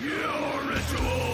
Your ritual!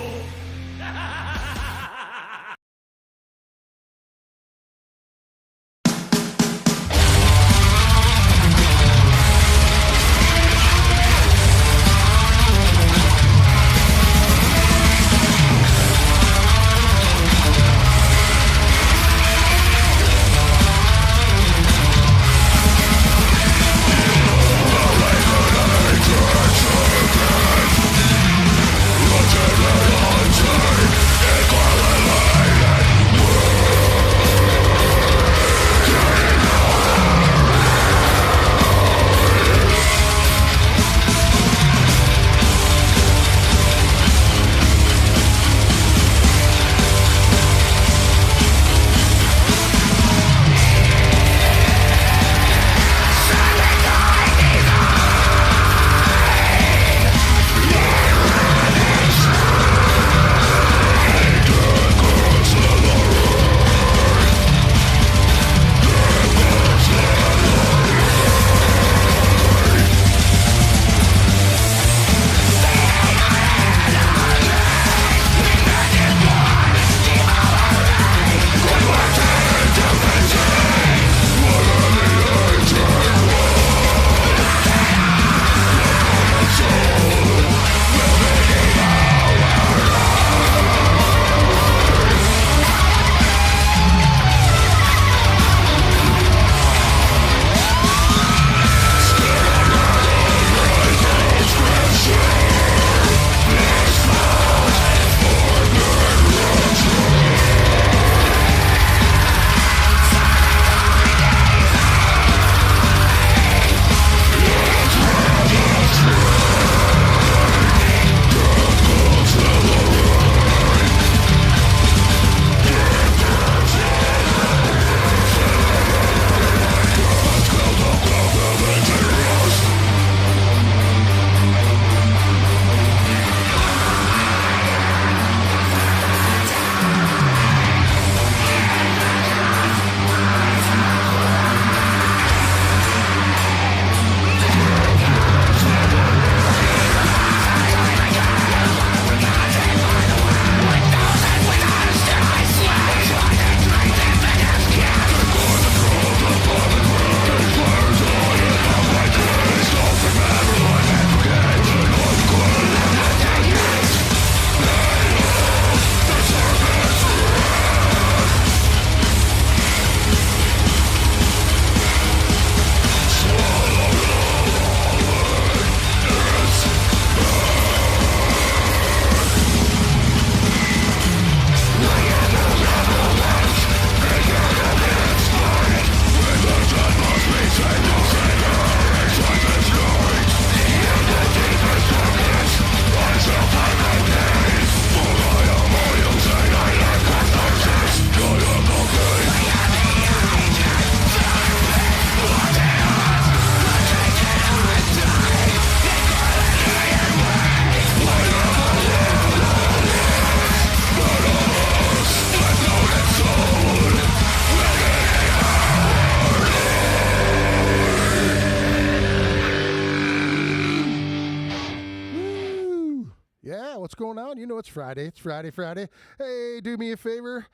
What's going on? You know it's Friday. It's Friday. Hey, do me a favor.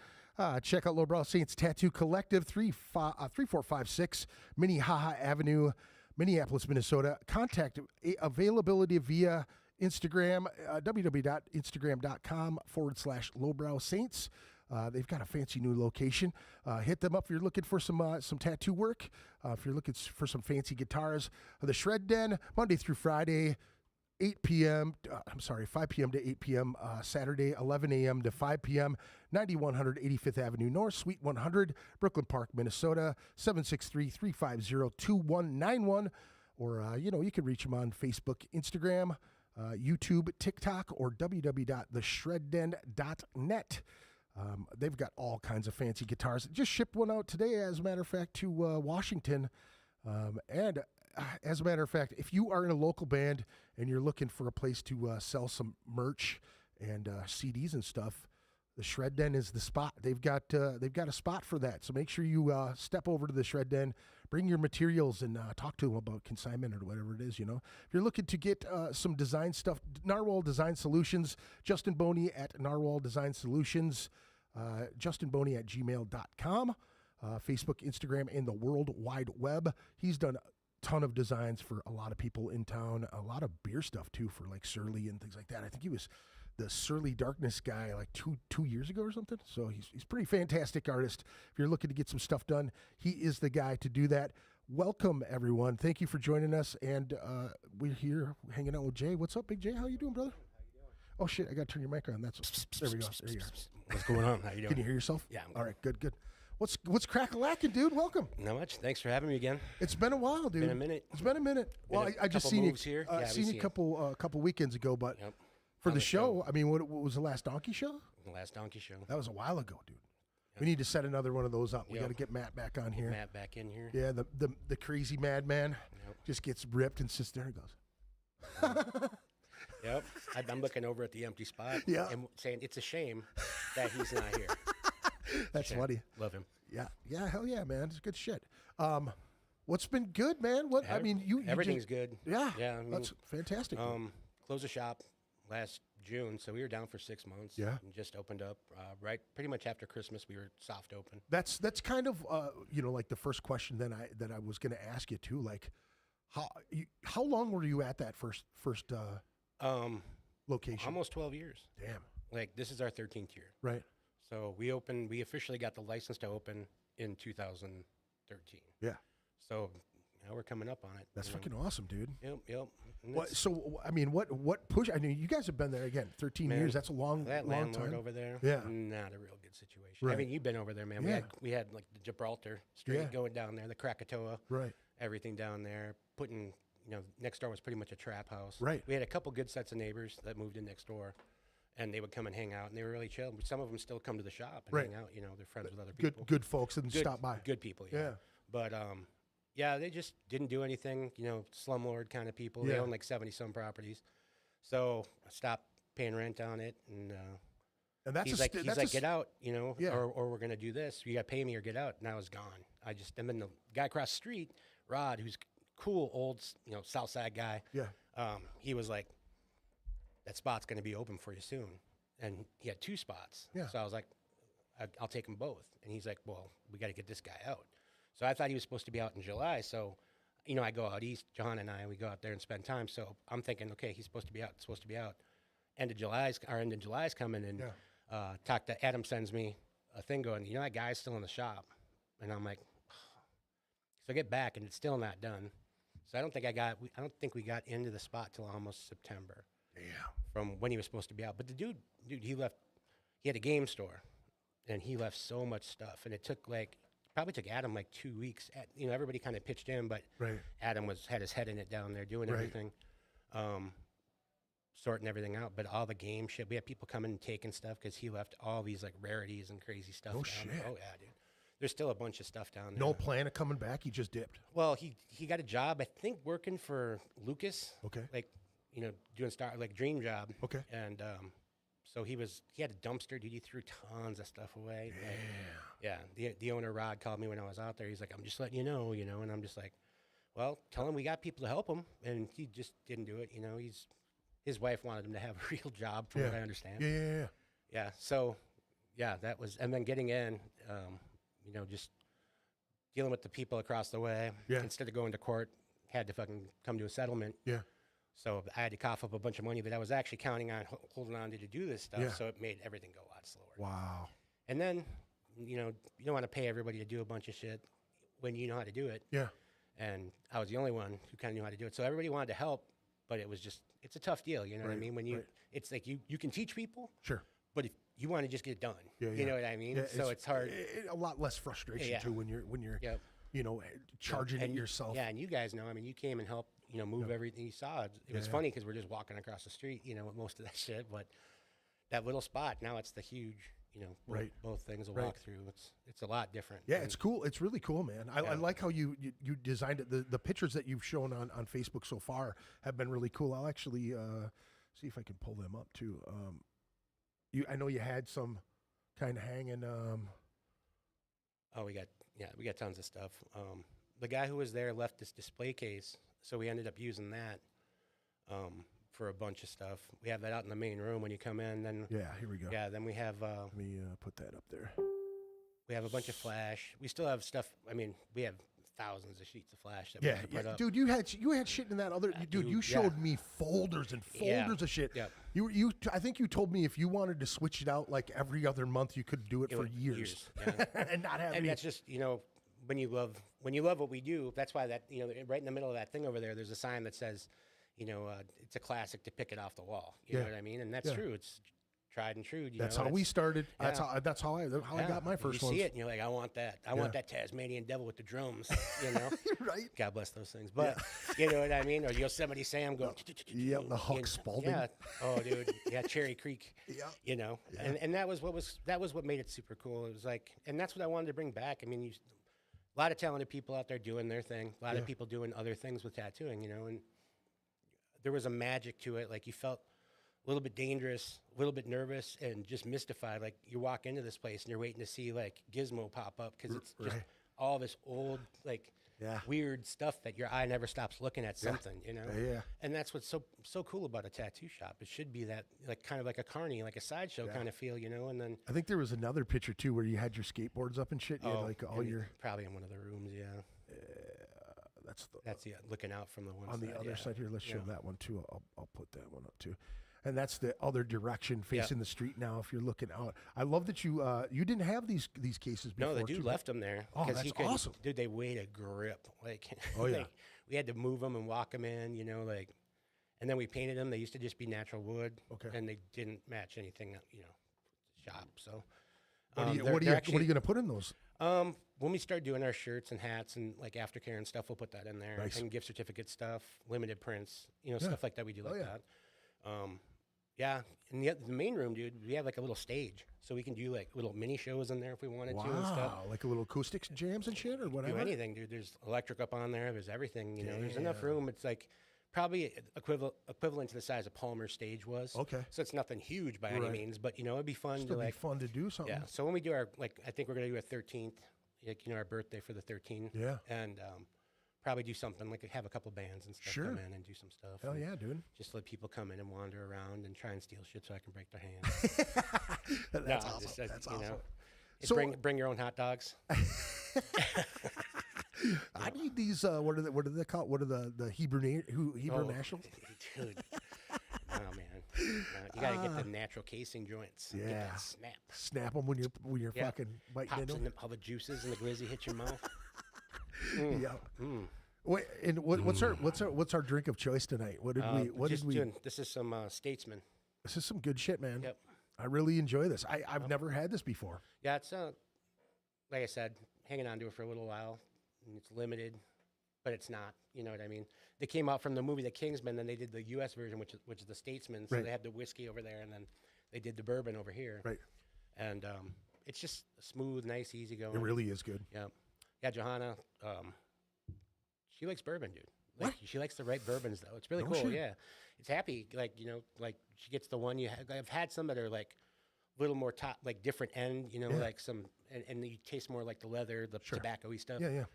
Check out Lowbrow Saints Tattoo Collective, 3456 Minnehaha Avenue, Minneapolis, Minnesota. Contact availability via Instagram, www.instagram.com/Lowbrow Saints. They've got a fancy new location. Hit them up if you're looking for some tattoo work. If you're looking for some fancy guitars. The Shred Den, Monday through Friday, 5 p.m. to 8 p.m. Saturday, 11 a.m. to 5 p.m. 9100 85th Avenue North, Suite 100, Brooklyn Park, Minnesota, 763-350-2191. Or, you can reach them on Facebook, Instagram, YouTube, TikTok, or www.theshredden.net. They've got all kinds of fancy guitars. Just shipped one out today, as a matter of fact, to Washington. As a matter of fact, if you are in a local band and you're looking for a place to sell some merch and CDs and stuff, the Shred Den is the spot. They've got a spot for that. So make sure you step over to the Shred Den, bring your materials and talk to them about consignment or whatever it is. You know, if you're looking to get some design stuff, Narwhal Design Solutions, Justin Boney at Narwhal Design Solutions, justinboney@gmail.com, Facebook, Instagram, and the World Wide Web. He's done ton of designs for a lot of people in town, a lot of beer stuff too for like Surly and things like that. I think he was the Surly Darkness guy like two years ago or something. So he's pretty fantastic artist. If you're looking to get some stuff done, he is the guy to do that. Welcome everyone. Thank you for joining us. And we're here hanging out with Jay. What's up, Big Jay? How you doing, brother? Oh shit, I gotta turn your mic on. There we go. There you are. What's going on? How you doing? Can you hear yourself? Yeah. All right, good. What's crack-a-lackin', dude? Welcome. Not much. Thanks for having me again. It's been a while, dude. Been a minute. It's been a minute. Well, I just seen you here. seen you a couple weekends ago, but Yep. for the show, I mean, what was the last Donkey show? The last Donkey Show. That was a while ago, dude. Yep. We need to set another one of those up. We Yep. got to get Matt back on here. Matt back in here. Yeah, the crazy madman Yep. just gets ripped and sits there and goes. Yep. I'm looking over at the empty spot. Yeah. And saying it's a shame that he's not here. That's Shame. funny. Love him. Yeah, hell yeah, man. It's good shit. What's been good, man? What I mean, you Everything's just, good. Yeah, Yeah. I mean, that's fantastic. closed the shop last June, so we were down for 6 months. Yeah. And just opened up right pretty much after Christmas. We were soft open. That's kind of like the first question that I was going to ask you too. Like, how long were you at that first location? Almost 12 years. Damn. Like this is our 13th year. Right. So we officially got the license to open in 2013. Yeah. So now we're coming up on it. That's you know. fucking awesome, dude. Yep. And What? it's- So I mean, what push? I mean, you guys have been there again, 13 Man, years. That's a long that long landlord time. over there, Yeah. not a real good situation. Right. I mean, you've been over there, man. Yeah. We had like the Gibraltar Street Yeah. going down there, the Krakatoa, Right. everything down there. Next door was pretty much a trap house. Right. We had a couple good sets of neighbors that moved in next door, and they would come and hang out, and they were really chill. Some of them still come to the shop and Right. hang out. They're friends with other people. Good folks and stop by. Good people, yeah. Yeah. But they just didn't do anything. Slumlord kind of people. They Yeah. own like 70-some properties. So I stopped paying rent on it, and And that's he's a like, st- that's a get out, Yeah. or we're gonna do this. You got to pay me or get out. And I was gone. And then the guy across the street, Rod, who's cool old, South Side guy. Yeah. He was like, that spot's gonna be open for you soon, and he had 2 spots. Yeah. So I was like, I'll take them both. And he's like, well, we got to get this guy out. So I thought he was supposed to be out in July. So, I go out east, John and we go out there and spend time. So I'm thinking, okay, he's supposed to be out. End of July's coming, and Adam sends me a thing going, that guy's still in the shop. And I'm like, so I get back and it's still not done. So I don't think we got into the spot till almost September. Yeah. From when he was supposed to be out. But the dude, he left. He had a game store, and he left so much stuff. And it probably took Adam like 2 weeks. Everybody kind of pitched in, but Right. Adam had his head in it down there doing Right. everything, sorting everything out. But all the game shit, we had people coming and taking stuff because he left all these like rarities and crazy stuff. No down there. shit. Oh yeah, dude. There's still a bunch of stuff down there. No plan of coming back. He just dipped. Well, he got a job, I think, working for Lucas. Okay. Like, doing dream job. Okay. And so he had a dumpster, dude. He threw tons of stuff away. Yeah. The owner, Rod, called me when I was out there. He's like, I'm just letting you know, and I'm just like, well, tell him we got people to help him. And he just didn't do it. His wife wanted him to have a real job, from what I understand. Yeah. Yeah. So, that was, and then getting in, just dealing with the people across the way. Yeah. Instead of going to court, had to fucking come to a settlement. Yeah. So I had to cough up a bunch of money that I was actually counting on holding on to do this stuff. Yeah. So it made everything go a lot slower. Wow. And then, you don't want to pay everybody to do a bunch of shit when you know how to do it. Yeah. And I was the only one who kind of knew how to do it. So everybody wanted to help, but it's a tough deal. You know what I Right, mean? When right. it's like you can teach people, Sure. but if you want to just get it done, Yeah, you yeah. know what I mean? Yeah, So it's hard. A lot less frustration Yeah. too when you're Yep. charging it And yourself. Yeah, and you guys know. I mean, you came and helped, move everything you saw. It was Yeah. funny because we're just walking across the street, with most of that shit. But that little spot, now it's the huge, Right. both things will Right. walk through. It's a lot different. Yeah, And it's cool. It's really cool, man. I Yeah. like how you designed it. The pictures that you've shown on Facebook so far have been really cool. I'll actually see if I can pull them up too. I know you had some kind of hanging. Oh, we got tons of stuff. the guy who was there left this display case, so we ended up using that for a bunch of stuff. We have that out in the main room when you come in. Then Yeah, here we go. yeah, then we have Let me put that up there. we have a bunch of flash. We still have stuff. I mean, we have thousands of sheets of flash that we Yeah, have to put up. dude, you had shit in that other. Dude, you showed me folders and folders of shit. Yep. I think you told me if you wanted to switch it out like every other month, you could do it for years. Yeah. And not have And any. that's just, when you love what we do, that's why that, right in the middle of that thing over there, there's a sign that says, it's a classic to pick it off the wall. You know what I mean? And that's true. It's tried and true. That's how we started. That's how I got my first you one. see it and you're like, I want that. I want that Tasmanian devil with the drums, Right. God bless those things. But you know what I mean? Or Yosemite Sam going. Yep, the Huck Spalding. Yeah. Oh, dude. Yeah, Cherry Creek. Yeah. And that was what made it super cool. It was like, and that's what I wanted to bring back. I mean, a lot of talented people out there doing their thing. A lot of people doing other things with tattooing. And there was a magic to it. Like you felt a little bit dangerous, a little bit nervous, and just mystified. Like you walk into this place and you're waiting to see like Gizmo pop up because it's just all this old, like weird stuff that your eye never stops looking at something, Yeah. And that's what's so cool about a tattoo shop. It should be that like kind of like a carny, like a sideshow kind of feel, And then I think there was another picture too where you had your skateboards up and shit. You had like all your probably in one of the rooms, that's looking out from the one on side, the other side here. Let's show that one too. I'll put that one up too. And that's the other direction facing the street now. If you're looking out, I love that you didn't have these cases before. No, the dude left them there. Oh, that's awesome, dude. They weighed a grip. Like, oh yeah, we had to move them and walk them in. And then we painted them. They used to just be natural wood. Okay. And they didn't match anything. Shop. So, what are you going to put in those? When we start doing our shirts and hats and like aftercare and stuff, we'll put that in there. Nice. And gift certificate stuff, limited prints, stuff like that. We do like that. Yeah, in the main room, dude, we have like a little stage, so we can do like little mini shows in there if we wanted to and stuff. Wow, like a little acoustics jams and shit or whatever. Do anything, dude. There's electric up on there. There's everything. There's enough room. It's like probably equivalent to the size of Palmer's stage was. Okay. So it's nothing huge by any means, but it'd be fun Still be fun to do something. Yeah. So when we do our I think we're gonna do our 13th, our birthday for the 13th. Yeah. And probably do something like have a couple bands and stuff come in and do some stuff. Hell yeah, dude. Just let people come in and wander around and try and steal shit so I can break their hands. That's awesome. That's awesome. So, bring your own hot dogs. I need these. What are they called? What are the Hebrew nationals? Dude. Oh man, you gotta get the natural casing joints. Yeah. Get that snap. Snap them when you're fucking biting Pops into in them. all the juices and the glizzy hit your mouth. Yeah. Wait, and what's our drink of choice tonight? What did we? This is some Statesman. This is some good shit, man. Yep. I really enjoy this. I've never had this before. Yeah, it's like I said, hanging on to it for a little while. And it's limited, but it's not. You know what I mean? They came out from the movie The Kingsman, then they did the U.S. version, which is the Statesman. So they had the whiskey over there, and then they did the bourbon over here. Right. And it's just smooth, nice, easy going. It really is good. Yeah. Yeah, Johanna, she likes bourbon, dude. Like she likes the right bourbons, though. It's really cool. Yeah. It's happy. Like, like she gets the one I've had some that are like a little more top, like different end, like some, and you taste more like the leather, the tobacco-y stuff. Yeah, yeah.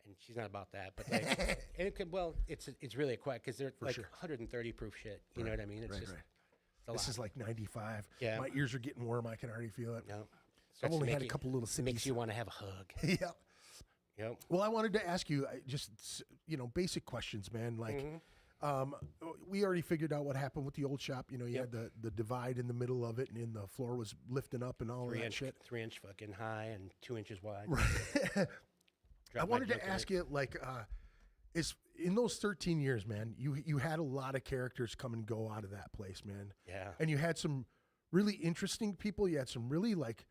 And she's not about that, but like, and it could, it's really quiet because they're like 130 proof shit. You know what I mean? It's just, it's a this lot. is like 95. Yeah. My ears are getting warm. I can already feel it. No. I've only had a couple little sips. Makes you want to have a hug. Yeah. Yep. Well, I wanted to ask you just, basic questions, man. Like, we already figured out what happened with the old shop. You had the divide in the middle of it, and then the floor was lifting up and all that shit. 3-inch fucking high and 2 inches wide. Right. I wanted to ask you, like, is in those 13 years, man, you had a lot of characters come and go out of that place, man. Yeah. And you had some really interesting people. You had some really like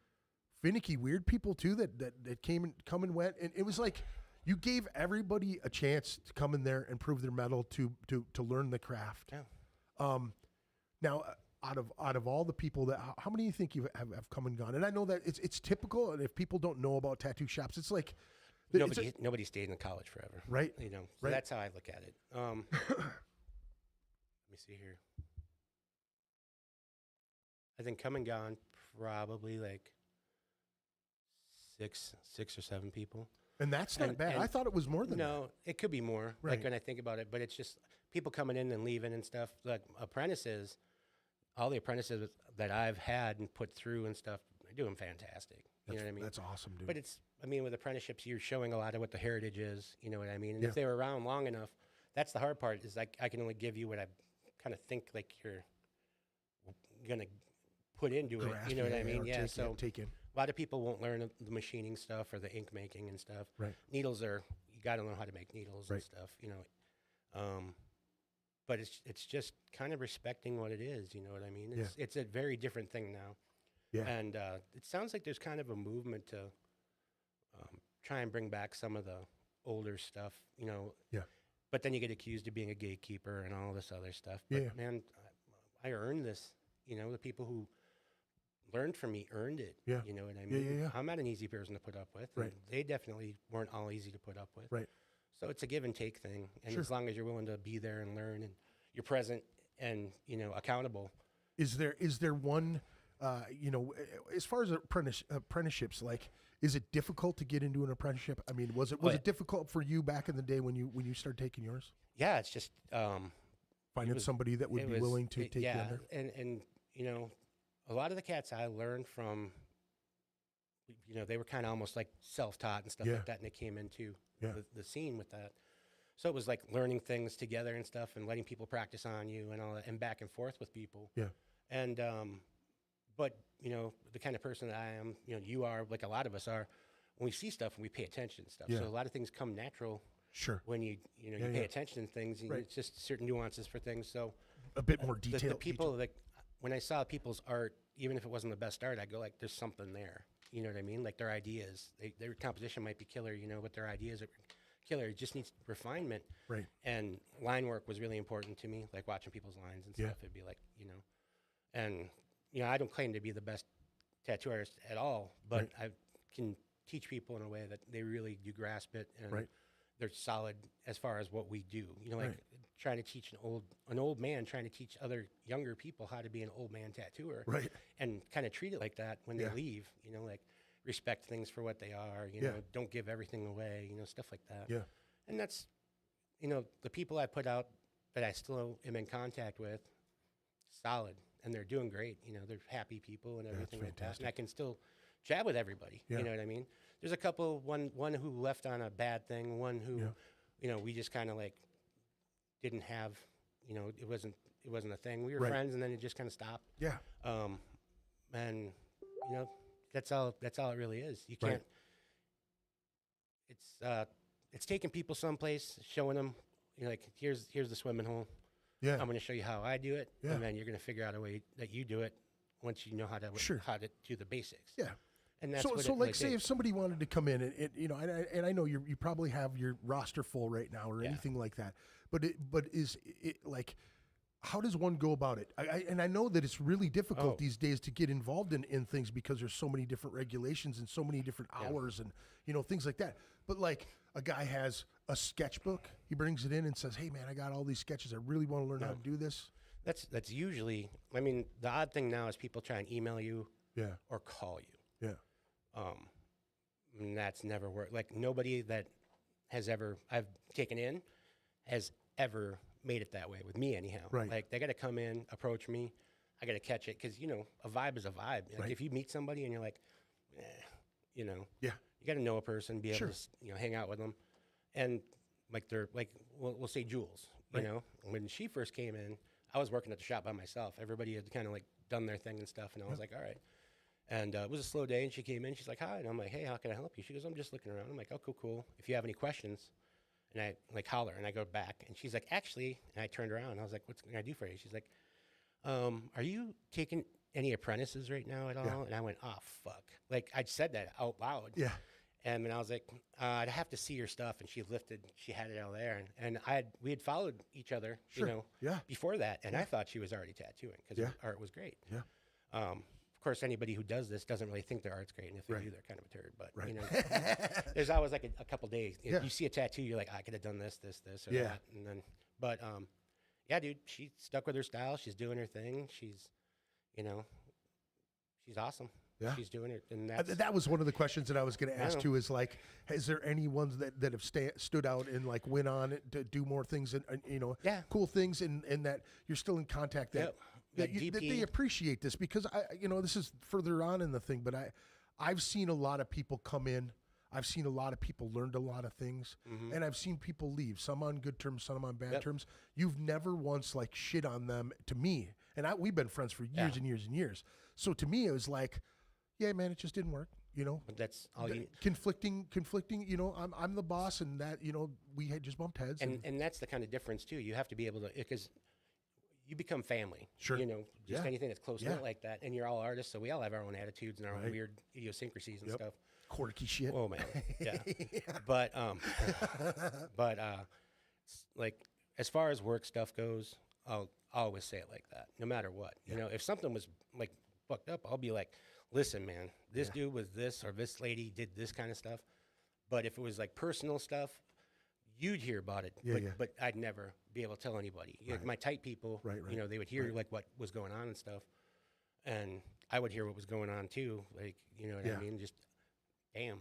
finicky, weird people too that come and went. And it was like you gave everybody a chance to come in there and prove their mettle to learn the craft. Yeah. Now, out of all the people that, how many do you think you have come and gone? And I know that it's typical, and if people don't know about tattoo shops, it's like nobody stayed in college forever, right? So that's how I look at it. Let me see here. I think come and gone probably like six or seven people. And that's not bad. and I thought it was more than that. no, it could be more. Right. Like when I think about it, but it's just people coming in and leaving and stuff. Like apprentices, all the apprentices that I've had and put through and stuff, they're doing fantastic. You know what I mean? That's awesome, dude. But it's, I mean, with apprenticeships, you're showing a lot of what the heritage is. You know what I mean? And Yeah. if they were around long enough, that's the hard part. Is like I can only give you what I kind of think like you're gonna put into it. Grasp, You know what I or mean? Yeah. So take in. a lot of people won't learn the machining stuff or the ink making and stuff. Right. Needles are, you got to learn how to make needles Right. and stuff. You know, but it's just kind of respecting what it is. You know what I mean? It's a very different thing now. Yeah. And it sounds like there's kind of a movement to try and bring back some of the older stuff, you know. Yeah. But then you get accused of being a gatekeeper and all this other stuff. But Yeah. man, I earned this. You know, the people who learned from me earned it. Yeah. You know what I mean? Yeah. I'm not an easy person to put up with. Right. And they definitely weren't all easy to put up with. Right. So it's a give and take thing. And Sure. as long as you're willing to be there and learn and you're present and, you know, accountable. Is there one, you know, as far as apprenticeships, like, is it difficult to get into an apprenticeship? I mean, was it difficult for you back in the day when you started taking yours? Yeah, it's just Finding somebody that would be willing to take you under? and you know, a lot of the cats I learned from, you know, they were kind of almost like self-taught and stuff Yeah. like that, and they came into Yeah. the scene with that. So it was like learning things together and stuff, and letting people practice on you and all that, and back and forth with people. Yeah. And but you know, the kind of person that I am, you know, you are, like a lot of us are, when we see stuff and we pay attention and stuff. Yeah. So a lot of things come natural Sure. when you Yeah, pay yeah. attention to things. And Right. it's just certain nuances for things. So A bit more the detailed. people like when I saw people's art, even if it wasn't the best art, I go like, there's something there. You know what I mean? Like their ideas, their composition might be killer, you know, but their ideas are killer. It just needs refinement. Right. And line work was really important to me, like watching people's lines and Yeah. stuff. It'd be like, you know, and you know, I don't claim to be the best tattoo artist at all, but I can teach people in a way that they really do grasp it, and Right. they're solid as far as what we do. You know, like Right. trying to teach an old man trying to teach other younger people how to be an old man tattooer, Right. and kind of treat it like that when Yeah. they leave. You know, like respect things for what they are. You Yeah. know, don't give everything away. You know, stuff like that. Yeah. And that's, you know, the people I put out that I still am in contact with, solid, and they're doing great. You know, they're happy people and everything like that. fantastic. And I can still chat with everybody. Yeah. You know what I mean? There's a couple, one who left on a bad thing, one who, Yeah. you know, we just kind of like didn't have, you know, it wasn't a thing. We were Right. friends, and then it just kind of stopped. Yeah. And you know, that's all it really is. You Right. can't. It's taking people someplace, showing them, you know, like here's the swimming hole. Yeah. I'm going to show you how I do it, Yeah. and then you're going to figure out a way that you do it once you know how to Sure. how to do the basics. Yeah. And that's So, what so it like, really say takes. if somebody wanted to come in and you know, and I know you probably have your roster full right now or Yeah. anything like that, but is it like, how does one go about it? And I know that it's really difficult Oh. these days to get involved in things because there's so many different regulations and so many different Yeah. hours and, you know, things like that. But like a guy has a sketchbook, he brings it in and says, hey man, I got all these sketches. I really want to learn how to do this. That's usually. I mean, the odd thing now is people try and email you Yeah. or call you. Yeah. And that's never worked. Like nobody that has ever I've taken in has ever made it that way with me anyhow. Right. Like they got to come in, approach me. I got to catch it because you know a vibe is a vibe. Like Right. if you meet somebody and you're like, you know, Yeah. you got to know a person, be able Sure. to you know hang out with them, and like they're like we'll say Jules. You Right. know, when she first came in, I was working at the shop by myself. Everybody had kind of like done their thing and stuff, and I was like, all right. And it was a slow day, and she came in. She's like, hi. And I'm like, hey, how can I help you? She goes, I'm just looking around. I'm like, oh, cool. If you have any questions, and I like holler, and I go back, and she's like, actually, and I turned around, and I was like, what can I do for you? She's like, are you taking any apprentices right now at all? Yeah. And I went, oh, fuck. Like, I said that out loud. Yeah. And then I was like, I'd have to see your stuff. And she had it out there. And we had followed each other, Sure. you know, Yeah. before that. And I thought she was already tattooing because Yeah. her art was great. Yeah. Of course, anybody who does this doesn't really think their art's great. And if they Right. do, they're kind of a turd. But, Right. you know, there's always like a couple days. Yeah. You see a tattoo, you're like, I could have done this, or Yeah. that. And then, but, yeah, dude, she stuck with her style. She's doing her thing. She's, you know, she's awesome. Yeah. she's doing it, and that's That was one of the questions that I was going to ask know. too. Is like, is there any ones that have stood out and like went on to do more things and Yeah. cool things and that you're still in contact that Yep. that, Like that they DP. appreciate this because this is further on in the thing, but I've seen a lot of people come in. I've seen a lot of people learned a lot of things, and I've seen people leave. Some on good terms, some on bad terms. You've never once like shit on them to me, and we've been friends for years and years and years. So to me, it was like, yeah, man, it just didn't work. But that's all you. Conflicting. I'm the boss, and that we had just bumped heads. And that's the kind of difference too. You have to be able to, because you become family. Sure. Just Yeah. anything that's close Yeah. knit like that, and you're all artists, so we all have our own attitudes and our own weird idiosyncrasies and stuff. Quirky shit. Oh man, yeah. But like as far as work stuff goes, I'll always say it like that, no matter what. If something was like fucked up, I'll be like, listen, man, this dude was this, or this lady did this kind of stuff. But if it was like personal stuff, you'd hear about it. But I'd never be able to tell anybody. Like my tight people, they would hear like what was going on and stuff, and I would hear what was going on too. Like what I mean, just. Damn,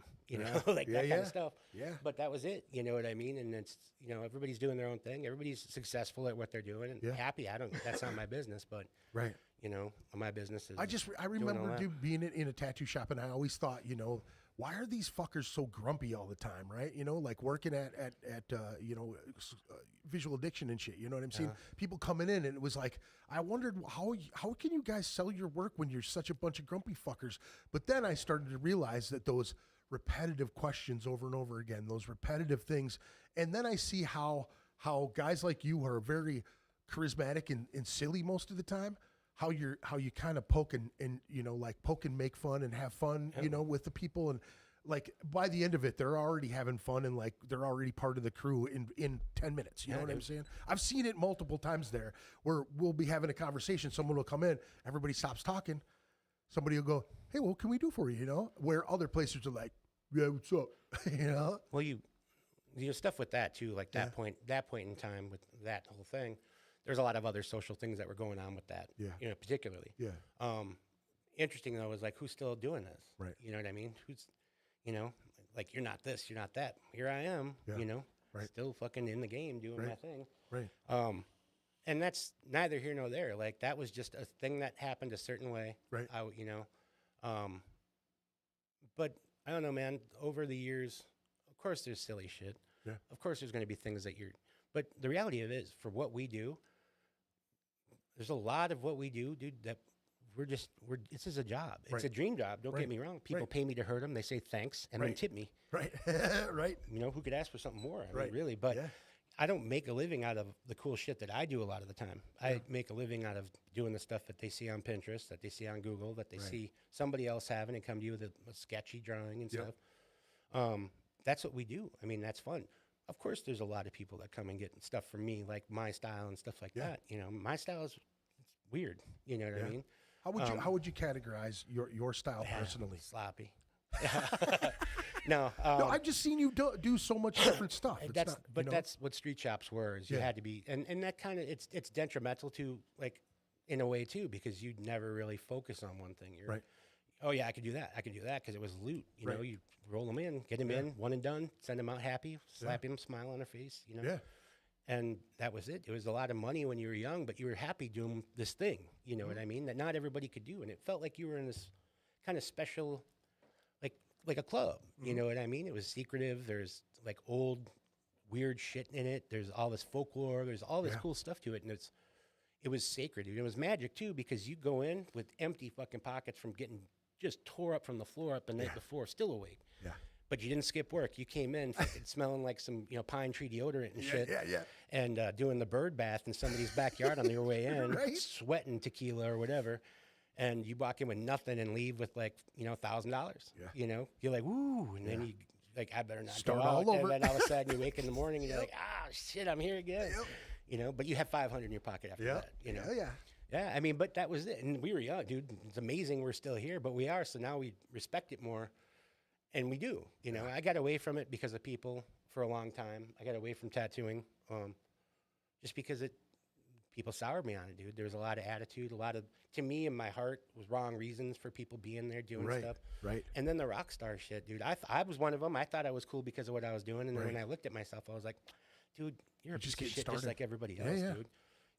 like that kind of stuff. Yeah. But that was it, you know what I mean? And it's, everybody's doing their own thing. Everybody's successful at what they're doing and happy. That's not my business, but my business is. I remember being in a tattoo shop, and I always thought, why are these fuckers so grumpy all the time, right? Like working at visual addiction and shit. You know what I'm saying? People coming in, and it was like, I wondered how can you guys sell your work when you're such a bunch of grumpy fuckers? But then I started to realize that those repetitive questions over and over again, those repetitive things, and then I see how guys like you are very charismatic and silly most of the time. How you kind of poke and poke and make fun and have fun, with the people, and like by the end of it, they're already having fun and like they're already part of the crew in 10 minutes. You know what I'm saying? I've seen it multiple times there where we'll be having a conversation, someone will come in, everybody stops talking, somebody will go, hey, what can we do for you? Where other places are like, yeah, what's up? Well, stuff with that too, like that point in time with that whole thing. There's a lot of other social things that were going on with that, particularly. Yeah. Interesting though is like, who's still doing this? Right. You know what I mean? Who's, like you're not this, you're not that. Here I am, Right. still fucking in the game doing my thing. Right. And that's neither here nor there. Like that was just a thing that happened a certain way. Right. But I don't know, man. Over the years, of course, there's silly shit. Yeah. Of course, there's going to be things that but the reality of it is, for what we do, there's a lot of what we do, dude, that this is a job. It's a dream job. Don't get me wrong. People pay me to hurt them. They say thanks and then tip me. Right. Right. Who could ask for something more? I mean, really. But I don't make a living out of the cool shit that I do a lot of the time. I make a living out of doing the stuff that they see on Pinterest, that they see on Google, that they see somebody else having and come to you with a sketchy drawing and stuff. That's what we do. I mean, that's fun. Of course, there's a lot of people that come and get stuff from me, like my style and stuff like that. My style is weird. You know what I mean? How would you categorize your style personally? Sloppy. No, I've just seen you do so much different stuff. That's what street shops were. Is you had to be, and that kind of it's detrimental to, like, in a way too, because you'd never really focus on one thing. You're, oh yeah, I could do that. I could do that because it was loot. You know, you roll them in, get them in, one and done, send them out happy, slap him, smile on their face. And that was it. It was a lot of money when you were young, but you were happy doing this thing. You know what I mean? That not everybody could do, and it felt like you were in this kind of special, like a club. You know what I mean? It was secretive. There's like old weird shit in it. There's all this folklore. There's all this cool stuff to it, and it was sacred. It was magic too, because you go in with empty fucking pockets from getting just tore up from the floor up the night before, still awake. Yeah. But you didn't skip work. You came in fucking smelling like some pine tree deodorant and shit. And doing the bird bath in somebody's backyard on your way in, sweating tequila or whatever. And you walk in with nothing and leave with like, $1,000. You're like, woo. And then you like, I better not start go out. all over. And then all of a sudden you wake in the morning and you're like, shit, I'm here again. But you have 500 in your pocket after that. Yeah, I mean, but that was it. And we were young, dude. It's amazing we're still here, but we are. So now we respect it more. And we do. I got away from it because of people for a long time. I got away from tattooing just because people soured me on it, dude. There was a lot of attitude, to me in my heart was wrong reasons for people being there doing stuff. Right. And then the rock star shit, dude. I was one of them. I thought I was cool because of what I was doing. And then when I looked at myself, I was like, dude, you're a piece of shit just like everybody else, dude.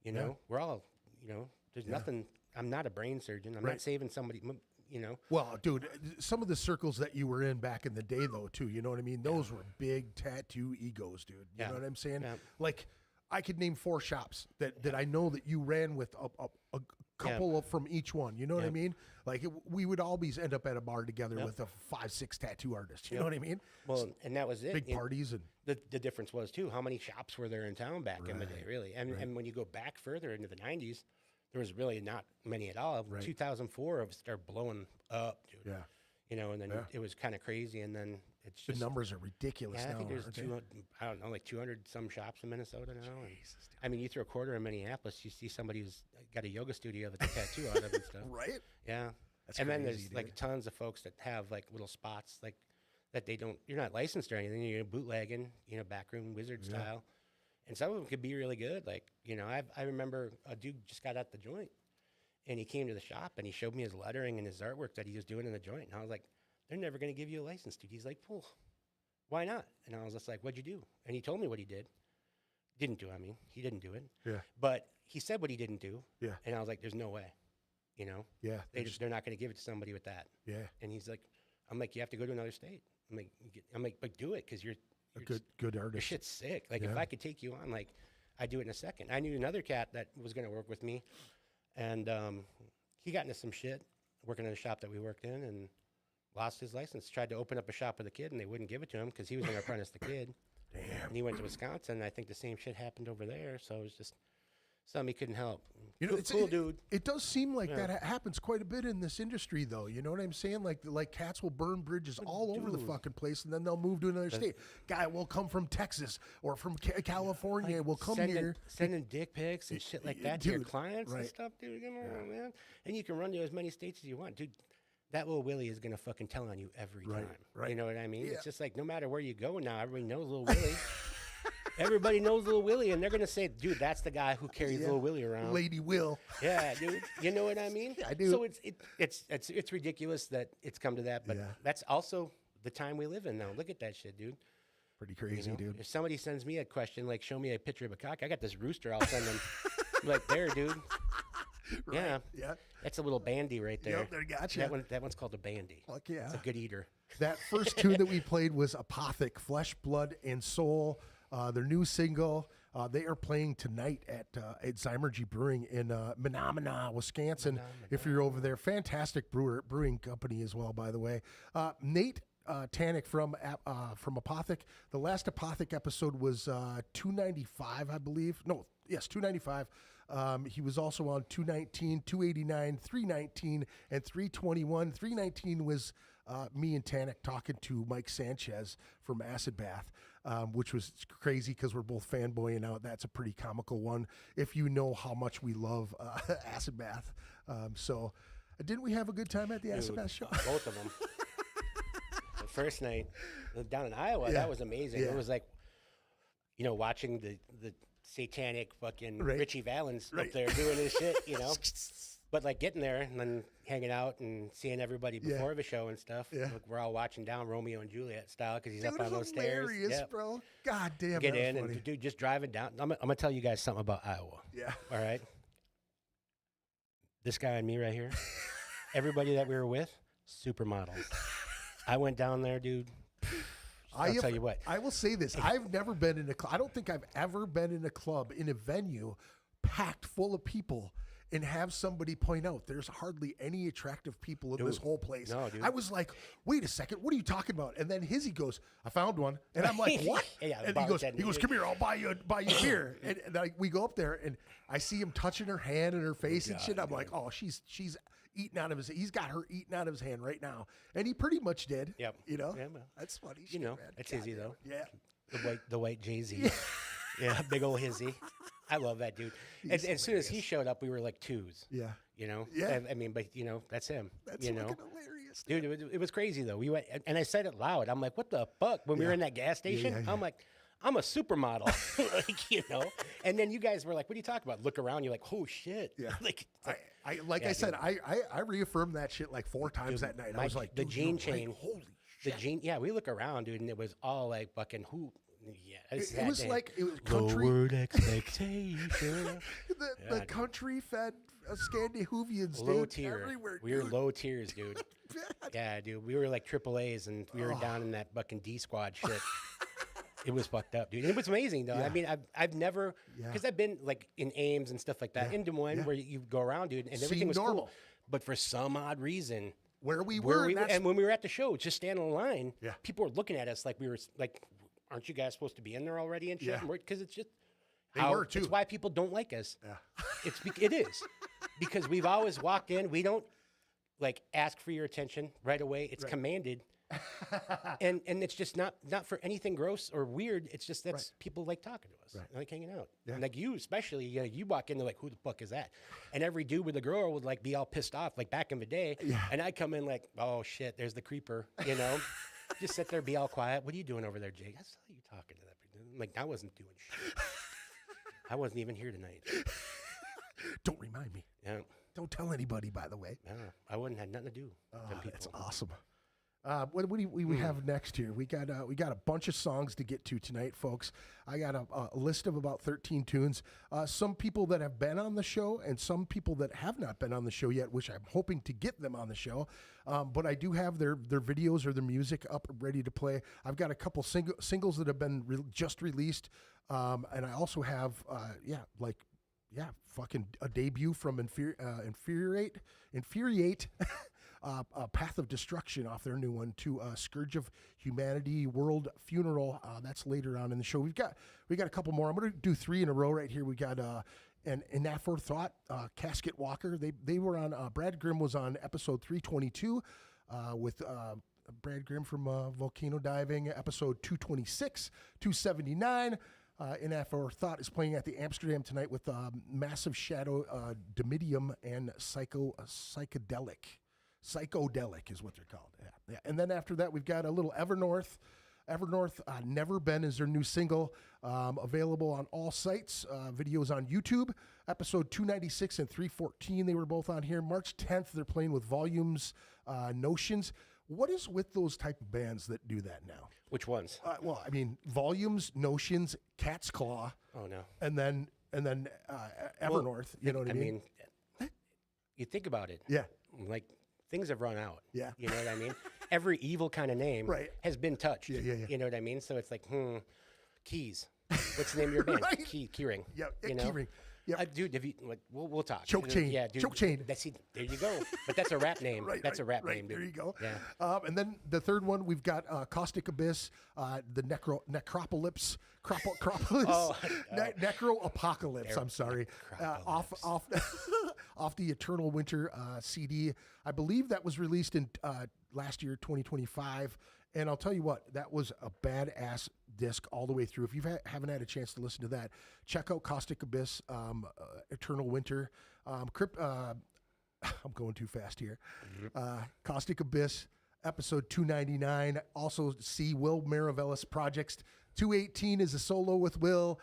You know, we're all, there's nothing. I'm not a brain surgeon. I'm not saving somebody, Well, dude, some of the circles that you were in back in the day, though, too, you know what I mean? Those were big tattoo egos, dude. You know what I'm saying? Yeah. Like, I could name 4 shops that I know that you ran with a couple from each one. You know what I mean? Like, we would always end up at a bar together with a 5-6 tattoo artists. You know what I mean? Well, and that was it. Big parties. And the difference was, too, how many shops were there in town back in the day, really? And when you go back further into the 90s, there was really not many at all. 2004, it started blowing up, dude. Yeah. And then it was kind of crazy, and then it's the just... numbers are ridiculous now. I think there's 200, I don't know, like 200 some shops in Minnesota now. I mean, you throw a quarter in Minneapolis, you see somebody who's got a yoga studio with a tattoo out of it and stuff. Right? Yeah. That's and crazy, then there's dude. like tons of folks that have like little spots like that you're not licensed or anything. You're bootlegging, backroom wizard style. And some of them could be really good. Like, I remember a dude just got out the joint and he came to the shop and he showed me his lettering and his artwork that he was doing in the joint. And I was like, they're never going to give you a license, dude. He's like, well, why not? And I was just like, what'd you do? And he told me what he did. He didn't do it. Yeah. But he said what he didn't do. Yeah. And I was like, there's no way, Yeah. they're not going to give it to somebody with that. Yeah. And he's like, I'm like, you have to go to another state. I'm like, but do it. Cause you're a good your artist. shit's sick. Like if I could take you on, like I'd do it in a second. I knew another cat that was going to work with me and, he got into some shit working in a shop that we worked in and lost his license. Tried to open up a shop with a kid and they wouldn't give it to him because he was going to apprentice the kid. Damn. And he went to Wisconsin. And I think the same shit happened over there. So it was just something he couldn't help. Cool dude. It does seem like that happens quite a bit in this industry, though. You know what I'm saying? Like cats will burn bridges all over the fucking place, and then they'll move to another state. Guy will come from Texas or from California. Will come here sending dick pics and shit like that to your clients and stuff, dude. Come on, man. And you can run to as many states as you want, dude. That little Willie is gonna fucking tell on you every time. Right. You know what I mean? It's just like no matter where you go now, everybody knows little Willie. Everybody knows Little Willie, and they're gonna say, "Dude, that's the guy who carries Little Willie around." Lady Will. Yeah, dude. You know what I mean? I do. So it's ridiculous that it's come to that, but that's also the time we live in now. Look at that shit, dude. Pretty crazy, dude. If somebody sends me a question like, "Show me a picture of a cock," I got this rooster. I'll send them. Like there, dude. Yeah. That's a little bandy right there. Yep, there, gotcha. That one's called a bandy. Fuck yeah. It's a good eater. That first tune that we played was Apothic, Flesh, Blood, and Soul. Their new single. They are playing tonight at Zymergy Brewing in Menominee, Wisconsin. If you're over there, fantastic brewing company as well, by the way. Nate Tannick from Apothic. The last Apothic episode was 295, I believe. No, yes, 295. He was also on 219, 289, 319, and 321. 319 was me and Tannick talking to Mike Sanchez from Acid Bath, which was crazy because we're both fanboying out. That's a pretty comical one if you know how much we love Acid Bath. So didn't we have a good time at the Acid Bath show? Both of them. The first night down in Iowa, that was amazing. It was like, watching the satanic fucking Richie Valens up there doing his shit, But like getting there and then hanging out and seeing everybody before the show and stuff. Yeah. Like, we're all watching down Romeo and Juliet style because he's up on those hilarious, stairs. bro. God damn. Get in and dude, just driving down. I'm gonna tell you guys something about Iowa. Yeah. All right. This guy and me right here. Everybody that we were with, supermodels. I went down there, dude. I'll tell you what. I will say this. I've never been in a club. I don't think I've ever been in a club, in a venue, packed full of people and have somebody point out there's hardly any attractive people in this whole place. No, dude. I was like, wait a second, what are you talking about? And then Hizzy goes, I found one. And I'm like, what? And he goes, come here, I'll buy you beer. And we go up there and I see him touching her hand and her face and shit. I'm like, oh, she's eating out of he's got her eating out of his hand right now. And he pretty much did. Yep. Yeah, well, that's funny. That's Hizzy though. Yeah. The white Jay-Z. Yeah, big old Hizzy. I love that dude. And as soon as he showed up, we were like twos. Yeah. Yeah. I mean, but that's him. That's fucking hilarious, dude. It was crazy though. We went and I said it loud. I'm like, what the fuck? When we were in that gas station, I'm like, I'm a supermodel, like, you know. And then you guys were like, "What are you talking about?" Look around, you're like, "Oh shit!" Yeah, like, I said, I reaffirmed that shit like 4 times that night. I was like, the dude, gene you're chain, right. Holy the shit. gene. Yeah, we look around, dude, and it was all like fucking who. Yeah, It was like it was country. Lowered expectation. the country fed Scandinavians, Low dude, tier. everywhere. We were dude. low tiers, dude. Yeah, dude. We were like triple A's, and we were down in that fucking D squad shit. It was fucked up, dude. And it was amazing, though. Yeah. I mean, I've never, because I've been like in Ames and stuff like that in Des Moines, where you go around, dude, and everything Seemed was normal. cool. But for some odd reason, Where we were, and when we were at the show, just standing in line, Yeah. people were looking at us like we were like, "Aren't you guys supposed to be in there already?" And shit. Yeah. Because it's just They how were, too. it's why people don't like us. Yeah. It is because we've always walked in. We don't like ask for your attention right away. It's commanded, and it's just not for anything gross or weird. It's just that's people like talking to us, they like hanging out. Yeah. And like you, especially, you walk in, they're like, "Who the fuck is that?" And every dude with a girl would like be all pissed off, like back in the day. And I come in like, "Oh shit, there's the creeper," you know. Just sit there, be all quiet. "What are you doing over there, Jake?" "I saw you talking to that." I'm like, I wasn't doing shit. I wasn't even here tonight. Don't remind me. Yeah. Don't tell anybody, by the way. Yeah, I wouldn't have nothing to do with them people. That's awesome. What do we have next here? We got a bunch of songs to get to tonight, folks. I got a list of about 13 tunes. Some people that have been on the show and some people that have not been on the show yet, which I'm hoping to get them on the show. But I do have their videos or their music up ready to play. I've got a couple singles that have been just released, and I also have fucking a debut from Infuriate. Path of Destruction off their new one to Scourge of Humanity World Funeral. That's later on in the show. We got a couple more. I'm going to do 3 in a row right here. We got an Aforethought, Casket Walker. They were on. Brad Grimm was on episode 322 with Brad Grimm from Volcano Diving. Episode 226, 279. In Aforethought is playing at the Amsterdam tonight with Massive Shadow, Domitium, and Psychedelic. Psychodelic is what they're called. Yeah. And then after that, we've got a little Evernorth. Never Been is their new single, available on all sites. Videos on YouTube. Episode 296 and 314, they were both on here. March 10th, they're playing with Volumes, Notions. What is with those type of bands that do that now? Which ones? Well, I mean, Volumes, Notions, Cat's Claw. Oh no. And then Evernorth. You know what I mean? You think about it. Yeah. Like things have run out. Yeah. You know what I mean? Every evil kind of name has been touched. Yeah. You know what I mean? So it's like, Keys. What's the name of your band? Right. Keyring. Yeah. You know? Keyring. Yeah. Dude, if you like, we'll talk. Choke Chain. Yeah, dude. Choke Chain. There you go. But that's a rap name. That's a rap name, dude. There you go. Yeah. And then the third one, we've got Caustic Abyss, the Necropolis, Necro-Apocalypse. I'm sorry. Off off the Eternal Winter CD. I believe that was released in last year, 2025. And I'll tell you what, that was a badass disc all the way through. If you haven't had a chance to listen to that, check out Caustic Abyss, Eternal Winter. I'm going too fast here. Caustic Abyss, episode 299. Also, see Will Maravellis Projects. 218 is a solo with Will.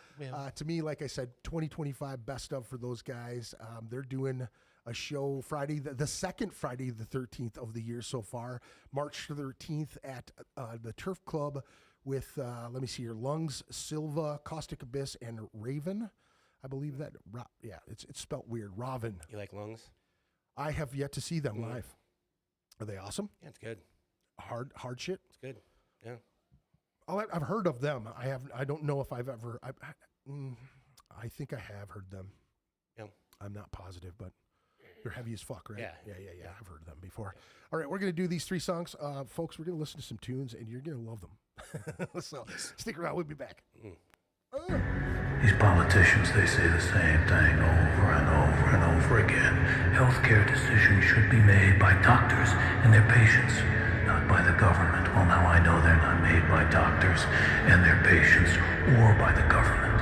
To me, like I said, 2025 best of for those guys. They're doing a show Friday, the second Friday the 13th of the year so far, March 13th at the Turf Club with, let me see here, Lungs, Silva, Caustic Abyss, and Raven. I believe that, it's spelt weird, Raven. You like Lungs? I have yet to see them live. Are they awesome? Yeah, it's good. Hard shit? It's good. Yeah. Oh, I've heard of them. I don't know if I've ever, I think I have heard them. Yeah. I'm not positive, but they're heavy as fuck, right? Yeah. I've heard of them before. All right, we're going to do these 3 songs. Folks, we're going to listen to some tunes, and you're going to love them. So stick around. We'll be back. These politicians, they say the same thing over and over and over again. Healthcare decisions should be made by doctors and their patients, not by the government. Well, now I know they're not made by doctors and their patients or by the government.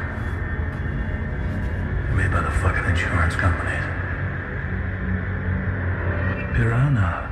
They're made by the fucking insurance companies. Piranha.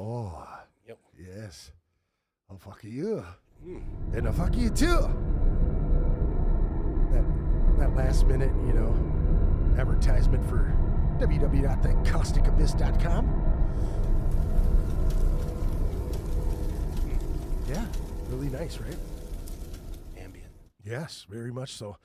Oh, Yep. yes. I'll fuck you. And I'll fuck you too. That last minute, advertisement for www.thecausticabyss.com. Yeah, really nice, right? Ambient. Yes, very much so.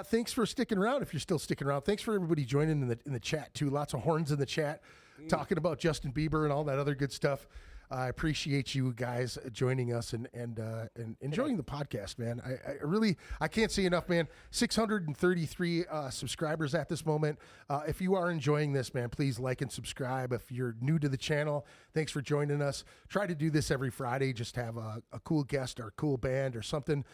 Thanks for sticking around. If you're still sticking around, thanks for everybody joining in the chat too. Lots of horns in the chat, talking about Justin Bieber and all that other good stuff. I appreciate you guys joining us and enjoying the podcast, man. I can't say enough, man. 633 subscribers at this moment. If you are enjoying this, man, please like and subscribe. If you're new to the channel, thanks for joining us. Try to do this every Friday. Just have a cool guest or a cool band or something.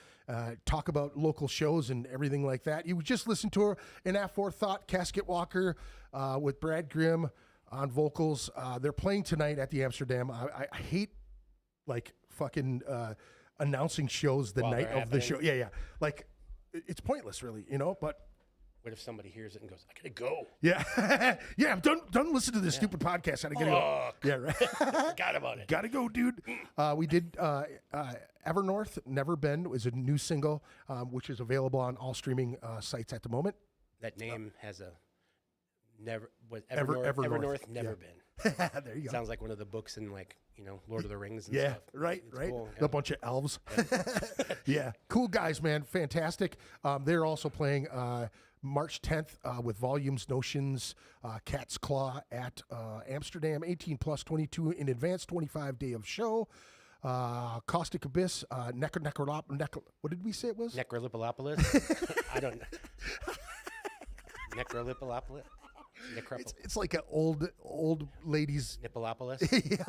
Talk about local shows and everything like that. You just listened to an Aforethought Casket Walker with Brad Grimm on vocals. They're playing tonight at the Amsterdam. I hate fucking announcing shows the night of the show. Yeah. Like it's pointless really, but what if somebody hears it and goes, I gotta go? yeah. Yeah, I'm done listening to this stupid podcast. I gotta go. Yeah, right. Forgot about it. Gotta go, dude. We did Evernorth, Never Been was a new single, which is available on all streaming sites at the moment. That name has a never was Evernorth. Evernorth never been. There you go. Sounds like one of the books in Lord of the Rings and Yeah, stuff. right. Cool, A bunch of elves. Yeah, cool guys, man. Fantastic. They're also playing March 10th with Volumes, Notions, Cat's Claw at Amsterdam. 18 plus 22 in advance, 25 day of show. Caustic Abyss, what did we say it was? Necrolipolopolis? I don't know. Necrolipolopolis? It's like an old lady's Nippolopolis? yeah.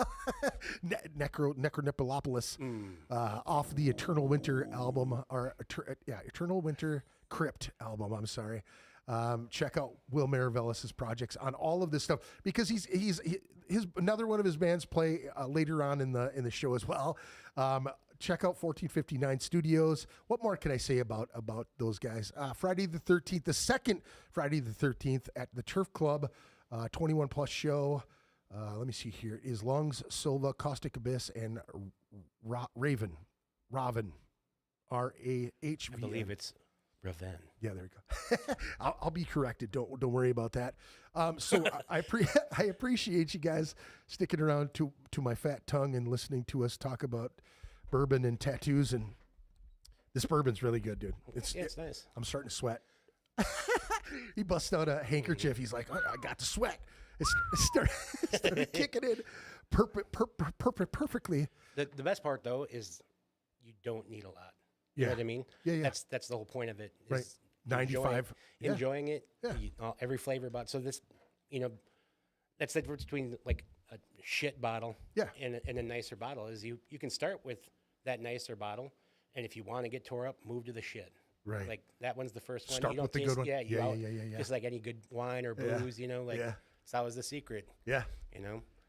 Necronipolopolis off the Eternal Winter album, or Eternal Winter Crypt album. I'm sorry. Check out Will Maravellis' projects on all of this stuff because he's another one of his bands play later on in the show as well. Check out 1459 Studios. What more can I say about those guys? Friday the 13th, the second Friday the 13th at the Turf Club, 21 plus show. Let me see here. Is Lungs, Silva, Caustic Abyss, and Raven. R-A-H-V-N. I believe it's Raven. Yeah, there we go. I'll be corrected. Don't worry about that. So I appreciate you guys sticking around to my fat tongue and listening to us talk about bourbon and tattoos, and this bourbon's really good, dude. It's nice. I'm starting to sweat. He busts out a handkerchief. He's like, I got to sweat. It started kicking in perfectly. The best part though is you don't need a lot. You know what I mean? Yeah. That's the whole point of it. Is Right. 95. Enjoying it. Yeah. Every flavor about. So this, that's the difference between like a shit bottle and a nicer bottle is you can start with that nicer bottle, and if you want to get tore up, move to the shit. Right. Like that one's the first one. Start You don't with the taste, good one. Yeah. Just like any good wine or booze, so that was the secret. Yeah.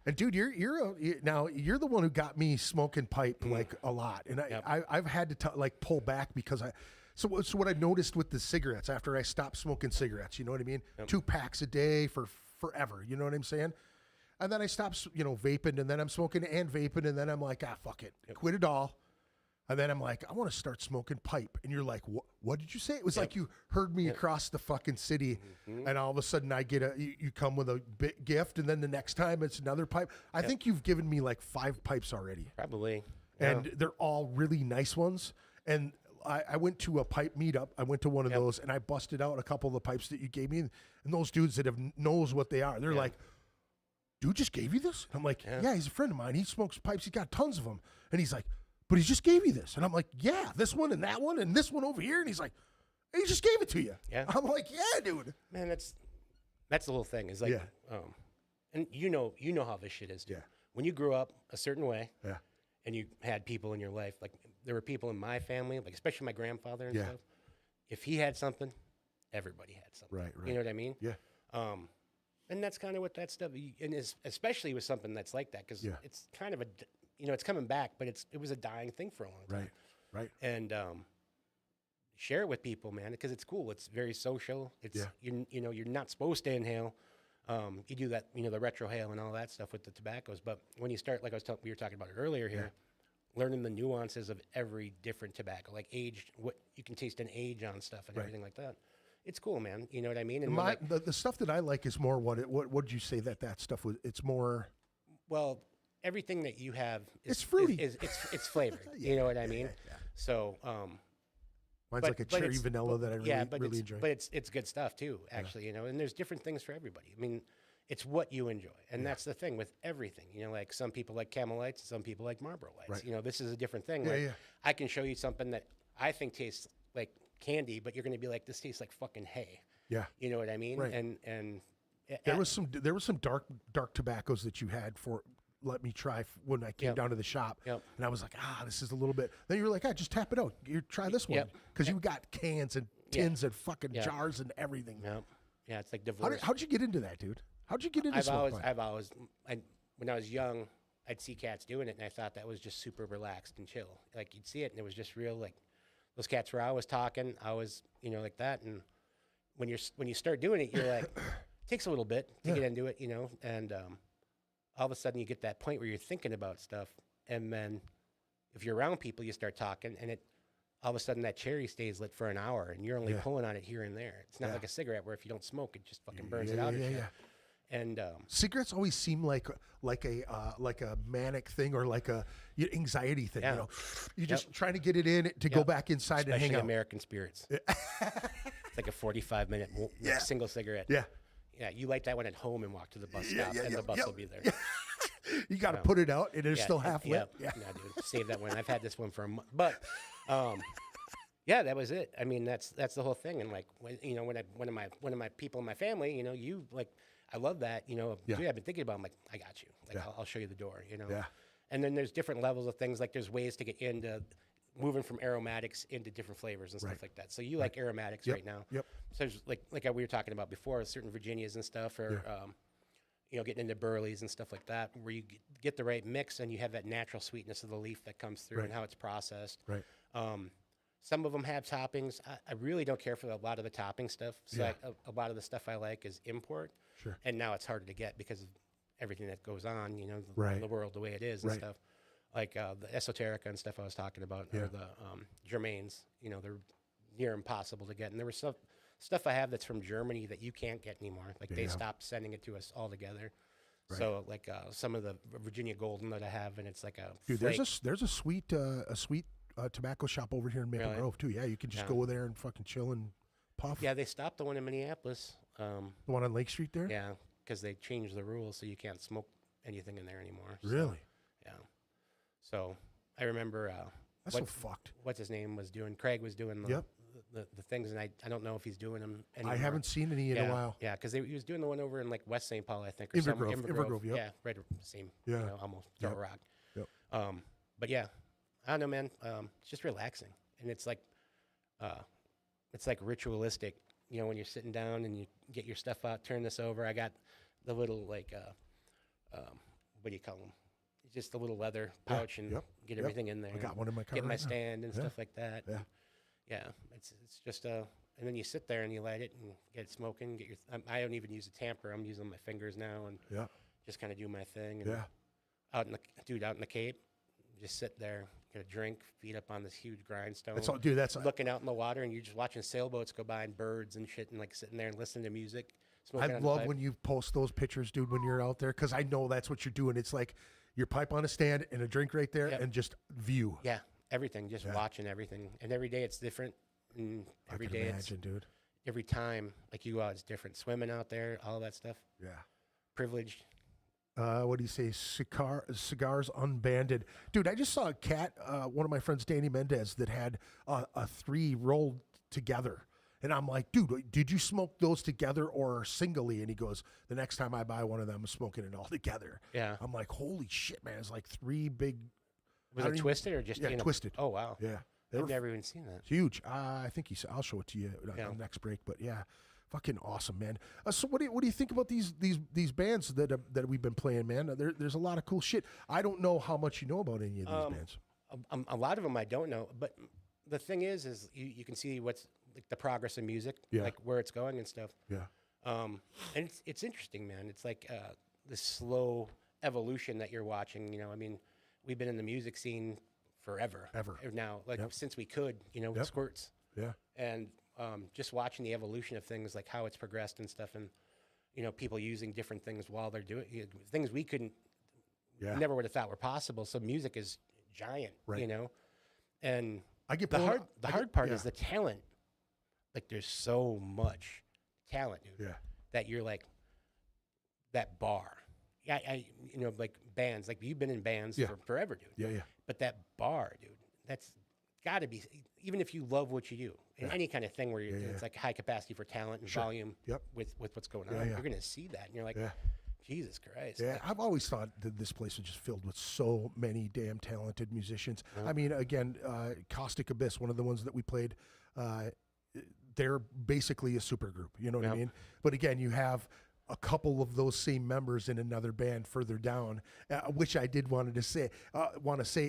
And dude, you're the one who got me smoking pipe like a lot, and I've had to pull back because So what I noticed with the cigarettes after I stopped smoking cigarettes, you know what I mean? 2 packs a day for forever, you know what I'm saying? And then I stopped, vaping, and then I'm smoking and vaping, and then I'm like, fuck it, quit it all. And then I'm like, I want to start smoking pipe. And you're like, what did you say? It was like you heard me across the fucking city, and all of a sudden I get you come with a big gift, and then the next time it's another pipe. I think you've given me like 5 pipes already. Probably. And they're all really nice ones. And I went to a pipe meetup. I went to one of those, and I busted out a couple of the pipes that you gave me. And those dudes that knows what they are, they're like, dude just gave you this? I'm like, yeah, he's a friend of mine. He smokes pipes. He's got tons of them. And he's like, but he just gave you this. And I'm like, yeah, this one and that one and this one over here. And he's like, he just gave it to you. Yeah. I'm like, yeah, dude. Man, that's the whole thing. Is like, and you know how this shit is, dude. Yeah. When you grew up a certain way, Yeah. and you had people in your life, like there were people in my family, like especially my grandfather and stuff. If he had something, everybody had something. Right. You know what I mean? Yeah. And that's kind of what that stuff, especially with something that's like that, because it's kind of it's coming back, but it was a dying thing for a long time. Right. And share it with people, man, because it's cool. It's very social. It's you're not supposed to inhale. You do that, the retrohale and all that stuff with the tobaccos. But when you start, like we were talking about it earlier here, learning the nuances of every different tobacco, like aged, what you can taste an age on stuff and everything like that. It's cool, man. You know what I mean? And the stuff that I like is more what would you say that stuff was? It's more. Well, everything that you have is it's fruity. It's flavored. You know what I mean? Yeah. So, mine's like a cherry vanilla that I really enjoy. But it's good stuff too, actually. And there's different things for everybody. I mean, it's what you enjoy, and that's the thing with everything. Like some people like Camel Lights, some people like Marlboro Lights. Right. This is a different thing. I can show you something that I think tastes like candy, but you're going to be like, this tastes like fucking hay. Yeah. You know what I mean? Right. And there was some dark tobaccos that you had for let me try when I came down to the shop, and I was like, this is a little bit. Then you were like, just tap it out. You try this one because you got cans and tins and fucking jars and everything. Yeah, it's like divorce. How'd you get into that, dude? How'd you get into smoking? When I was young, I'd see cats doing it, and I thought that was just super relaxed and chill. Like you'd see it, and it was just real. Like those cats were always talking. I was, like that. And when you start doing it, you're like, it takes a little bit to get into it, and all of a sudden you get that point where you're thinking about stuff, and then if you're around people, you start talking, and all of a sudden that cherry stays lit for an hour, and you're only pulling on it here and there. It's not like a cigarette where if you don't smoke, it just fucking burns it out. And cigarettes always seem like a manic thing or like a anxiety thing. You're just trying to get it in to go back inside and hang out. American spirits. It's like a 45-minute single cigarette. Yeah, you light that one at home and walk to the bus stop, and the bus will be there. You got to put it out, and it's still half lit. Yeah, dude, save that one. I've had this one for a month, but that was it. I mean, that's the whole thing. And like, when one of my people in my family, you like, I love that. Dude, I've been thinking about. I'm like, I got you. Like, I'll show you the door. And then there's different levels of things. Like, there's ways to get into moving from aromatics into different flavors and stuff like that. So you like aromatics right now. Yep. So there's like we were talking about before, certain Virginias and stuff, or getting into burleys and stuff like that, where you get the right mix and you have that natural sweetness of the leaf that comes through and how it's processed. Right. Some of them have toppings. I really don't care for a lot of the topping stuff. So a lot of the stuff I like is import. Sure. And now it's harder to get because of everything that goes on, the world the way it is and stuff. Like the esoterica and stuff I was talking about, or the Germains, they're near impossible to get. And there was stuff I have that's from Germany that you can't get anymore. Like they stopped sending it to us altogether. Right. So like some of the Virginia Golden that I have, and it's like a dude. flake. There's a sweet tobacco shop over here in Maple Grove too. Yeah, you can just go there and fucking chill and puff. Yeah, they stopped the one in Minneapolis. The one on Lake Street there. Yeah, because they changed the rules, so you can't smoke anything in there anymore. Really? So, yeah. So I remember that's so fucked. What's his name was doing? Craig was doing the things, and I don't know if he's doing them anymore. I haven't seen any in a while. Yeah, because he was doing the one over in like West St. Paul, I think, or Invergrove. Yep. Yeah, right, same. Almost Dark Rock. Yep. But yeah, I don't know, man. It's just relaxing, and it's like ritualistic. When you're sitting down and you get your stuff out, turn this over. I got the little like what do you call them? Just a little leather pouch and get everything in there. I got one in my car. Get my stand and stuff like that. Yeah. Yeah, it's just and then you sit there and you light it and get it smoking. I don't even use a tamper. I'm using my fingers now and just kind of do my thing. And out in the Cape, just sit there, get a drink, feet up on this huge grindstone. That's all, dude. That's looking out in the water and you're just watching sailboats go by and birds and shit and like sitting there and listening to music. I love when you post those pictures, dude, when you're out there, because I know that's what you're doing. It's like your pipe on a stand and a drink right there and just view. Yeah, everything, just watching everything. And every day it's different. And every day dude. Every time, like you go out, it's different. Swimming out there, all that stuff. Yeah. Privileged. What do you say? Cigars unbanded. Dude, I just saw a cat, one of my friends, Danny Mendez, that had a 3 rolled together. And I'm like, dude, did you smoke those together or singly? And he goes, the next time I buy one of them, I'm smoking it all together. Yeah. I'm like, holy shit, man. It's like 3 big. Was it twisted or just? Twisted. Oh, wow. Yeah. I've never even seen that. Huge. I think I'll show it to you on the next break. But yeah, fucking awesome, man. So what do you think about these bands that we've been playing, man? There's a lot of cool shit. I don't know how much you know about any of these bands. A lot of them I don't know, but the thing is you can see what's like the progress in music, like where it's going and stuff. Yeah. And it's interesting, man. It's like the slow evolution that you're watching. You know, I mean, we've been in the music scene forever. Ever. Now, like Yep. since we could, you know, Yep. squirts. Yeah. And just watching the evolution of things, like how it's progressed and stuff, and you know, people using different things while they're doing things we couldn't, Yeah. never would have thought were possible. So music is giant, Right. you know, and I get the blown- hard part yeah. is the talent. Like there's so much talent, dude. Yeah. That you're like that bar. Yeah, you know, like bands. Like you've been in bands Yeah. for forever, dude. Yeah. Yeah. But that bar, dude, that's got to be, even if you love what you do, in any kind of thing where Yeah, it's yeah. like high capacity for talent and Sure. volume Yep. with what's going on, Yeah, yeah. you're going to see that. And you're like, Yeah. Jesus Christ. Yeah, Like, I've always thought that this place was just filled with so many damn talented musicians. I mean, again, Caustic Abyss, one of the ones that we played, they're basically a super group. You know what I Yep. mean? But again, you have a couple of those same members in another band further down, which I did want to say.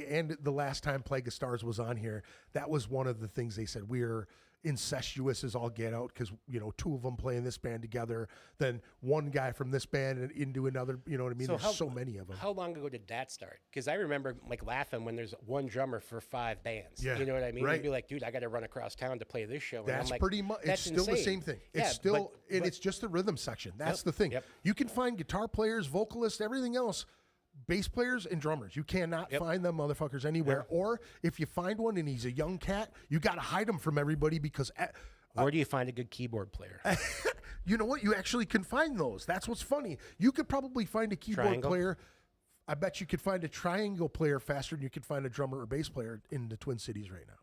And the last time Plague of Stars was on here, that was one of the things they said. We're incestuous as all get out because, you know, two of them play in this band together, then one guy from this band and into another, you know what I mean? There's so many of them. How long ago did that start? Because I remember like laughing when there's one drummer for 5 bands. Yeah, You know what I mean? right. You'd be like, dude, I got to run across town to play this show. And That's I'm like, pretty much. It's that's still the insane. same thing. Yeah, It's still, but- and it's just the rhythm section. That's Yep, the thing. yep. You can find guitar players, vocalists, everything else, bass players and drummers. You cannot Yep. find them motherfuckers anywhere. Or if you find one and he's a young cat, you got to hide him from everybody because. Where do you find a good keyboard player? You know what? You actually can find those. That's what's funny. You could probably find a keyboard Triangle? player. I bet you could find a triangle player faster than you could find a drummer or bass player in the Twin Cities right now.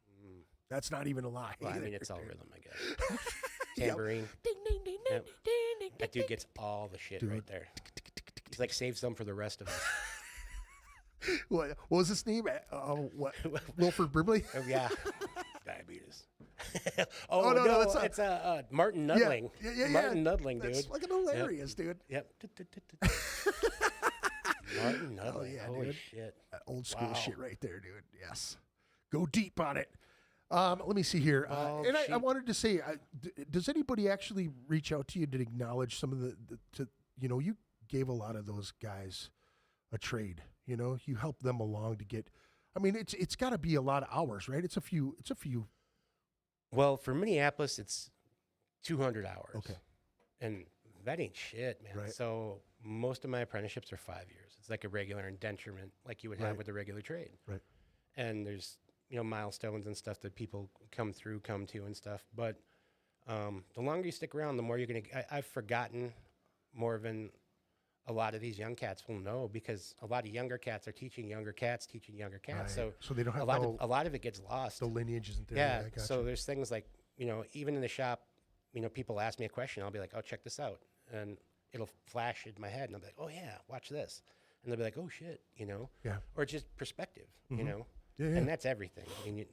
That's not even a lie. Well, I mean, it's all rhythm, I guess. Tambourine. Ding, ding, ding, Yep. ding, ding, ding, That dude gets all the shit right there. He's like, save some for the rest of us. What was his name? What? Wilford Brimley? Oh, yeah. Diabetes. oh, no, no, it's it's Martin Nudling. Yeah. Martin Nudling, dude. That's fucking hilarious, dude. Yep. Martin Nudling. yeah, Holy dude. shit. Old school Wow. shit right there, dude. Yes. Go deep on it. Let me see here. Oh, and I sheep. wanted to say, does anybody actually reach out to you to acknowledge some of you gave a lot of those guys a trade, you know, you helped them along to get, I mean, it's got to be a lot of hours, right? It's a few. Well, for Minneapolis, it's 200 hours. Okay. And that ain't shit, man. Right. So most of my apprenticeships are 5 years. It's like a regular indenturement, like you would have Right. with a regular trade. Right. And there's, you know, milestones and stuff that people come to and stuff. But the longer you stick around, the more you're going to, I've forgotten more than a lot of these young cats will know, because a lot of younger cats are teaching younger cats. Right. So So they don't have a lot of it gets lost. the lineage isn't there. Yeah. I gotcha. So there's things like, you know, even in the shop, you know, people ask me a question, I'll be like, oh, check this out. And it'll flash in my head and I'll be like, oh yeah, watch this. And they'll be like, oh shit, you know? Yeah. Or it's just perspective, you know? Yeah, yeah. And that's everything. I mean,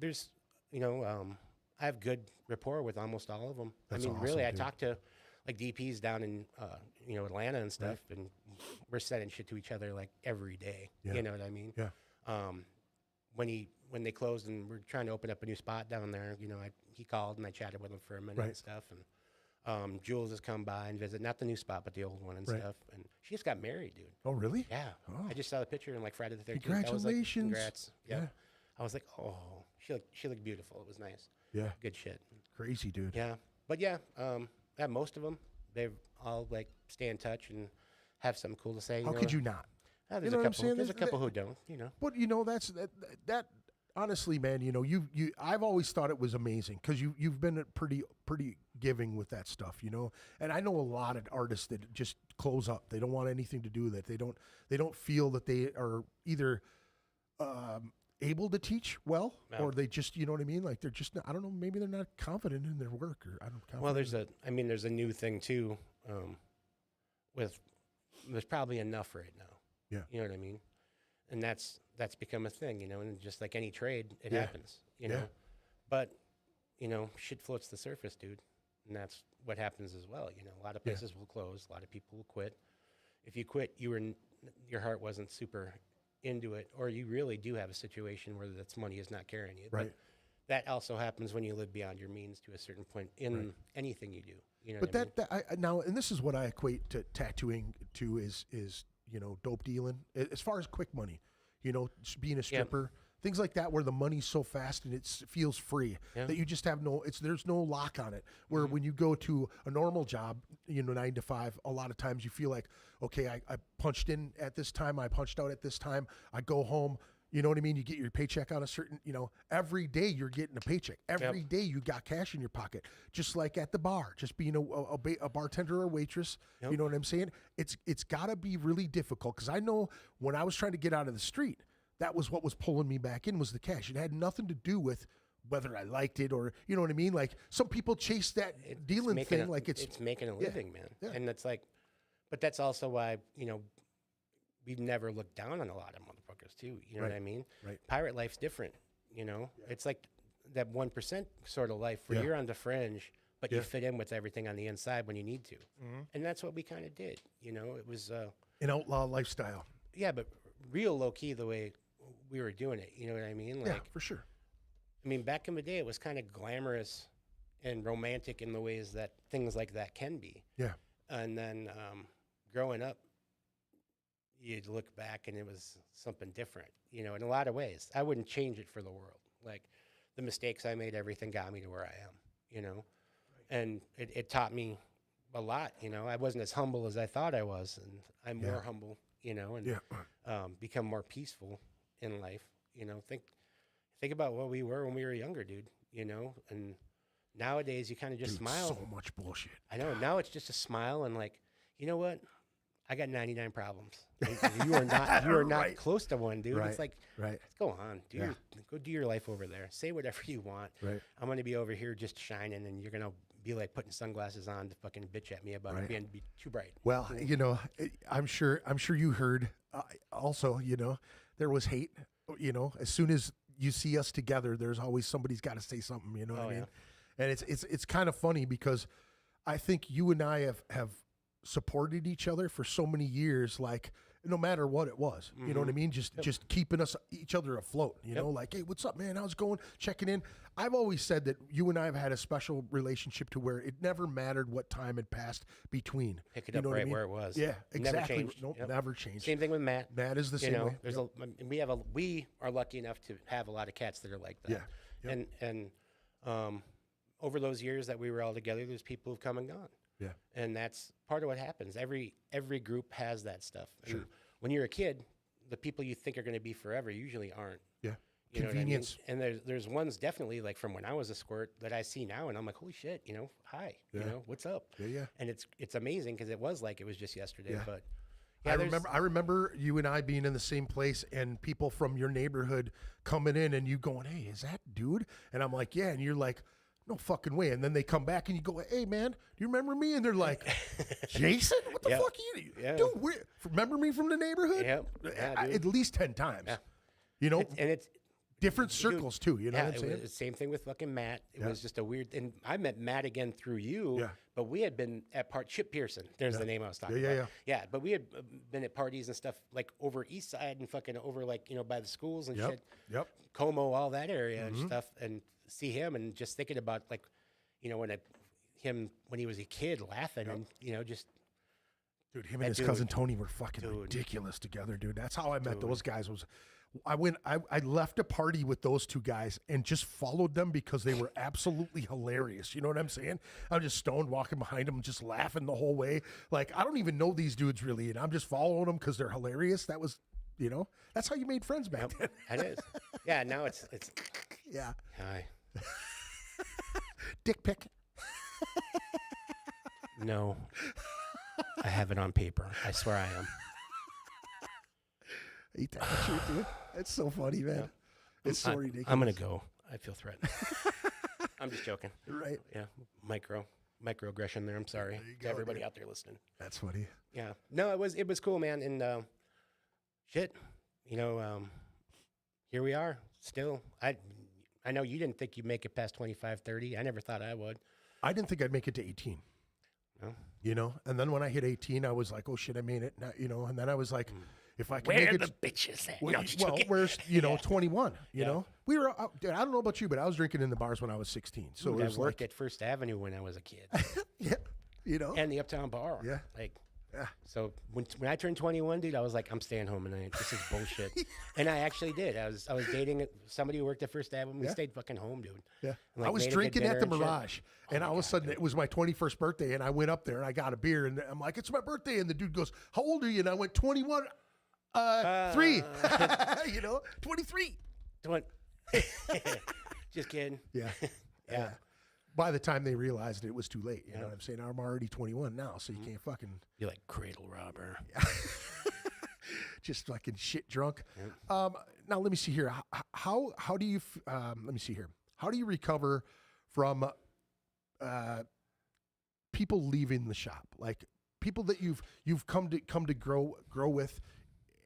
there's, you know, I have good rapport with almost all of them. That's I mean, awesome, really, I dude. talk to like DPs down in, you know, Atlanta and stuff, and we're sending shit to each other like every day. Yeah. You know what I mean? Yeah. When they closed and we're trying to open up a new spot down there, you know, he called and I chatted with him for a minute Right. and stuff. And Jules has come by and visit, not the new spot, but the old one and Right. stuff. And she just got married, dude. Oh, really? Yeah. Oh. I just saw the picture on like Friday the 13th. Congratulations. I was like, congrats. Yep. Yeah. I was like, oh, she looked beautiful. It was nice. Yeah. Good shit. Crazy, dude. Yeah. But yeah, most of them, they've all like stay in touch and have something cool to say. How could you not? There's you know a what I'm couple. saying? There's a That- couple who don't, you know. But you know, that honestly, man, you know, I've always thought it was amazing because you've been pretty giving with that stuff, you know. And I know a lot of artists that just close up. They don't want anything to do with it. They don't feel that they are either able to teach well, No. or they just, you know what I mean? Like they're just not, I don't know, maybe they're not confident in their work, or I don't. Well, there's a new thing too. There's probably enough right now. Yeah. You know what I mean? And that's become a thing, you know, and just like any trade, it Yeah. happens, you Yeah. know. But, you know, shit floats the surface, dude. And that's what happens as well. You know, a lot of Yeah. places will close, a lot of people will quit. If you quit, your heart wasn't super into it, or you really do have a situation where that's money is not carrying you. Right. But that also happens when you live beyond your means to a certain point in anything you do. You know But what I mean? now, and this is what I equate to tattooing to is dope dealing as far as quick money, just being a stripper, things like that, where the money's so fast and it feels free that you just have there's no lock on it. Where when you go to a normal job, 9 to 5, a lot of times you feel like, okay, I punched in at this time, I punched out at this time, I go home. You know what I mean? You get your paycheck on a certain, every day you're getting a paycheck. Every day you got cash in your pocket, just like at the bar, just being a bartender or a waitress. You know what I'm saying? It's got to be really difficult, because I know when I was trying to get out of the street, that was what was pulling me back in, was the cash. It had nothing to do with whether I liked it or, you know what I mean? Like, some people chase that dealing thing like it's making a living, man. Yeah. And it's like, but that's also why, we've never looked down on a lot of motherfuckers too. You know what I mean? Right. Pirate life's different. It's like that 1% sort of life where you're on the fringe, but you fit in with everything on the inside when you need to. And that's what we kind of did. It was an outlaw lifestyle. Yeah, but real low key the way we were doing it. You know what I mean? Like, for sure. I mean, back in the day, it was kind of glamorous and romantic in the ways that things like that can be. Yeah. And then growing up, you'd look back and it was something different, in a lot of ways. I wouldn't change it for the world. Like, the mistakes I made, everything got me to where I am, and it taught me a lot. I wasn't as humble as I thought I was, and I'm more humble, and become more peaceful in life. Think about what we were when we were younger, dude, and nowadays you kind of just smile. So much bullshit. I know. Now it's just a smile and like, you know what? I got 99 problems. You are not close to one, dude. It's like, go on, go do your life over there. Say whatever you want. I'm going to be over here just shining, and you're going to be like putting sunglasses on to fucking bitch at me about it being too bright. Well, I'm sure you heard also, there was hate, as soon as you see us together, there's always somebody's got to say something, you know what I mean? And it's kind of funny, because I think you and I have supported each other for so many years, like, no matter what it was, you know what I mean? Just keeping each other afloat, like, hey, what's up, man? How's it going? Checking in. I've always said that you and I have had a special relationship to where it never mattered what time had passed between. Pick it up right where it was. Yeah, exactly. Never changed. Nope, never changed. Same thing with Matt. Matt is the same way. There's we are lucky enough to have a lot of cats that are like that. Yeah. And over those years that we were all together, there's people who've come and gone. Yeah. And that's part of what happens. Every group has that stuff. Sure. And when you're a kid, the people you think are going to be forever usually aren't. Yeah. You Convenience. know what I mean? And there's ones definitely, like, from when I was a squirt that I see now, and I'm like, holy shit, hi, what's up? Yeah. And it's amazing, because it was just yesterday. Yeah. But I remember you and I being in the same place, and people from your neighborhood coming in, and you going, hey, is that dude? And I'm like, yeah. And you're like, no fucking way. And then they come back and you go, hey, man, do you remember me? And they're like, Jason? What the fuck are you? Yeah. Dude, remember me from the neighborhood? Yep. Yeah, at least 10 times. Yeah. And it's different circles, too. You know what I'm saying? It was the same thing with fucking Matt. It was just a weird... And I met Matt again through you, but we had been at Chip Pearson. There's the name I was talking about. Yeah, but we had been at parties and stuff, like, over East Side and fucking over, like, by the schools and shit. Yep. Como, all that area and stuff. And see him and just thinking about, like, when he was a kid laughing and, just... Dude, him and his cousin Tony were fucking ridiculous together, dude. That's how I met those guys. I left a party with those two guys and just followed them because they were absolutely hilarious. You know what I'm saying? I'm just stoned walking behind them, just laughing the whole way. Like, I don't even know these dudes really, and I'm just following them because they're hilarious. That was, that's how you made friends back then. That is. Yeah, now it's yeah. Hi. Dick pic. No. I have it on paper. I swear I am. Ain't that the truth, dude? It's so funny, man. Yeah. It's so ridiculous. I'm going to go. I feel threatened. I'm just joking. Right. Yeah. Microaggression there. I'm sorry to everybody out there listening. That's funny. Yeah. No, it was cool, man. And shit, here we are still. I know you didn't think you'd make it past 25, 30. I never thought I would. I didn't think I'd make it to 18. No. And then when I hit 18, I was like, oh shit, I made it. And then I was like, if I can Where make the it. bitches at? Well, No, just joking. where's 21? You Yeah. know, we were. Dude, I don't know about you, but I was drinking in the bars when I was 16. So Dude, it I was worked like, at First Avenue when I was a kid, yeah, you know, and the Uptown Bar. Yeah. Like, Yeah. so when I turned 21, dude, I was like, I'm staying home tonight. This is bullshit. And I actually did. I was dating somebody who worked at First Avenue. We Yeah. stayed fucking home, dude. Yeah. And, I like, was made a good drinking at dinner the and shit. Mirage, and all of a sudden it was my 21st birthday, and I went up there and I got a beer, and I'm like, it's my birthday, and the dude goes, how old are you? And I went 21, 3, 23. Just kidding. Yeah. Yeah. By the time they realized it was too late, you know what I'm saying? I'm already 21 now, so you can't fucking You're like cradle robber. just fucking shit drunk. Now let me see here. How do you let me see here. How do you recover from people leaving the shop? Like people that you've come to grow with,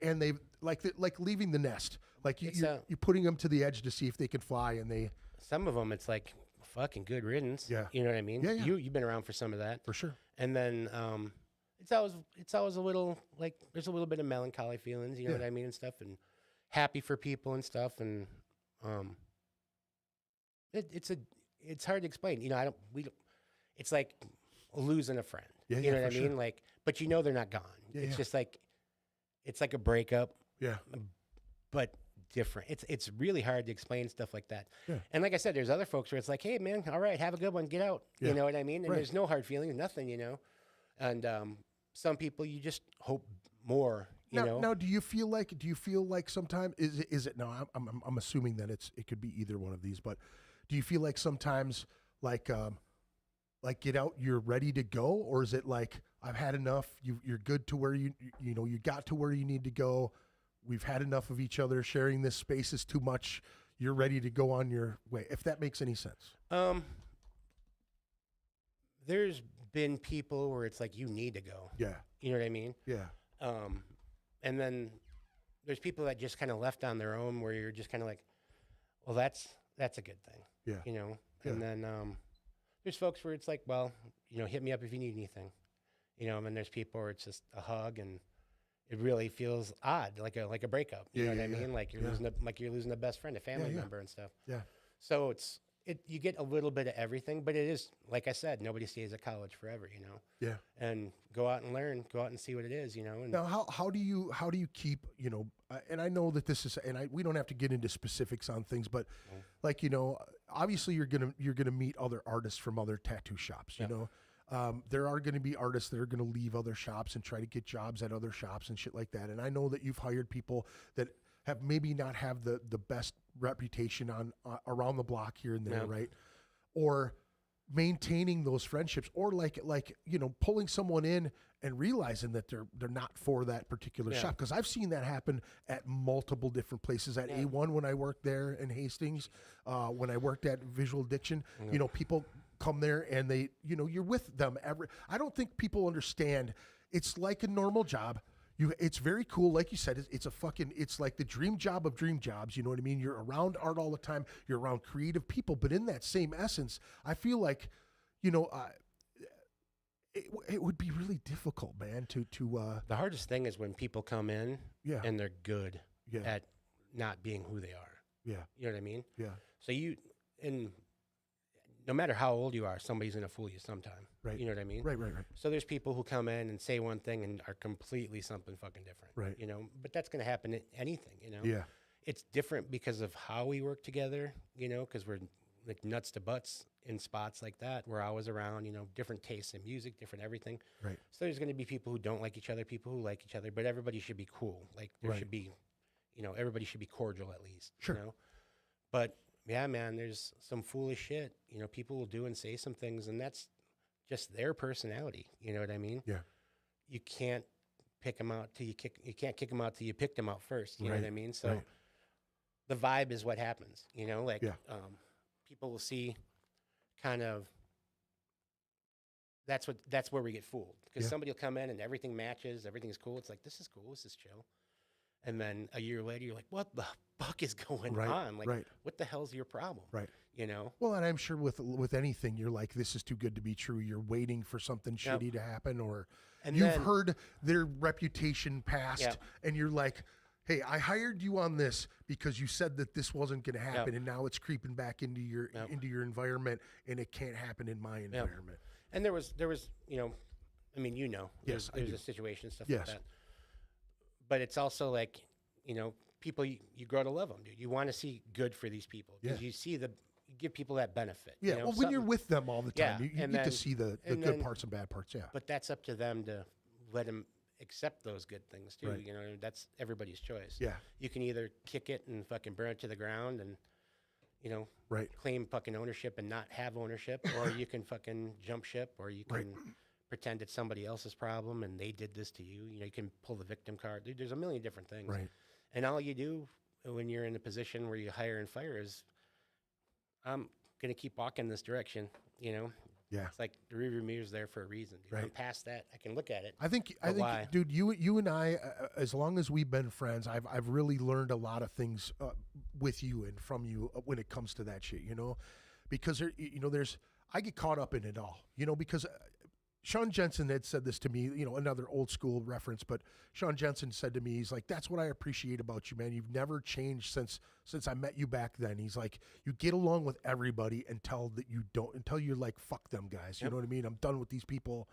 and they like leaving the nest. Like you're putting them to the edge to see if they can fly, and they. Some of them, it's like fucking good riddance. Yeah. You know what I mean? Yeah, yeah. You've been around for some of that. For sure. And then it's always a little like there's a little bit of melancholy feelings, you know what I mean, and stuff, and happy for people and stuff, and it's hard to explain. You know, it's like losing a friend. Yeah, you know what I for mean? sure. Like, but you know they're not gone. Yeah, it's yeah. just like it's like a breakup, Yeah. but different. It's really hard to explain stuff like that. Yeah. And like I said, there's other folks where it's like, hey man, all right, have a good one, get out. Yeah. You know what I mean? And Right. there's no hard feelings, nothing, you know. And some people you just hope more, you know. Now, do you feel like sometimes is it? No, I'm assuming that it could be either one of these, but do you feel like sometimes like get out, you're ready to go, or is it like I've had enough? You're good to where you got to where you need to go. We've had enough of each other. Sharing this space is too much. You're ready to go on your way. If that makes any sense. There's been people where it's like you need to go. Yeah. You know what I mean? Yeah. And then there's people that just kind of left on their own where you're just kind of like, well, that's a good thing. Yeah. You know? Yeah. And then there's folks where it's like, well, you know, hit me up if you need anything. You know, and then there's people where it's just a hug and it really feels odd, like a breakup. You know what I mean? Like you're losing a best friend, a family member and stuff. Yeah. So you get a little bit of everything, but it is, like I said, nobody stays at college forever, you know? Yeah. And go out and learn, go out and see what it is, you know? And Now, how do you keep, you know, and I know that this is, and we don't have to get into specifics on things, but like, you know, obviously you're gonna meet other artists from other tattoo shops, you know. There are going to be artists that are going to leave other shops and try to get jobs at other shops and shit like that. And I know that you've hired people that have maybe not have the best reputation on around the block here and there, right? Or maintaining those friendships, or like you know, pulling someone in and realizing that they're not for that particular shop. Because I've seen that happen at multiple different places. At A1 when I worked there in Hastings, when I worked at Visual Addiction, you know, people come there and they, you know, you're with them I don't think people understand. It's like a normal job. It's very cool. Like you said, it's like the dream job of dream jobs. You know what I mean? You're around art all the time. You're around creative people, but in that same essence, I feel like, you know, it would be really difficult, man, to the hardest thing is when people come in and they're good Yeah. at not being who they are. Yeah. You know what I mean? Yeah. So no matter how old you are, somebody's going to fool you sometime. Right. You know what I mean? Right. So there's people who come in and say one thing and are completely something fucking different. Right. You know, but that's going to happen at anything, you know? Yeah. It's different because of how we work together, you know, because we're like nuts to butts in spots like that where I was around, you know, different tastes in music, different everything. Right. So there's going to be people who don't like each other, people who like each other, but everybody should be cool. Like there Right. should be, you know, everybody should be cordial at least. Sure. You know? But yeah, man, there's some foolish shit. You know, people will do and say some things, and that's just their personality. You know what I mean? Yeah. You can't pick them out till you can't kick them out till you pick them out first. You know what I mean? So Right. the vibe is what happens. You know, like Yeah. people will see kind of. That's where we get fooled, because Yeah. somebody will come in and everything matches, everything's cool. It's like, this is cool, this is chill. And then a year later, you're like, what the fuck is going Right, on? Like, right. what the hell's your problem? Right. You know? Well, and I'm sure with anything, you're like, this is too good to be true. You're waiting for something shitty to happen, or And you've then- heard their reputation passed, Yeah. and you're like, hey, I hired you on this because you said that this wasn't going to happen, and now it's creeping back into your environment, and it can't happen in my environment. And there was, you know, I mean, you know, Yes, I there's do. a situation, stuff Yes. like that. But it's also like, you know, people, you grow to love them, dude. You want to see good for these people because you see you give people that benefit. Yeah, you know, well, when you're something- with them all the time, Yeah, you and get to then- see the and good then- parts and bad parts, yeah. But that's up to them to let them accept those good things too. Right. You know, that's everybody's choice. Yeah. You can either kick it and fucking burn it to the ground and, you know, Right. claim fucking ownership and not have ownership, or you can fucking jump ship, or you can pretend it's somebody else's problem and they did this to you. You know, you can pull the victim card. Dude, there's a million different things. Right. And all you do when you're in a position where you hire and fire is, I'm going to keep walking this direction, you know? Yeah. It's like the rearview mirror's there for a reason. Dude. I'm Right. past that. I can look at it. I think, why? dude, you and I, as long as we've been friends, I've really learned a lot of things with you and from you when it comes to that shit, you know, because you know, I get caught up in it all, you know, because Sean Jensen had said this to me, you know, another old school reference, but Sean Jensen said to me, he's like, that's what I appreciate about you, man. You've never changed since I met you back then. He's like, you get along with everybody until you're like, fuck them guys. You know what I mean? I'm done with these people.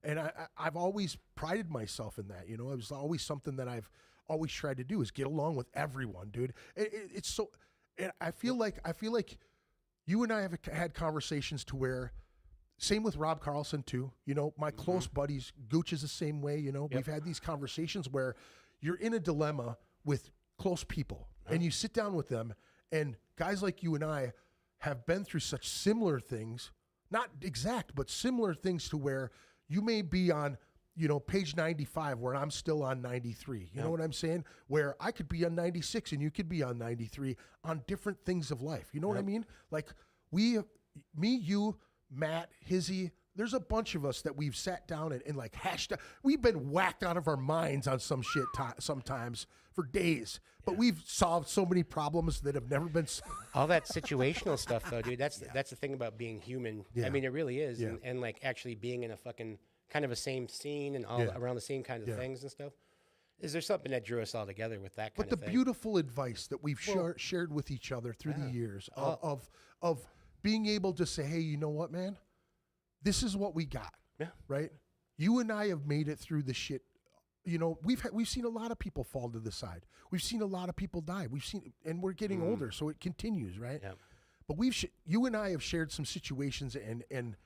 And I've always prided myself in that, you know. It was always something that I've always tried to do is get along with everyone, dude. It's so, and I feel like you and I have had conversations to where, same with Rob Carlson too. You know, my close buddies, Gooch is the same way. You know, we've had these conversations where you're in a dilemma with close people, and you sit down with them, and guys like you and I have been through such similar things, not exact, but similar things to where you may be on, you know, page 95 where I'm still on 93. You know what I'm saying? Where I could be on 96 and you could be on 93 on different things of life. You know what I mean? Like me, you, Matt, Hizzy, there's a bunch of us that we've sat down and like hashed out. We've been whacked out of our minds on some shit sometimes for days, but we've solved so many problems that have never been solved. All that situational stuff, though, dude, that's the thing about being human. I mean, it really is. And like actually being in a fucking kind of a same scene and all around the same kinds of things and stuff. Is there something that drew us all together with that kind But of the thing? beautiful advice that we've shared with each other through the years of being able to say, hey, you know what, man? This is what we got. Yeah. Right? You and I have made it through the shit. You know, we've seen a lot of people fall to the side. We've seen a lot of people die. And we're getting older, so it continues, right? Yeah. But you and I have shared some situations and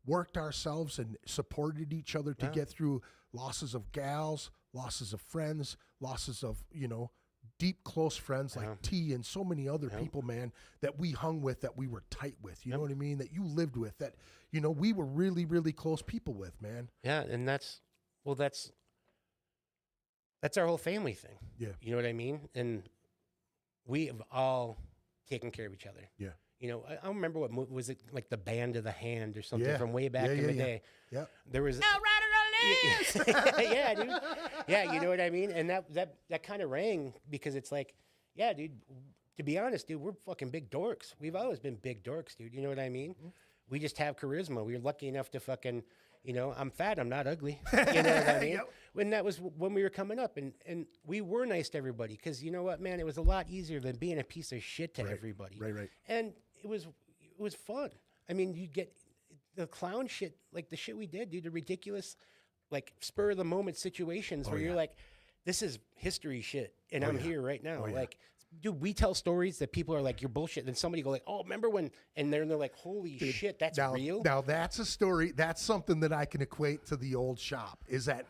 worked ourselves and supported each other to get through losses of gals, losses of friends, losses of, you know, deep close friends like T and so many other people, man, that we hung with, that we were tight with. You know what I mean? That you lived with, that, you know, we were really, really close people with, man. Yeah, and that's our whole family thing. Yeah. You know what I mean? And we have all taken care of each other. Yeah. You know, I don't remember was it, like the Band of the Hand or something from way back Yeah, in the yeah. day. Yeah. There was yeah, dude. Yeah, you know what I mean? And that kind of rang because it's like, yeah, dude, to be honest, dude, we're fucking big dorks. We've always been big dorks, dude. You know what I mean? We just have charisma. We're lucky enough to fucking, you know, I'm fat, I'm not ugly. You know what I mean? When that was when we were coming up, and we were nice to everybody because you know what, man, it was a lot easier than being a piece of shit to everybody. Right. And it was fun. I mean, you get the clown shit, like the shit we did, dude, the ridiculous, like spur of the moment situations where you're like, this is history shit, and I'm here right now. Like, dude, we tell stories that people are like, you're bullshit. Then somebody go like, oh, remember when? And they're like, holy shit, that's real. Now that's a story. That's something that I can equate to the old shop. Is that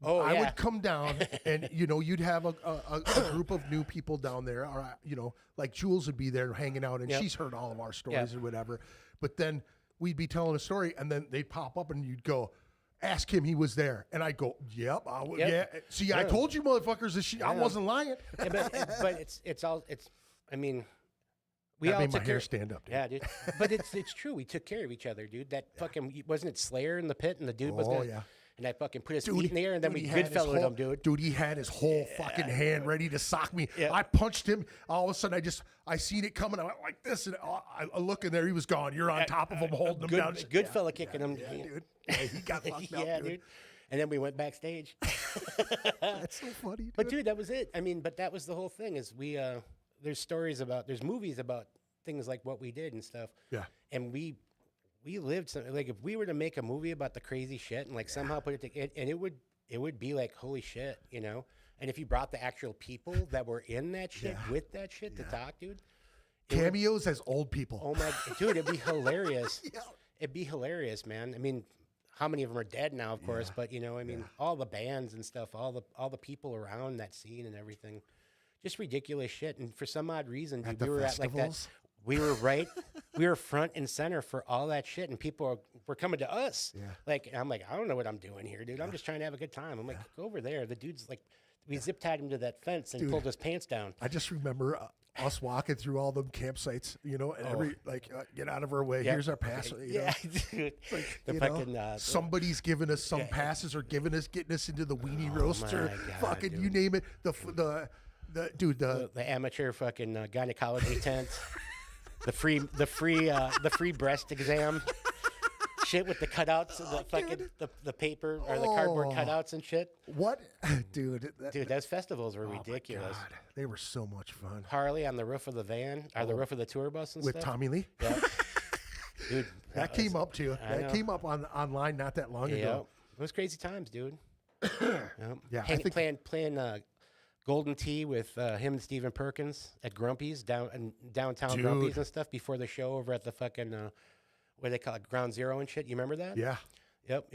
I would come down and, you know, you'd have a group of new people down there, or, you know, like Jules would be there hanging out, and she's heard all of our stories or whatever. But then we'd be telling a story, and then they'd pop up, and you'd go, ask him, he was there. And I'd go, yep. Yeah. See, I told you motherfuckers, I wasn't lying. But it's I mean, we that all made my took hair care. stand up, dude. Yeah, dude. But it's true. We took care of each other, dude. That fucking, wasn't it Slayer in the pit, and the dude was gonna, and I fucking put his feet in the air, and then we Goodfellowed him, dude. Dude, he had his whole fucking hand ready to sock me. I punched him. All of a sudden, I seen it coming. I went like this, and I look in there. He was gone. You're on top of him, holding him down. Good fella kicking him. Yeah, dude. Yeah, he got fucked up, Yeah, dude. And then we went backstage. That's so funny, dude. But dude, that was it. I mean, but that was the whole thing. Is there's movies about things like what we did and stuff. Yeah. And we lived something like if we were to make a movie about the crazy shit and like somehow put it together, and it would be like holy shit, you know. And if you brought the actual people that were in that shit with that shit to talk, dude. Cameos as old people. Oh my, dude, it'd be hilarious. Yeah. It'd be hilarious, man. I mean, how many of them are dead now, of course, but you know, I mean, all the bands and stuff, all the people around that scene and everything, just ridiculous shit. And for some odd reason, dude, we were at like that. We were we were front and center for all that shit, and people were coming to us. Yeah. Like, I'm like, I don't know what I'm doing here, dude. I'm just trying to have a good time. I'm like, go over there. The dude's like, we zip tied him to that fence and pulled his pants down. I just remember us walking through all them campsites, you know, and every get out of our way. Here's our pass. You know? Dude. Like, The you fucking, know, somebody's giving us some passes or getting us into the weenie roaster. my God, Fucking dude. you name it. The amateur fucking gynecology tent, the free breast exam. Shit with the cutouts, the fucking the paper or the cardboard cutouts and shit. what, dude? Dude, those festivals were ridiculous. God, they were so much fun. Harley on the roof of the van, or the roof of the tour bus and With stuff. Tommy Lee. Yeah. Dude, That came up too. I know. That came up online not that long Yeah, ago. it was crazy times, dude. Yep. Yeah, I think- playing Golden Tea with him and Stephen Perkins at Grumpy's downtown Dude. Grumpy's and stuff before the show over at the fucking what do they call it, Ground Zero and shit. You remember that? Yeah. Yep.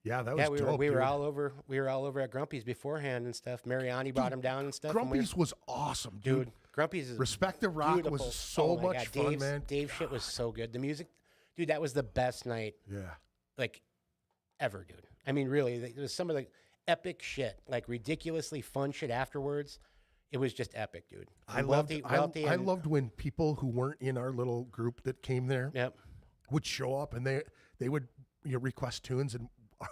Yeah, that was Yeah, we dope, were dude. all over at Grumpy's beforehand and stuff. Mariani brought him down and stuff. and we were- Grumpy's was awesome, dude. dude, Grumpy's is Respect the Rock beautiful. was so Oh my much God, fun, man. Dave's shit was so good. The music, dude, that was the best night Yeah. like ever, dude. I mean, really, it was some of the epic shit, like ridiculously fun shit afterwards. It was just epic, dude. I And loved Welty I and- loved when people who weren't in our little group that came there Yep. would show up and they would request tunes and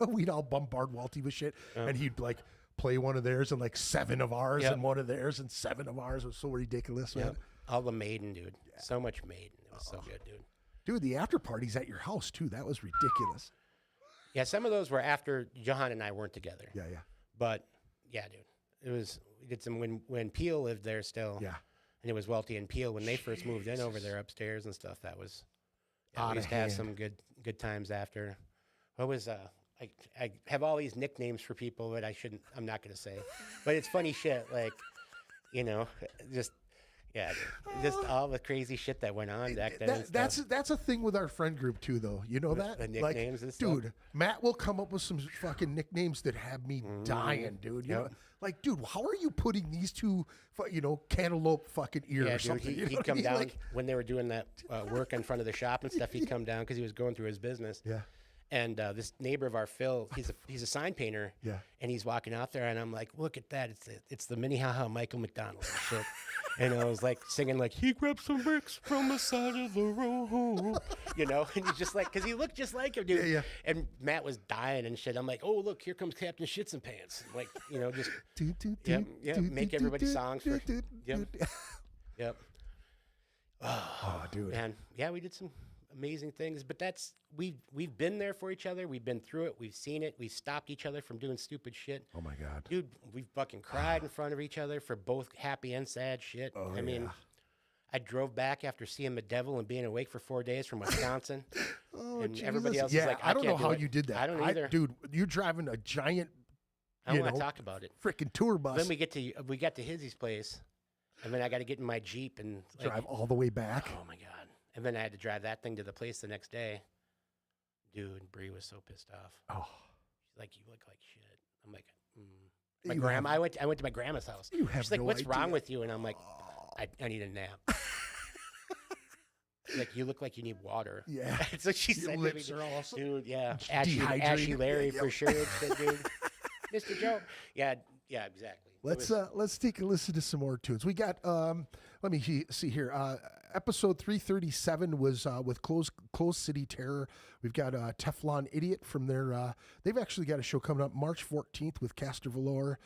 we'd all bombard Walty with shit and he'd like play one of theirs and like 7 of ours Yep. and one of theirs and 7 of ours. It was so ridiculous, man. Yep. All the Maiden, dude. So much Maiden. It was so good, dude. Dude, the after parties at your house too. That was ridiculous. Yeah, some of those were after Johan and I weren't together. Yeah. But yeah, dude. It was, we did some when Peel lived there still. Yeah. And it was Welty and Peel when they first moved in over there upstairs and stuff. That was, yeah, Outta we used to have hand. some good times after. What was, I have all these nicknames for people that I'm not going to say. But it's funny shit. Like, you know, just, yeah, dude, just all the crazy shit that went on back then. and stuff. That's a thing with our friend group too, though. You know that? the nicknames like, and stuff? dude, Matt will come up with some fucking nicknames that have me dying, dude. You Yep. know, like, dude, how are you putting these two, cantaloupe fucking ear Yeah, or dude, something? You know he'd what I come mean? down Like, when they were doing that work in front of the shop and stuff. He'd come down because he was going through his business. Yeah. And this neighbor of our Phil, he's a sign painter. Yeah. And he's walking out there, and I'm like, look at that! It's the Minnehaha Michael McDonald and shit. And I was like singing like he grabbed some bricks from the side of the road, you know. And he's just like, because he looked just like him, dude. Yeah. And Matt was dying and shit. I'm like, oh look, here comes Captain Shits and Pants. Like, you know, just make everybody songs for. Yep. Oh, dude. And yeah, we did some amazing things, but we've been there for each other. We've been through it. We've seen it. We've stopped each other from doing stupid shit. Oh my God. Dude, we've fucking cried in front of each other for both happy and sad shit. I mean, I drove back after seeing the devil and being awake for 4 days from Wisconsin. And Jesus. everybody else yeah, is like, I don't know can't do how it. you did that. I don't either. Dude, you're driving a giant, I don't want to talk about it. freaking tour bus. Then we got to Hizzy's place, and then I got to get in my Jeep and like, drive all the way back. oh my God. And then I had to drive that thing to the place the next day. Dude, Bree was so pissed off. Oh, She's like, you look like shit. I'm like, my You grandma. have- I went to my grandma's house. You have She's like, no what's wrong idea. with you? And I'm like, I need a nap. Like, you look like you need water. Yeah. It's like she Your said lips to me, are all dude. Yeah, dehydrated. Ashy Larry Yeah, for yeah. sure. and shit, dude. Mr. Joe. Yeah, exactly. let's take a listen to some more tunes. We got let me see here. Episode 337 was with Close City Terror. We've got Teflon Idiot from their they've actually got a show coming up March 14th with Castor Valor,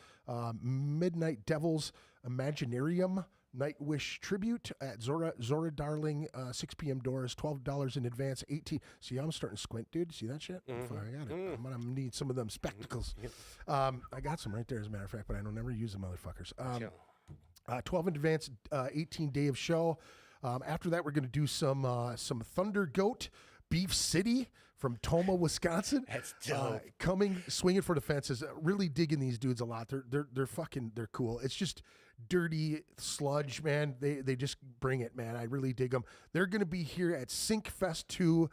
Midnight Devils, Imaginarium, Night Wish Tribute at Zora Darling, 6 p.m. doors, $12 in advance, 18. See, I'm starting to squint, dude. See that shit? I got it. I'm going to need some of them spectacles. I got some right there, as a matter of fact, but I don't never use them, motherfuckers. 12 in advance, 18 day of show. After that, we're going to do some Thunder Goat, Beef City from Tomah, Wisconsin. That's dope. Coming, swinging for the fences. Really digging these dudes a lot. They're cool. It's just dirty sludge, man. They just bring it, man. I really dig them. They're going to be here at Sync Fest 2.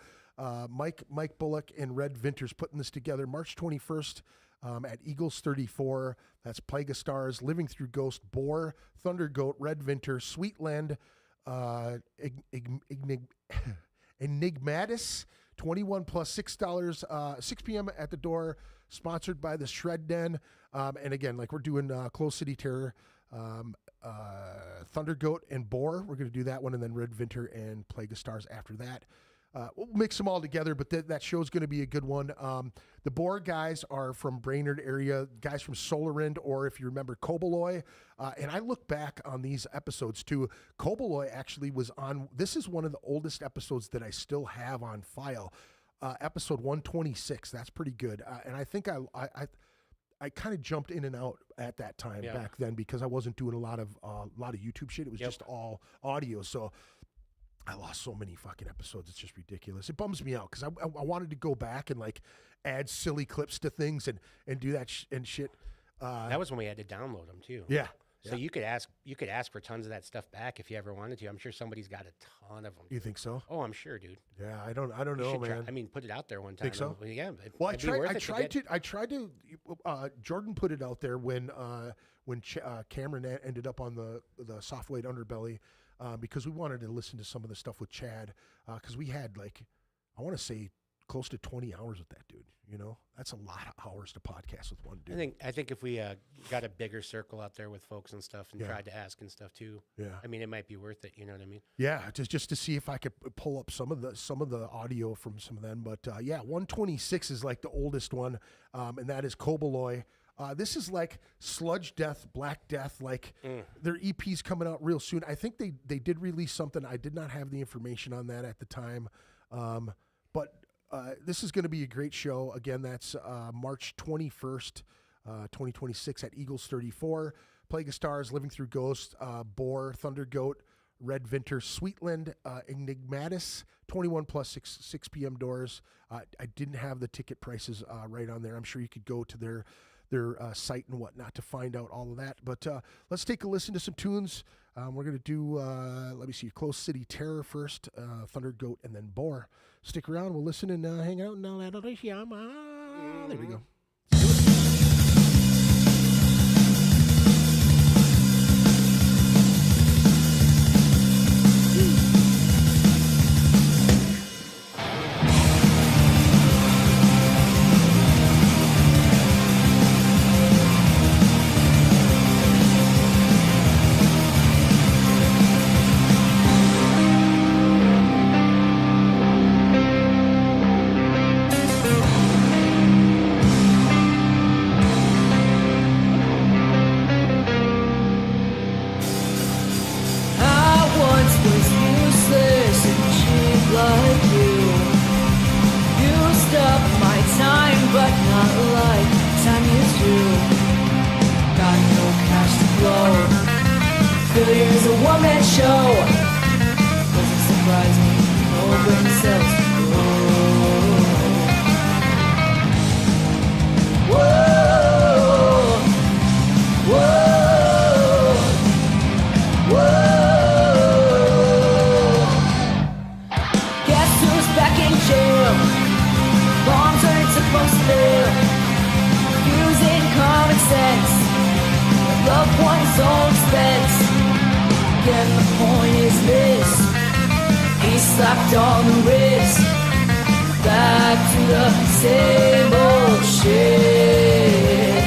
Mike Bullock and Red Vinters putting this together March 21st at Eagles 34. That's Plague of Stars, Living Through Ghost, Boar, Thunder Goat, Red Vinter, Sweetland, Enigmatis, 21 plus $6, 6 p.m. at the door, sponsored by the Shred Den. And again, like we're doing Close City Terror, Thunder Goat and Boar. We're going to do that one, and then Red Vinter and Plague of Stars after that. We'll mix them all together, but that show's going to be a good one. The Boar guys are from Brainerd area, guys from Solarind, or if you remember, Kobaloy. And I look back on these episodes too. Kobaloy actually was on, this is one of the oldest episodes that I still have on file. Episode 126, that's pretty good. And I think I kind of jumped in and out at that time back then because I wasn't doing a lot of YouTube shit. It was just all audio. So I lost so many fucking episodes. It's just ridiculous. It bums me out because I wanted to go back and like add silly clips to things and do that and shit. That was when we had to download them too. Yeah. So you could ask for tons of that stuff back if you ever wanted to. I'm sure somebody's got a ton of them. You think so? Oh, I'm sure, dude. Yeah, I don't know, man. I mean, put it out there one time. Think so? Yeah. Well, I tried to. Jordan put it out there when Cameron ended up on the soft weight underbelly. Because we wanted to listen to some of the stuff with Chad, because we had I want to say close to 20 hours with that dude. You know, that's a lot of hours to podcast with one dude. I think if we got a bigger circle out there with folks and stuff and tried to ask and stuff too. Yeah. I mean, it might be worth it. You know what I mean? Yeah, just to see if I could pull up some of the audio from some of them. But 126 is like the oldest one, and that is Kobaloy. This is like Sludge Death, Black Death, their EP's coming out real soon. I think they did release something. I did not have the information on that at the time. But this is going to be a great show. Again, that's March 21st, 2026 at Eagles 34. Plague of Stars, Living Through Ghost, Boar, Thunder Goat, Red Vinter, Sweetland, Enigmatis, 21 plus 6 p.m. doors. I didn't have the ticket prices right on there. I'm sure you could go to their site and whatnot to find out all of that. But let's take a listen to some tunes. We're going to do, let me see, Close City Terror first, Thunder Goat, and then Boar. Stick around. We'll listen and hang out. There we go. Failure's a one-man show. Doesn't surprise me. Nobody sells to Whoa, whoa, whoa. Guess who's back in jail? Bombs aren't supposed to live. Using common sense. Loved one's own expense. Again, the point is this: he slapped on the wrist. Back to the same old shit.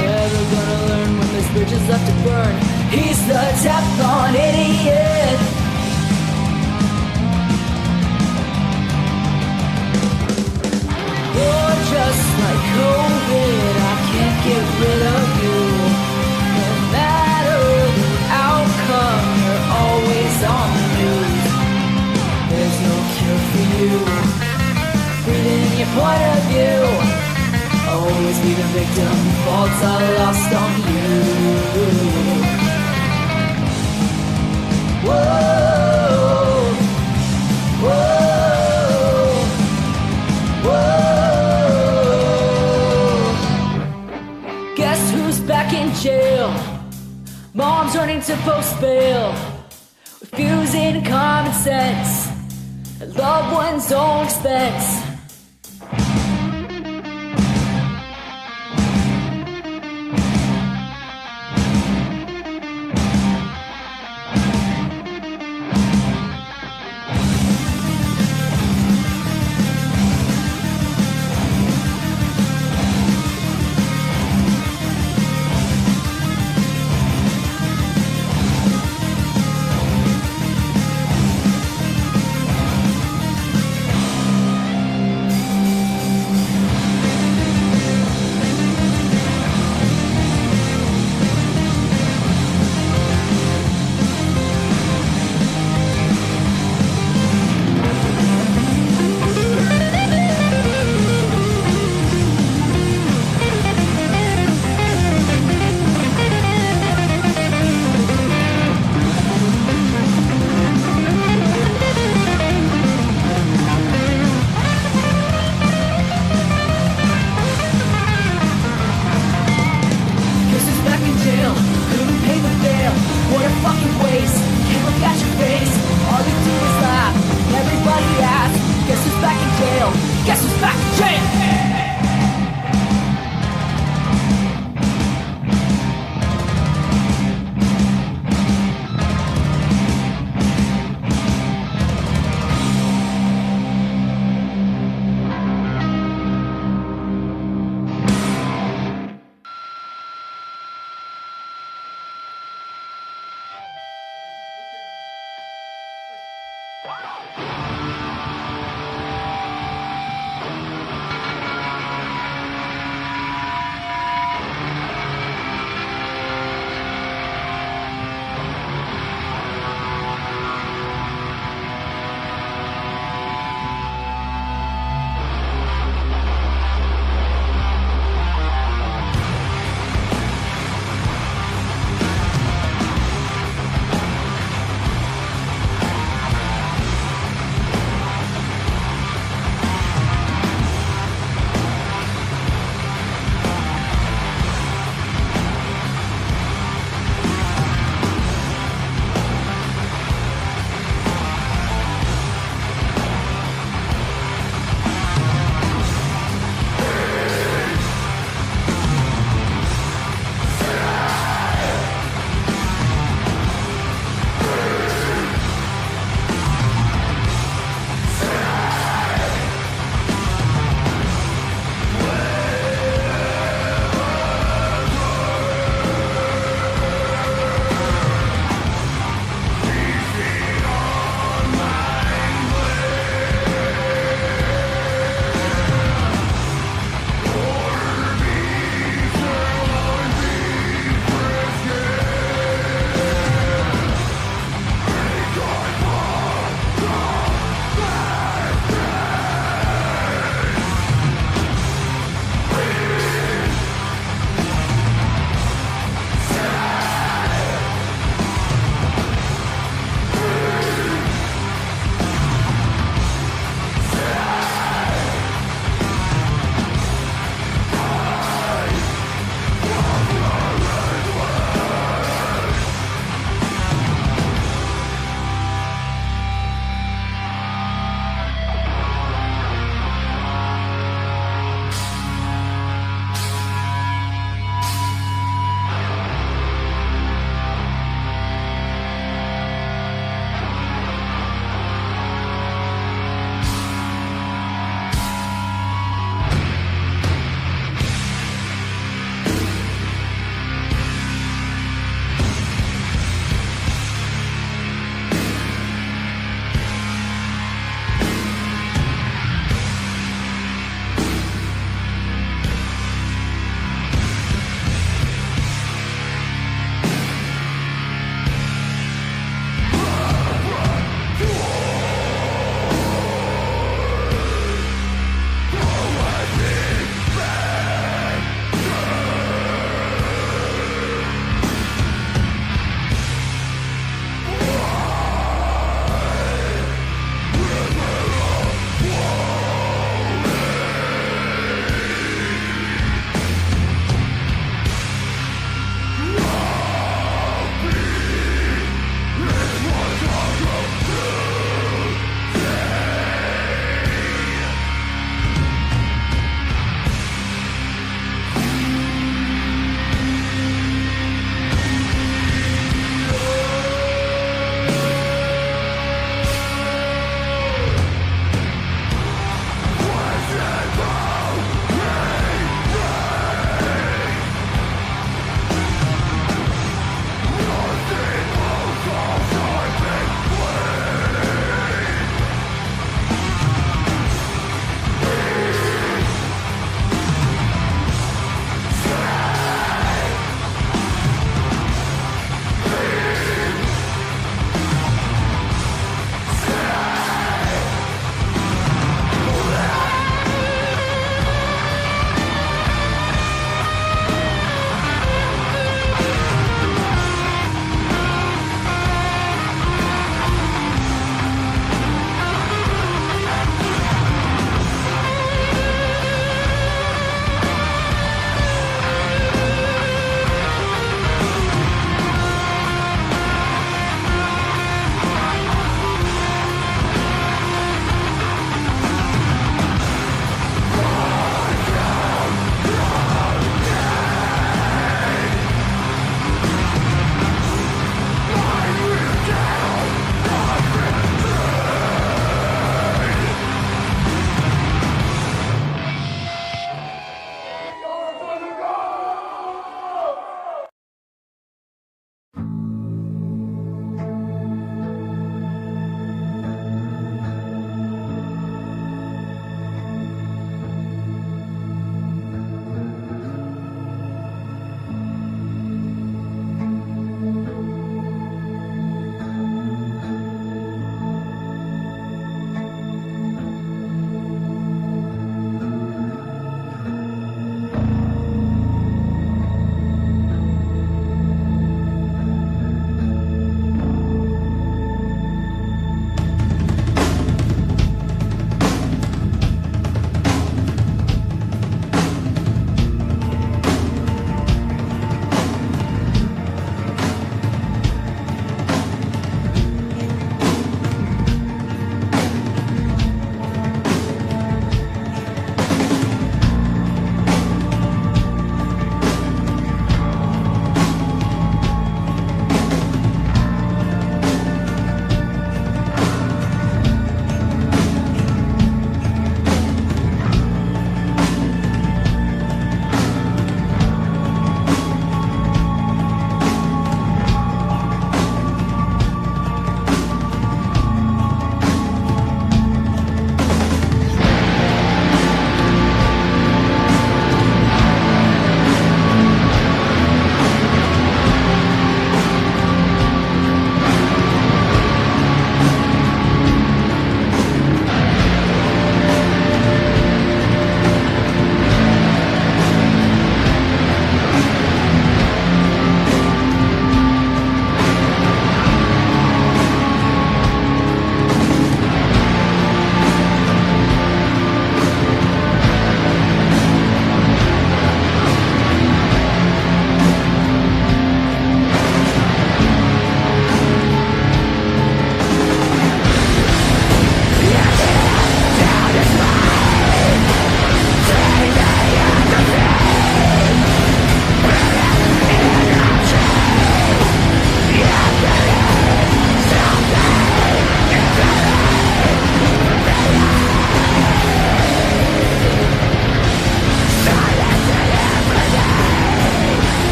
Never gonna learn when there's bridges left to burn. He's the Teflon idiot. You're just like COVID. I can't get rid of you. No matter the outcome. Moms running to post bail, refusing common sense, at loved one's own expense.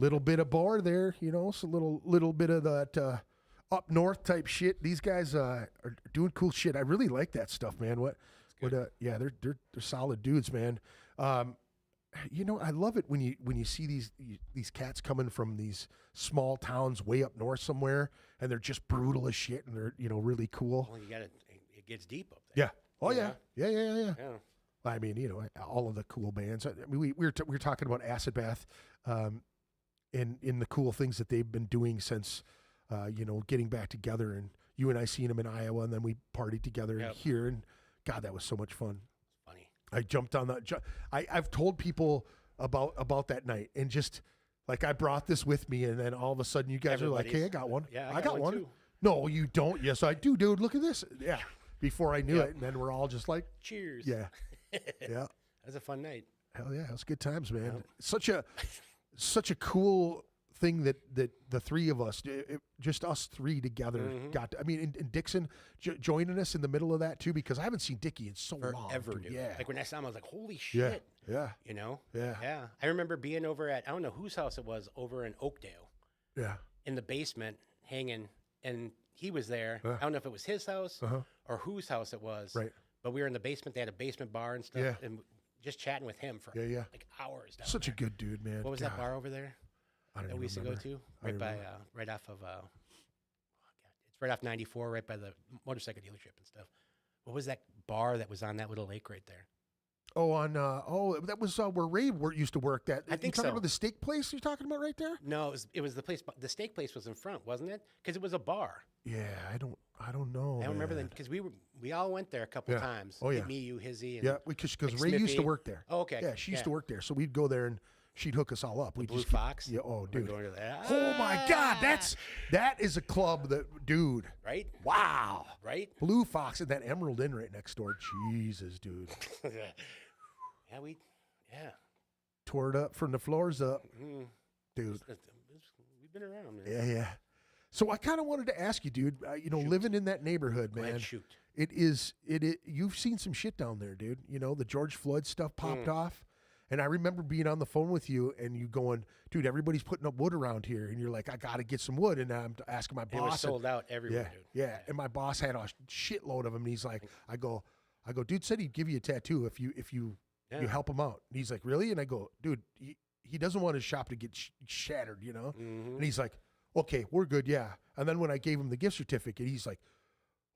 little bit of bar there, you know, so little bit of that up north type shit. These guys are doing cool shit. I really like that stuff, man. Yeah, they're solid dudes, man. You know, I love it when you see these cats coming from these small towns way up north somewhere, and they're just brutal as shit, and they're, you know, really cool. Well, it gets deep up there. Yeah. Oh yeah. Yeah. Yeah. I mean, you know, all of the cool bands. I mean, we were talking about Acid Bath, in the cool things that they've been doing since, you know, getting back together. And you and I seen them in Iowa, and then we partied together here. And God, that was so much fun. Funny. I jumped on that. I've told people about that night, and just like I brought this with me, and then all of a sudden you guys are like, "Hey, I got one. Yeah, I got one." too. No, you don't. Yes, I do, dude. Look at this. Yeah. Before I knew it, and then we're all just like, cheers. yeah, yeah. That was a fun night. Hell yeah, it was good times, man. Such a cool thing that the three of us, just us three together, got to, I mean, and Dixon joining us in the middle of that too, because I haven't seen Dickie in so long. Forever, dude. Yeah. Like when I saw him, I was like, holy shit. Yeah. You know? Yeah. Yeah. I remember being over at, I don't know whose house it was, over in Oakdale. Yeah. In the basement, hanging, and he was there. Uh-huh. I don't know if it was his house or whose house it was. Right. But we were in the basement. They had a basement bar and stuff. Yeah. And just chatting with him for like hours. Down Such there. a good dude, man. What was that bar over there? I don't that we used to go to? Right by, right off of, it's right off 94, right by the motorcycle dealership and stuff. What was that bar that was on that little lake right there? Oh, that was where Ray used to work. That I think you talking so. about the steak place you're talking about right there? No, it was the place. The steak place was in front, wasn't it? Because it was a bar. Yeah, I don't know. I don't remember man. that because we all went there a couple times. Oh, yeah. Me, you, Hizzy, and Yeah, because like Ray used to Smithy. work there. Oh, okay. Yeah, she used to work there, so we'd go there and she'd hook us all up. We Blue Fox. Yeah. Oh, We're dude. going to that. Oh my God, that is a club that, dude. Right. Wow. Right. Blue Fox and that Emerald Inn right next door. Jesus, dude. Yeah. Tore it up from the floors up, dude. We've been around, man. Yeah. So I kind of wanted to ask you, dude. You know, living in that neighborhood, Go man. ahead, shoot. You've seen some shit down there, dude. You know, the George Floyd stuff popped off. And I remember being on the phone with you and you going, dude, everybody's putting up wood around here. And you're like, I got to get some wood. And I'm asking my boss. It was sold out everywhere, dude. Yeah. And my boss had a shitload of them. And he's like, I go, dude said he'd give you a tattoo if you help him out. And he's like, really? And I go, dude, he doesn't want his shop to get shattered, you know? And he's like, okay, we're good. Yeah. And then when I gave him the gift certificate, he's like,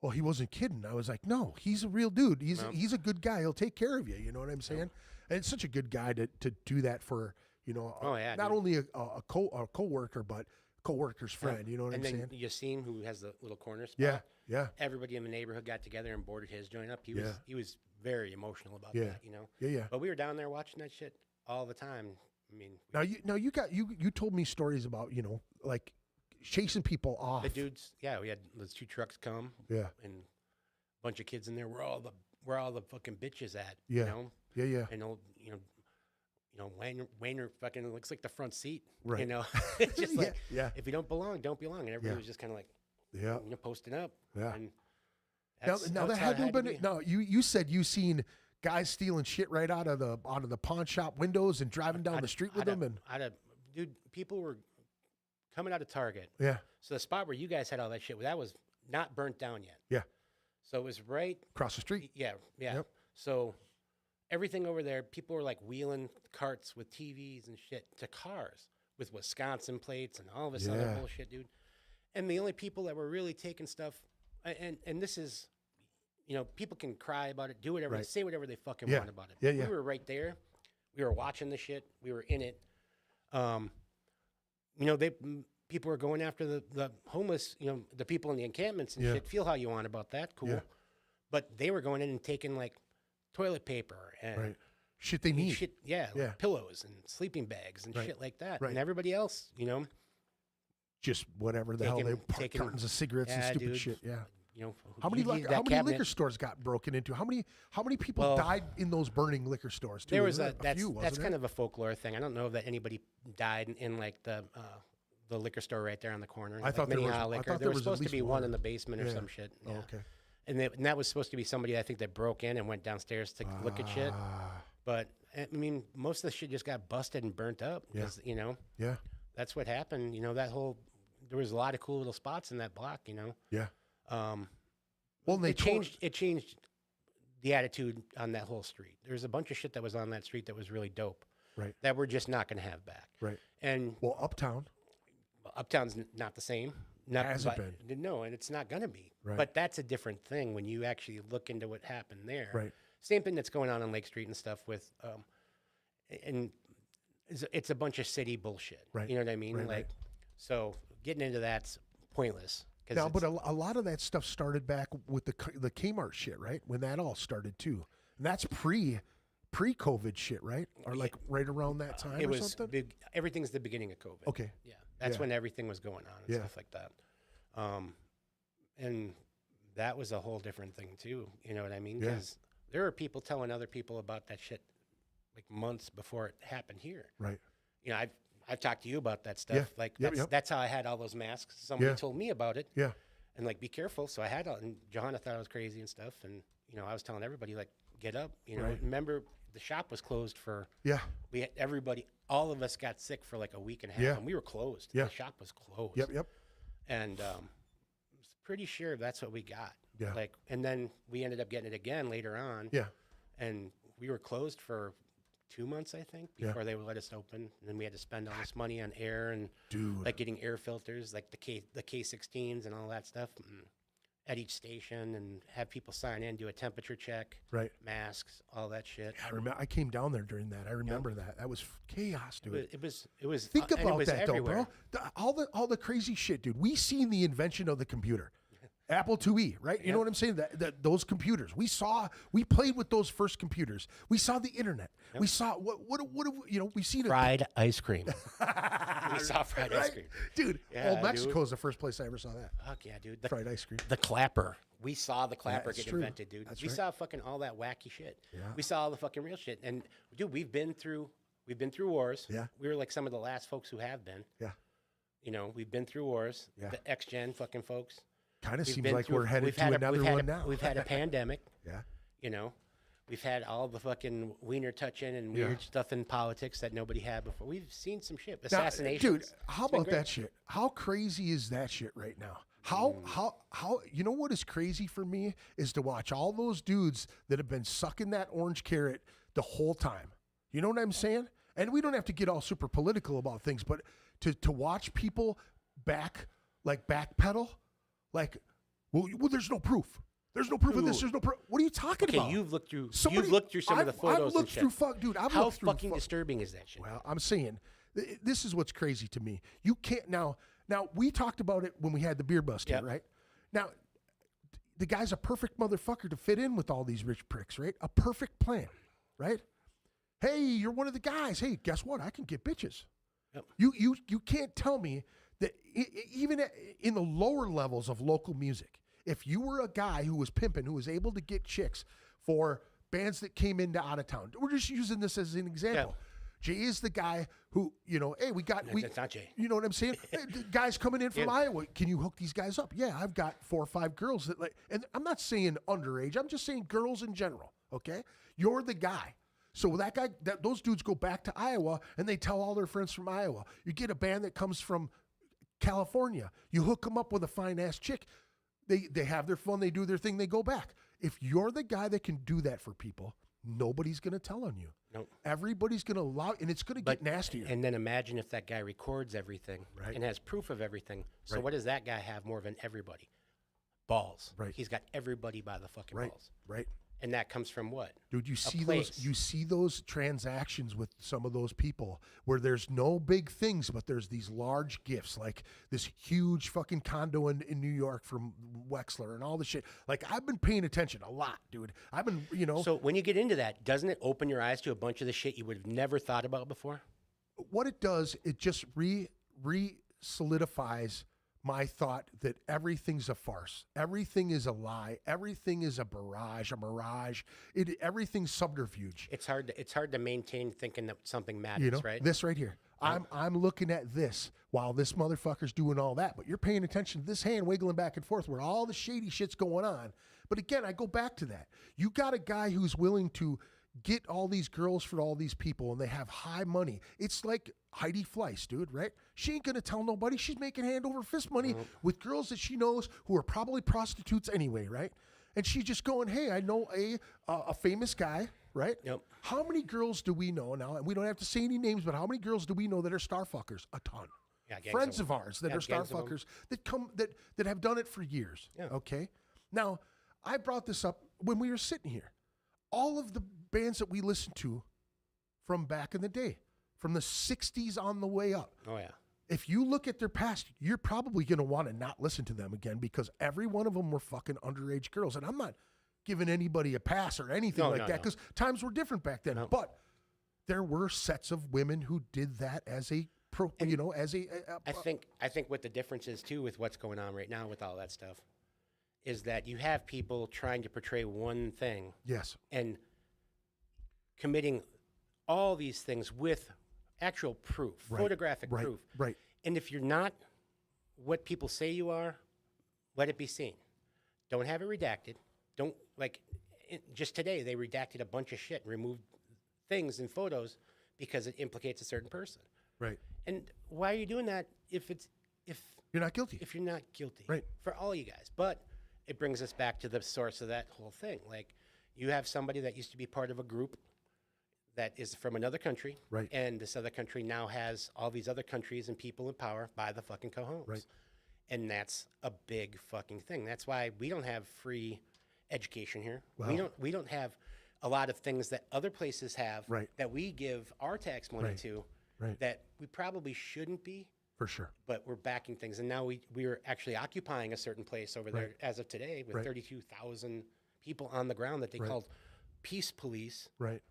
well, he wasn't kidding. I was like, no, he's a real dude. He's a good guy. He'll take care of you. You know what I'm saying? And it's such a good guy to do that for, you know, not only a co-worker, but co-worker's friend. You know what I'm saying? And then Yassine, who has the little corner spot. Yeah. Everybody in the neighborhood got together and boarded his joint up. He was very emotional about that, you know? Yeah. But we were down there watching that shit all the time. I mean, you told me stories about, you know, like chasing people off. the dudes, we had those 2 trucks come. Yeah. And a bunch of kids in there. Where all the fucking bitches at? Yeah. You know? Yeah. And Wayner fucking looks like the front seat. Right. You know? It's just like, Yeah. if you don't belong, don't belong. And everybody was just kind of like, you know, posting up. Yeah. And Now that had to have been. No, you said you seen guys stealing shit right out of the pawn shop windows and driving down the street with them. And dude, people were coming out of Target. yeah, So the spot where you guys had all that shit, that was not burnt down yet. yeah, So it was right. across the street. Yeah. Yep. So everything over there, people were like wheeling carts with TVs and shit to cars with Wisconsin plates and all this other bullshit, dude. And the only people that were really taking stuff, and this is, you know, people can cry about it, do whatever, say whatever they fucking want about it. Yeah. We were right there. We were watching the shit. We were in it. You know, people were going after the homeless, you know, the people in the encampments and shit. Feel how you want about that. Cool. Yeah. But they were going in and taking like toilet paper and shit they need. shit, like pillows and sleeping bags and shit like that. Right. And everybody else, you know, Just whatever the hell they taking- cartons of cigarettes and stupid dude. shit. Yeah. You know, How many you need that how many cabinet. liquor stores got broken into? How many people died in those burning liquor stores? Too? There was Wasn't it few, that's wasn't kind it? of a folklore thing. I don't know that anybody died in like the liquor store right there on the corner. I thought there was- I liquor. thought There there was was at supposed to least be one one. in the basement or some shit. Oh, Yeah. okay. And that was supposed to be somebody I think that broke in and went downstairs to look at shit. Ah. But I mean, most of the shit just got busted and burnt up. 'Cause, you know, Yeah. that's what happened. You know, there was a lot of cool little spots in that block. You know. Yeah. Well, it changed the attitude on that whole street. There's a bunch of shit that was on that street that was really dope. Right. That we're just not going to have back. Right. And Uptown's not the same. Hasn't been. No, and it's not going to be. Right. But that's a different thing when you actually look into what happened there. Right. Same thing that's going on Lake Street and stuff with, and it's a bunch of city bullshit. Right. You know what I mean? Right. So getting into that's pointless. Now, but a lot of that stuff started back with the Kmart shit, right? When that all started too, and that's pre-COVID shit, right? Or like right around that time, it or was something. big. Everything's the beginning of COVID. Okay. Yeah, that's Yeah. when everything was going on and stuff like that. And that was a whole different thing too. You know what I mean? Yeah. Because there were people telling other people about that shit like months before it happened here. Right. You know, I've talked to you about that stuff. Yeah. Like Yep, that's how I had all those masks. Somebody Yeah. told me about it. Yeah. And like, be careful. So I had, and Johanna thought I was crazy and stuff. And you know, I was telling everybody like, get up. You know, Right. remember the shop was closed for. Yeah. We had everybody. All of us got sick for like a week and a half, Yeah. and we were closed. Yeah. The shop was closed. Yep. And pretty sure that's what we got. Yeah. Like, and then we ended up getting it again later on. Yeah. And we were closed for 2 months, I think, Yeah. before they would let us open. And then we had to spend all this money on air and Dude. like getting air filters, like the K16s and all that stuff at each station, and have people sign in, do a temperature check, Right. masks, all that shit. I remember. I came down there during that. I remember that. That was chaos, dude. It was. Think and it about was that, everywhere. though, bro. All the crazy shit, dude. We seen the invention of the computer, Apple IIe, right? You know what I'm saying? That those computers. We played with those first computers. We saw the internet. We saw what you know. We seen Fried ice cream. We saw fried ice cream, dude. Yeah, Old Mexico is the first place I ever saw that. Fuck yeah, dude. Fried ice cream. The clapper. We saw the clapper That's get true. invented, dude. That's We right. saw fucking all that wacky shit. Yeah. We saw all the fucking real shit. And dude, we've been through wars. Yeah. We were like some of the last folks who have been. Yeah. You know, we've been through wars. Yeah. The X-Gen fucking folks. Kind of We've seems been like through- we're headed we've to had a- another we've had one a- now. We've had a pandemic. Yeah. You know, we've had all the fucking wiener touching and weird stuff in politics that nobody had before. We've seen some shit. Now, Assassinations. dude, how It's been about great. that shit? How crazy is that shit right now? How you know what is crazy for me is to watch all those dudes that have been sucking that orange carrot the whole time. You know what I'm saying? And we don't have to get all super political about things, but to watch people backpedal, like, well, there's no proof. There's no proof of this. There's no proof. What are you talking about? Okay, you've looked through Somebody- some of the photos I've looked and shit. through dude. I've How looked through fucking disturbing is that shit? Well, I'm saying this is what's crazy to me. You can't now. We talked about it when we had the beer bust here, right? Now, the guy's a perfect motherfucker to fit in with all these rich pricks, right? A perfect plan, right? Hey, you're one of the guys. Hey, guess what? I can get bitches. Yep. You can't tell me that even in the lower levels of local music, if you were a guy who was pimping, who was able to get chicks for bands that came into out of town, we're just using this as an example. Yeah. Jay is the guy who, you know, hey, That's not Jay. you know what I'm saying? Hey, the guys coming in from Iowa, can you hook these guys up? Yeah, I've got 4 or 5 girls that like, and I'm not saying underage, I'm just saying girls in general, okay? You're the guy. So that guy, those dudes go back to Iowa and they tell all their friends from Iowa. You get a band that comes from California, you hook them up with a fine ass chick. They have their fun, they do their thing, they go back. If you're the guy that can do that for people, nobody's going to tell on you. Nope. Everybody's going to allow, and it's going to get nastier. And then imagine if that guy records everything Right. and has proof of everything. So Right. what does that guy have more than everybody? Balls. Right. He's got everybody by the fucking Right, balls. right. And that comes from what? Dude, you see place. those transactions with some of those people where there's no big things, but there's these large gifts, like this huge fucking condo in New York from Wexler and all the shit. Like, I've been paying attention a lot, dude. I've been, you know. So when you get into that, doesn't it open your eyes to a bunch of the shit you would have never thought about before? What it does, it just solidifies my thought that everything's a farce. Everything is a lie. Everything is a mirage. Everything's subterfuge. It's hard to maintain thinking that something matters, You know, right? this right here. I'm looking at this while this motherfucker's doing all that, but you're paying attention to this hand wiggling back and forth where all the shady shit's going on. But again, I go back to that. You got a guy who's willing to get all these girls for all these people, and they have high money. It's like Heidi Fleiss, dude, right? She ain't gonna tell nobody. She's making hand over fist money with girls that she knows who are probably prostitutes anyway, right? And she's just going, hey, I know a famous guy, right? Yep. How many girls do we know now? And we don't have to say any names, but how many girls do we know that are star fuckers? A ton. Yeah, gangs Friends of of ours that Yeah, are star gangs of 'em. fuckers that have done it for years. Yeah. Okay. Now, I brought this up when we were sitting here. All of the bands that we listened to from back in the day, from the 60s on the way up. Oh, yeah. If you look at their past, you're probably going to want to not listen to them again because every one of them were fucking underage girls. And I'm not giving anybody a pass or anything No, like no, that no. because times were different back then. No. But there were sets of women who did that as a I think what the difference is too with what's going on right now with all that stuff is that you have people trying to portray one thing yes, and committing all these things with actual proof, photographic right, proof. right. And if you're not what people say you are, let it be seen. Don't have it redacted. Don't just today they redacted a bunch of shit and removed things in photos because it implicates a certain person. Right. And why are you doing that if You're not guilty. if you're not guilty? Right. For all you guys. But it brings us back to the source of that whole thing. Like you have somebody that used to be part of a group that is from another country. Right. And this other country now has all these other countries and people in power by the fucking cojones. Right. And that's a big fucking thing. That's why we don't have free education here. Wow. We don't have a lot of things that other places have Right. that we give our tax money Right. to Right. that we probably shouldn't be, For sure. but we're backing things. And now we are actually occupying a certain place over there as of today with Right. 32,000 people on the ground that they called peace police. Right.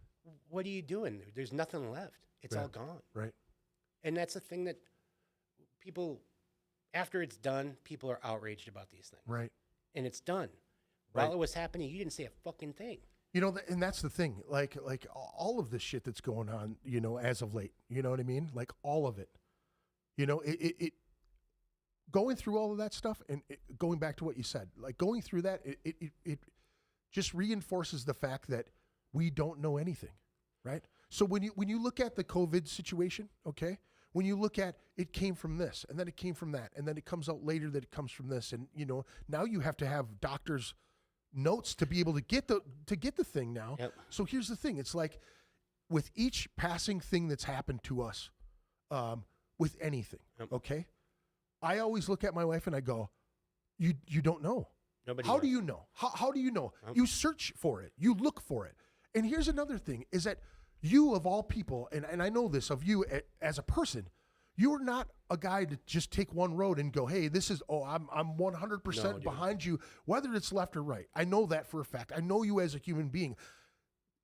What are you doing? There's nothing left. It's all gone. Right. And that's the thing that people, after it's done, people are outraged about these things. Right. And it's done. Right. While it was happening, you didn't say a fucking thing. You know, and that's the thing. Like all of the shit that's going on, you know, as of late. You know what I mean? Like all of it. You know, it going through all of that stuff and going back to what you said, like going through that, it just reinforces the fact that we don't know anything, right? So when you look at the COVID situation, okay, when you look at it came from this and then it came from that and then it comes out later that it comes from this, and you know now you have to have doctors' notes to be able to get the thing now. Yep. So here's the thing: it's like with each passing thing that's happened to us, with anything, okay, I always look at my wife and I go, "You don't know." Nobody How knows. do you know? How do you know? You search for it. You look for it. And here's another thing: is that you of all people, and I know this of you as a person, you're not a guy to just take one road and go, hey, this is, I'm 100% behind you, whether it's left or right. I know that for a fact. I know you as a human being.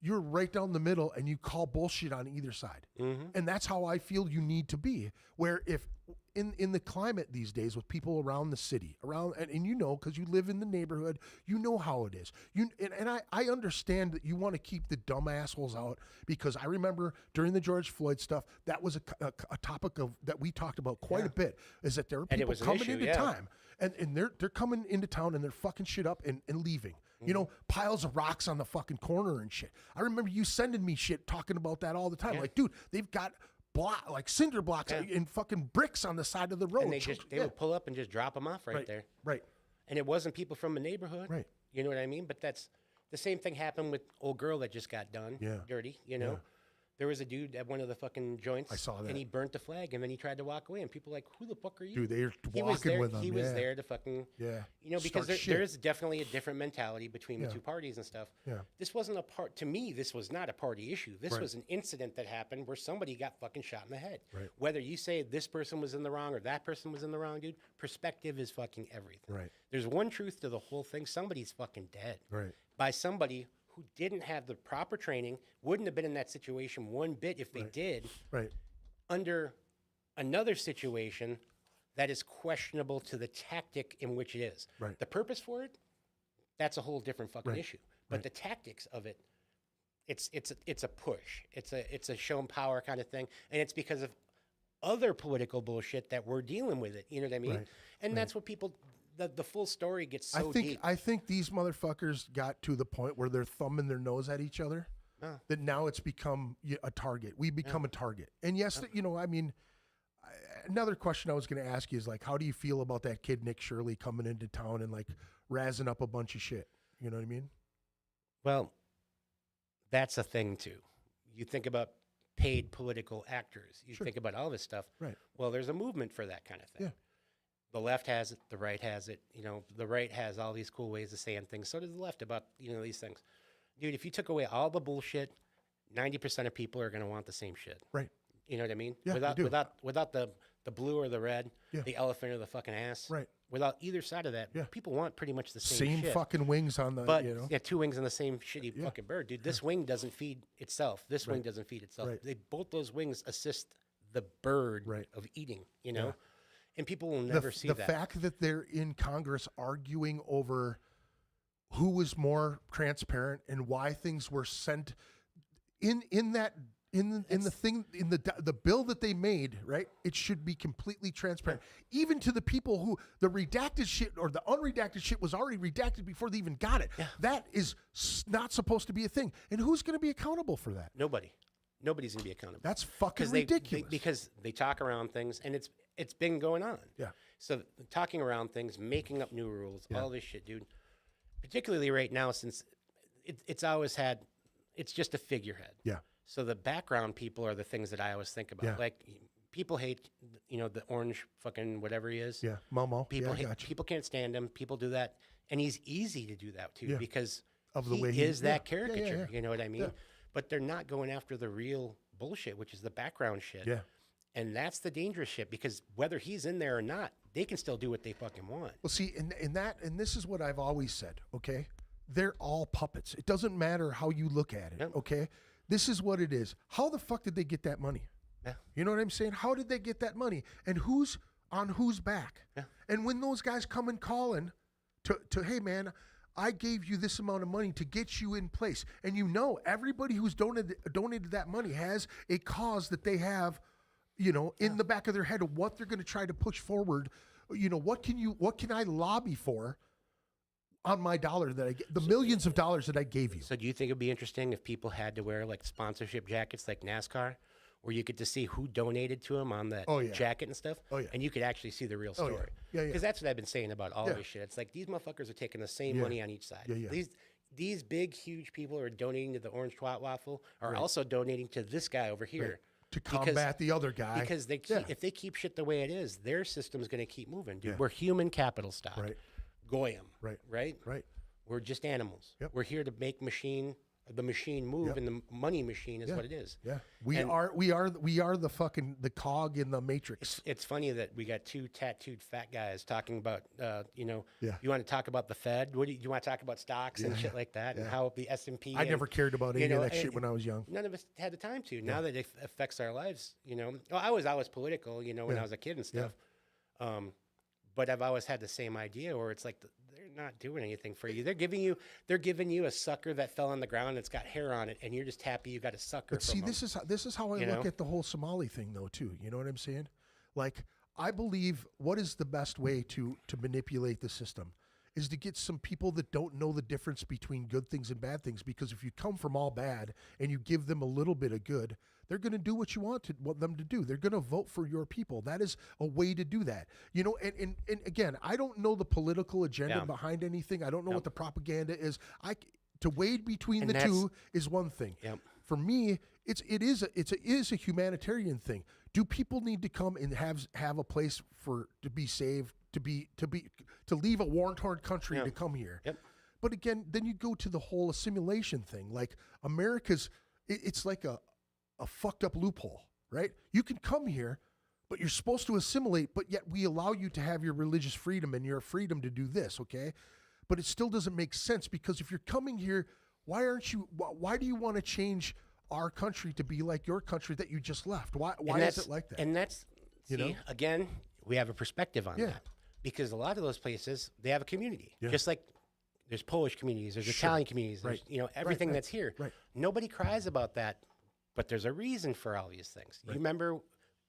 You're right down the middle and you call bullshit on either side. Mm-hmm. And that's how I feel you need to be. Where if in the climate these days with people around the city, and you know, because you live in the neighborhood, you know how it is. I understand that you want to keep the dumb assholes out, because I remember during the George Floyd stuff, that was a topic that we talked about quite a bit, is that there are And it people was an coming issue, into time and they're coming into town and they're fucking shit up and leaving. You know, piles of rocks on the fucking corner and shit. I remember you sending me shit talking about that all the time. Yeah. Like, dude, they've got cinder blocks and fucking bricks on the side of the road. And they would pull up and just drop them off right there. Right. And it wasn't people from the neighborhood. Right. You know what I mean? But that's the same thing happened with old girl that just got done dirty, you know? Yeah. There was a dude at one of the fucking joints. I saw that. And he burnt the flag, and then he tried to walk away, and people were like, who the fuck are you? Dude, they're He was walking there, with them. He was there to fucking, you know, because Start there shit. is definitely a different mentality between the two parties and stuff. Yeah. This wasn't to me, this was not a party issue. This was an incident that happened where somebody got fucking shot in the head. Right. Whether you say this person was in the wrong or that person was in the wrong, dude, perspective is fucking everything. Right. There's one truth to the whole thing. Somebody's fucking dead. Right. By somebody who didn't have the proper training, wouldn't have been in that situation one bit if they did, Right. under another situation that is questionable to the tactic in which it is. Right. The purpose for it, that's a whole different fucking Right. issue. But the tactics of it, it's a push. It's a show 'em power kind of thing, and it's because of other political bullshit that we're dealing with it. You know what I mean? Right. And that's what people. The full story gets so deep. I think these motherfuckers got to the point where they're thumbing their nose at each other. that now it's become a target. We become a target. And yes, you know, I mean, another question I was going to ask you is like, how do you feel about that kid Nick Shirley coming into town and like razzing up a bunch of shit? You know what I mean? Well, that's a thing too. You think about paid political actors. You think about all this stuff. Right. Well, there's a movement for that kind of thing. Yeah. The left has it. The right has it. You know, the right has all these cool ways of saying things. So does the left about, you know, these things. Dude, if you took away all the bullshit, 90% of people are going to want the same shit. Right. You know what I mean? Yeah, Without the blue or the red, Yeah. the elephant or the fucking ass. Right. Without either side of that, Yeah. people want pretty much the same shit. fucking wings on the, But you know? yeah, two wings on the same shitty fucking bird, dude. This wing doesn't feed itself. This wing doesn't feed itself. Right. They both those wings assist the bird Right. of eating. You know, Yeah. and people will never see the that. fact that they're in Congress arguing over who was more transparent and why things were sent in the bill that they made, right? It should be completely transparent, even to the people who the redacted shit or the unredacted shit was already redacted before they even got it. Yeah. That is not supposed to be a thing. And who's going to be accountable for that? Nobody's gonna be accountable. That's fucking They- ridiculous. because they talk around things, and it's been going on. Yeah. So talking around things, making up new rules, all this shit, dude. Particularly right now, since it's always had, it's just a figurehead. Yeah. So the background people are the things that I always think about. Yeah. Like people hate, you know, the orange fucking whatever he is. Yeah. Momo. People Yeah, I hate, got you. people can't stand him. People do that, and he's easy to do that too Yeah. because Of the he way he- is that yeah, yeah, yeah, caricature. yeah. You know what I mean? Yeah. But they're not going after the real bullshit, which is the background shit. Yeah. And that's the dangerous shit because whether he's in there or not, they can still do what they fucking want. Well, see, and this is what I've always said, okay? They're all puppets. It doesn't matter how you look at it, Yep. okay? This is what it is. How the fuck did they get that money? Yeah. You know what I'm saying? How did they get that money? And who's on whose back? Yeah. And when those guys come and calling to hey, man, I gave you this amount of money to get you in place. And you know, everybody who's donated that money has a cause that they have, you know, in the back of their head of what they're going to try to push forward. You know, what can I lobby for on my dollar that I get, the millions of dollars that I gave you? So do you think it'd be interesting if people had to wear like sponsorship jackets like NASCAR, where you get to see who donated to them on that Oh, yeah. jacket and stuff? Oh, yeah. And you could actually see the real Oh, yeah. story. Yeah, yeah. Because that's what I've been saying about all Yeah. this shit. It's like these motherfuckers are taking the same Yeah. money on each side. Yeah, yeah. These big, huge people who are donating to the Orange Twat Waffle are also donating to this guy over here. To combat the other guy. Because they keep, if they keep shit the way it is, their system's going to keep moving, dude. Yeah. We're human capital stock. Right. Goyim. Right. Right? Right. We're just animals. Yep. We're here to make the machine move, Yep. and the money machine is Yeah. what it is. Yeah. We And- are the cog in the matrix. It's funny that we got two tattooed fat guys talking about, you know, Yeah. you want to talk about the Fed? What do you want to talk about stocks and shit like that, and how the S&P? I never cared about any you know, of that shit and when I was young. None of us had the time to. Now that it affects our lives, you know. Well, I was always political, you know, when I was a kid and stuff. But I've always had the same idea, where it's like they're not doing anything for you. They're giving you a sucker that fell on the ground that's got hair on it, and you're just happy you got a sucker. But see, from this is how I you look know? at the whole Somali thing, though, too. You know what I'm saying? Like, I believe what is the best way to manipulate the system is to get some people that don't know the difference between good things and bad things. Because if you come from all bad and you give them a little bit of good, they're going to do what you want them to do. They're going to vote for your people. That is a way to do that. You know, and again, I don't know the political agenda Yeah. behind anything. I don't know what the propaganda is. To wade between And the that's- two is one thing. Yep. For me, it is a humanitarian thing. Do people need to come and have a place to be saved, to leave a war-torn country to come here? Yep. But again, then you go to the whole assimilation thing. Like it's like a fucked up loophole, right? You can come here, but you're supposed to assimilate, but yet we allow you to have your religious freedom and your freedom to do this, okay? But it still doesn't make sense, because if you're coming here, why do you want to change our country to be like your country that you just left? Why is it like that? And that's, You know? again, we have a perspective on Yeah. that. Because a lot of those places, they have a community. Yeah. Just like there's Polish communities, there's Sure. Italian communities, there's, Right. you know, everything right. that's here. Right. Nobody cries about that, but there's a reason for all these things. You remember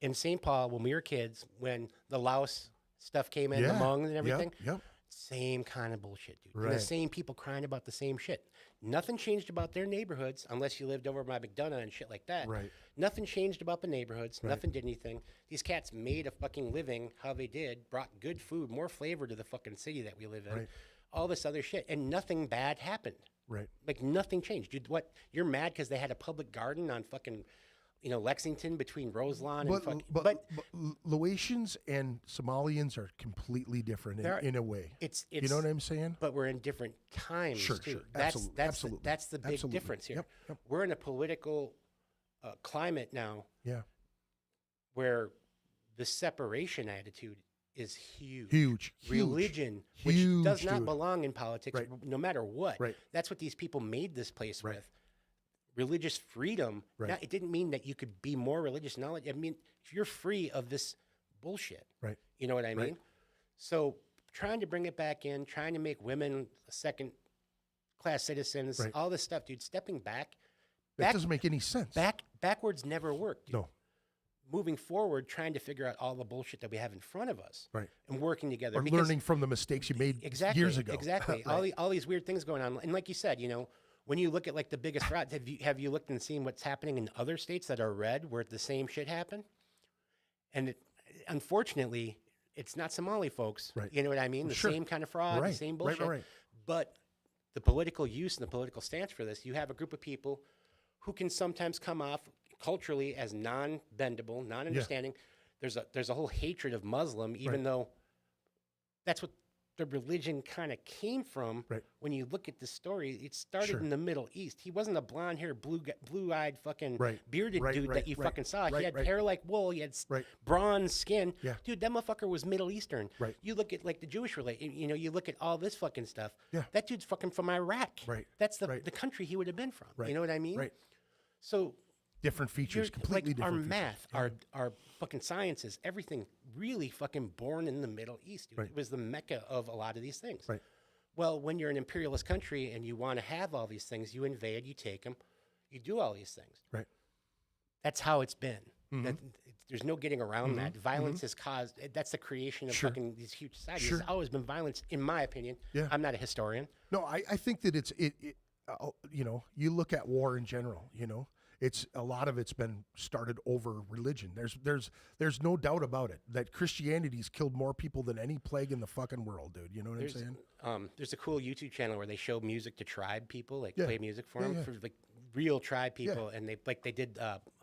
in St. Paul when we were kids, when the Laos stuff came in, the Hmong and everything? Yep. Same kind of bullshit, dude. And Right. the same people crying about the same shit. Nothing changed about their neighborhoods unless you lived over by McDonough and shit like that. Right. Nothing changed about the neighborhoods. Nothing did anything. These cats made a fucking living how they did, brought good food, more flavor to the fucking city that we live in. Right. All this other shit. And nothing bad happened. Right. Like nothing changed. Dude, what? You're mad because they had a public garden on fucking, Lexington between Roselawn and fucking. But Laotians and Somalians are completely different in a way. It's you know what I'm saying? But we're in different times Sure, too. sure. That's Absolutely, that's absolutely. that's the big Absolutely. difference here. Yep, yep. We're in a political climate now Yeah. where the separation attitude is huge. Huge. Religion, Huge, which does not dude. belong in politics, Right. no matter what. Right. That's what these people made this place Right. with. Religious freedom. Right. It didn't mean that you could be more religious knowledge. I mean, you're free of this bullshit. Right. You know what I Right. mean? So trying to bring it back in, trying to make women second-class citizens, Right. all this stuff, dude. Stepping back, That doesn't make any sense. backwards never worked. Dude. No. Moving forward, trying to figure out all the bullshit that we have in front of us, Right. and working together. Or because- learning from the mistakes you made exactly, years ago. Exactly. Right. All these weird things going on, and like you said, when you look at like the biggest frauds, have you looked and seen what's happening in other states that are red where the same shit happened? And unfortunately, it's not Somali folks. Right. You know what I mean? The Sure. same kind of fraud, Right. the same Right, bullshit. right. But the political use and the political stance for this, you have a group of people who can sometimes come off culturally as non-bendable, non-understanding. There's a whole hatred of Muslim, even though that's what the religion kind of came from. Right. When you look at the story, it started Sure. in the Middle East. He wasn't a blonde-haired, blue-eyed, fucking Right. bearded Right, dude right, that you right, fucking saw. right, He had right. hair like wool. He had Right. bronze skin. Yeah. Dude, that motherfucker was Middle Eastern. Right. You look at like the Jewish relation. You look at all this fucking stuff. Yeah. That dude's fucking from Iraq. Right, That's the right. the country he would have been from. Right. You know what I mean? Right. So Different features, you're- completely like our different math, features. our fucking sciences, everything really fucking born in the Middle East. Dude. Right. It was the mecca of a lot of these things. Right. Well, when you're an imperialist country and you want to have all these things, you invade, you take them, you do all these things. Right. That's how it's been. There's no getting around that. Violence is caused. That's the creation of Sure. fucking these huge societies. Sure. There's always been violence, in my opinion. Yeah. I'm not a historian. No, I think that you look at war in general, it's a lot of it's been started over religion. There's no doubt about it that Christianity's killed more people than any plague in the fucking world, dude. You know what I'm saying? There's a cool YouTube channel where they show music to tribe people, like Yeah. play music for Yeah, them, yeah. for like real tribe people, and they did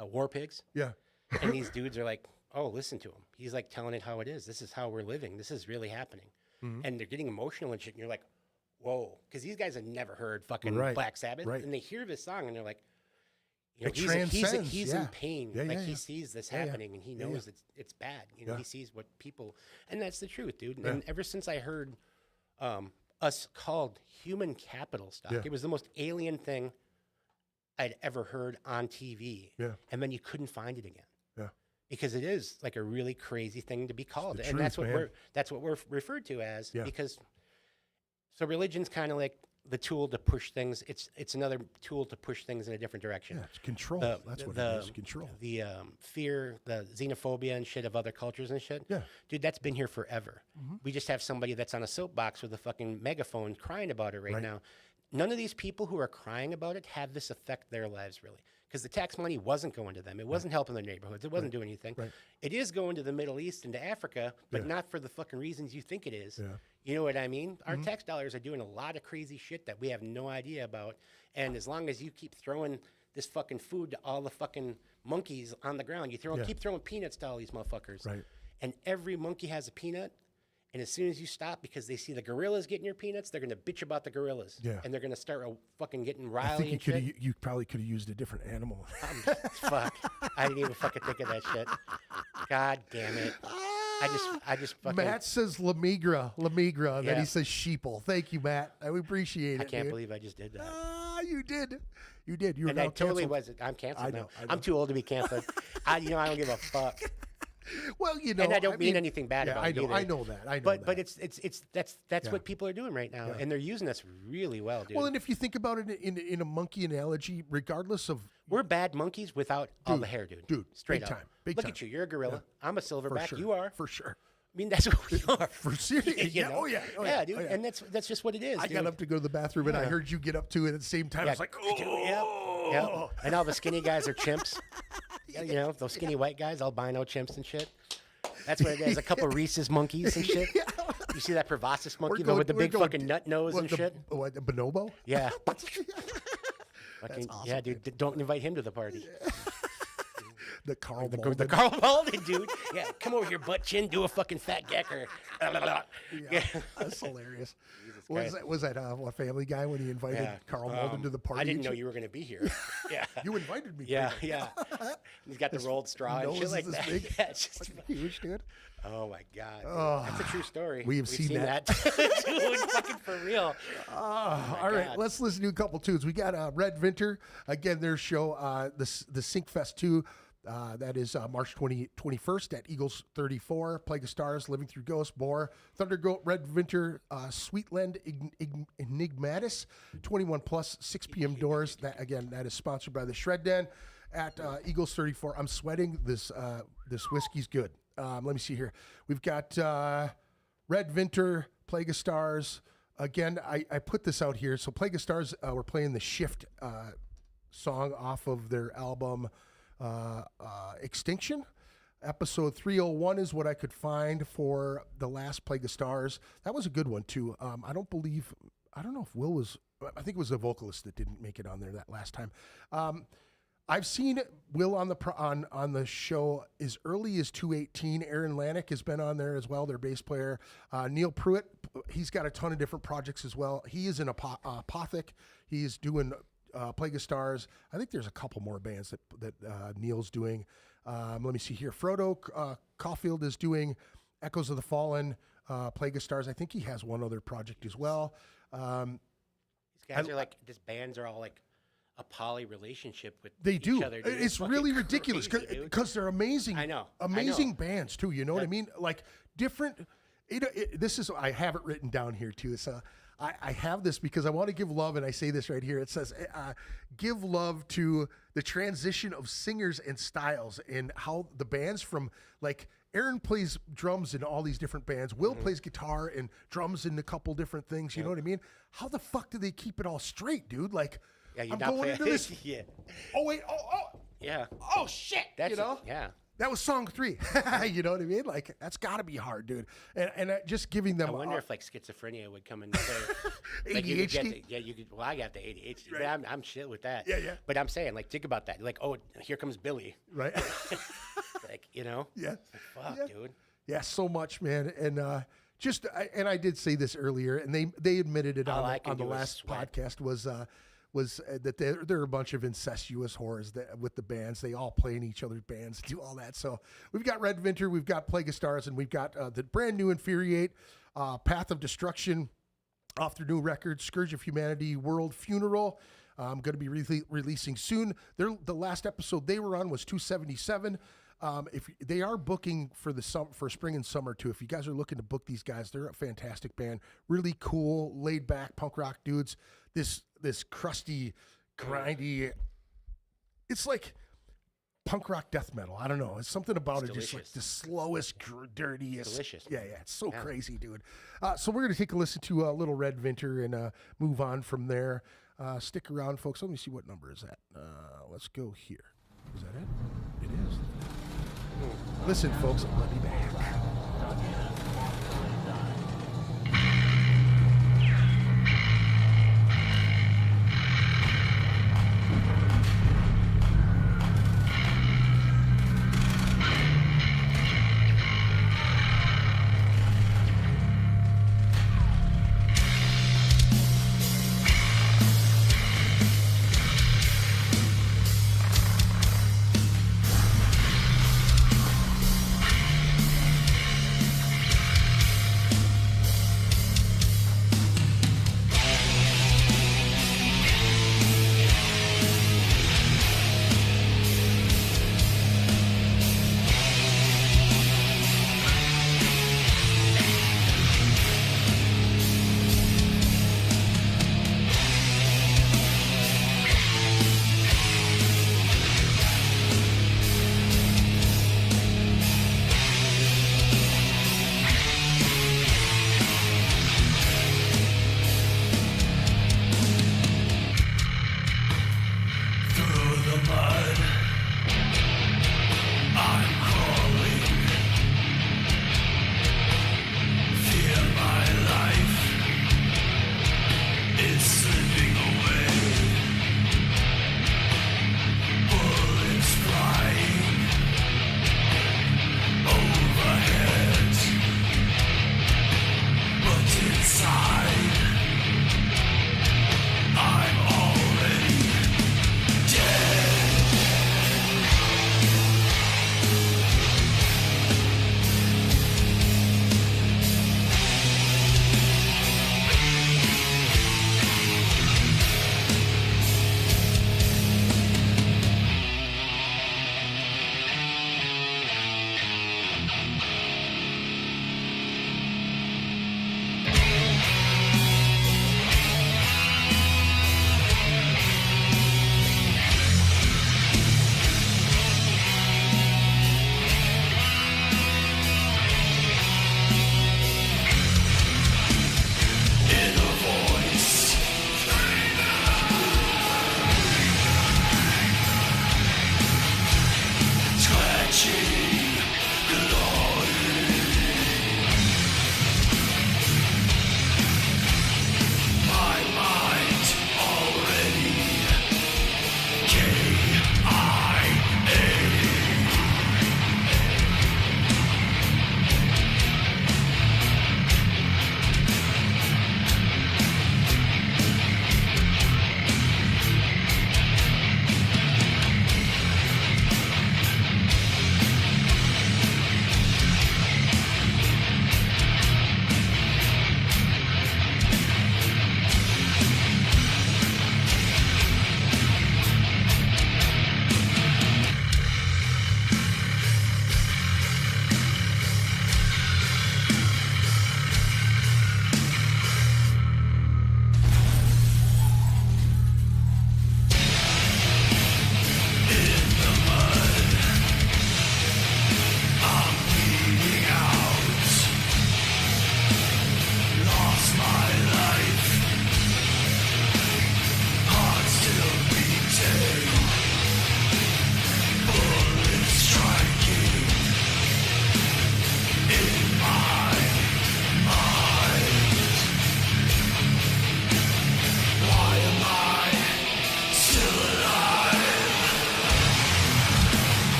war pigs, Yeah. and these dudes are like, oh, listen to him. He's like telling it how it is. This is how we're living. This is really happening, and they're getting emotional and shit. And you're like, whoa, because these guys have never heard fucking Right, Black Sabbath, right. and they hear this song and they're like, It he's transcends, he's yeah. in pain. Yeah, Like yeah, he yeah. sees this Yeah, yeah. happening and he Yeah, knows it's bad. Yeah. He sees what people, and that's the truth, dude. Yeah. And ever since I heard us called human capital stock, Yeah. it was the most alien thing I'd ever heard on TV. Yeah. And then you couldn't find it again. Yeah. Because it is like a really crazy thing to be called. the And truth, that's what man. we're referred to as. Yeah. Because so religion's kind of like the tool to push things. It's another tool to push things in a different direction. Yeah, it's control. The- That's what the- it is. Control. The fear, the xenophobia and shit of other cultures and shit. Yeah. Dude, that's been here forever. We just have somebody that's on a soapbox with a fucking megaphone crying about it right now. None of these people who are crying about it have this affect their lives really. Because the tax money wasn't going to them. It wasn't helping their neighborhoods. It wasn't doing anything. Right. It is going to the Middle East and to Africa, but Yeah. not for the fucking reasons you think it is. Yeah. You know what I mean? Our tax dollars are doing a lot of crazy shit that we have no idea about. And as long as you keep throwing this fucking food to all the fucking monkeys on the ground, keep throwing peanuts to all these motherfuckers. Right. And every monkey has a peanut. And as soon as you stop, because they see the gorillas getting your peanuts, they're going to bitch about the gorillas. Yeah. And they're going to start fucking getting I riley and think shit. you probably could have used a different animal. Fuck. I didn't even fucking think of that shit. God damn it. I just fucking. Matt says Lamigra, and then Yeah. he says sheeple. Thank you, Matt. I appreciate it. I can't dude. believe I just did that. You did. You did. You were And now I totally canceled. wasn't. I'm canceled I know, now. I know. I'm too old to be canceled. I don't give a fuck. Well, And I don't mean anything bad yeah, about I it know. either. I know that. I know But that. that's Yeah. what people are doing right now, and they're using us really well, dude. Well, and if you think about it in a monkey analogy, regardless of We're bad monkeys without all the hair, dude. dude, Straight big up. time, big Look time. at you. You're a gorilla. I'm a for silverback. sure, You are. for sure. mean, that's what we are. For serious? You Yeah. know? Oh yeah. Oh, Yeah, dude. Oh, yeah. And that's just what it is. I dude. got up to go to the bathroom and I heard you get up to it at the same time. I was like, oh. Yep. And all the skinny guys are chimps. You know, those skinny white guys, albino chimps and shit. That's what it is. A couple Reese's monkeys and shit. You see that Provoscis monkey with the big fucking nut nose and shit? What, the bonobo? Yeah. Fucking, awesome, yeah, dude. Don't invite him to the party. The Carl The Malden. Carl Malden, dude. Yeah, come over here, butt chin, do a fucking fat gecker. Yeah, that's hilarious. Was that what Family Guy when he invited Carl Malden to the party? I didn't know you were going to be here. Yeah. You invited me. Yeah. He's got the rolled straw and shit like this that. big? Yeah, it's just Huge, dude. oh my god, dude. That's a true story. We've seen that. Dude, fucking for real. All right, let's listen to a couple tunes. We got Red Vinter again. Their show, the Syncfest 2. That is March 21st at Eagles 34. Plague of Stars, Living Through Ghosts, More, Thundergoat, Red Vinter, Sweetland, Enigmatis, 21 plus, 6 p.m. doors. That is sponsored by the Shred Den at Eagles 34. I'm sweating. This whiskey's good. Let me see here. We've got Red Vinter, Plague of Stars. Again, I put this out here. So Plague of Stars, we're playing the Shift song off of their album Extinction. Episode 301 is what I could find for the last Plague of Stars. That was a good one too. I don't know if Will was, I think it was a vocalist that didn't make it on there that last time. I've seen Will on the show as early as 2018. Aaron Lanick has been on there as well, their bass player. Neil Pruitt, he's got a ton of different projects as well. He is in Apothic. He's doing Plague of Stars. I think there's a couple more bands that Neil's doing. Let me see here. Frodo Caulfield is doing Echoes of the Fallen, Plague of Stars. I think he has one other project as well. These guys are like, these bands are all like a poly relationship with They each do. other. Dude. It's really fucking ridiculous crazy, because they're amazing. I know. Amazing bands too. You know what I mean? Like different. This is, I have it written down here too. It's I have this because I want to give love, and I say this right here. It says, give love to the transition of singers and styles, and how the bands from, like, Aaron plays drums in all these different bands. Will plays guitar and drums in a couple different things. You know what I mean? How the fuck do they keep it all straight, dude? Like, Yeah, you're I'm not going playing into this. Yeah. Oh, wait. Oh. Yeah. Oh, shit. That's you know? yeah. That was song 3. You know what I mean? Like, that's got to be hard, dude. And just giving them. I wonder if like schizophrenia would come into play. Like, ADHD? you could. Well, I got the ADHD. Right. But I'm shit with that. Yeah. But I'm saying, like, think about that. Like, oh, here comes Billy. Right. Like, you know. Yeah. Fuck, Yeah. dude. Yeah, so much, man. And and I did say this earlier, and they admitted it All I on can the do is last sweat. podcast was that they're a bunch of incestuous whores with the bands. They all play in each other's bands, do all that. So we've got Red Vinter, we've got Plague of Stars, and we've got the brand new Infuriate, Path of Destruction, off their new record, Scourge of Humanity, World Funeral. I'm going to be releasing soon. The last episode they were on was 277. If they are booking for spring and summer too, if you guys are looking to book these guys, they're a fantastic band. Really cool, laid back punk rock dudes. This crusty, grindy. It's like punk rock death metal. I don't know. It's something about it, just like the slowest, dirtiest. Delicious. Yeah. It's so crazy, dude. So we're gonna take a listen to Little Red Vinter and move on from there. Stick around, folks. Let me see what number is that. Let's go here. Is that it? It is. Listen, folks, I'll be back.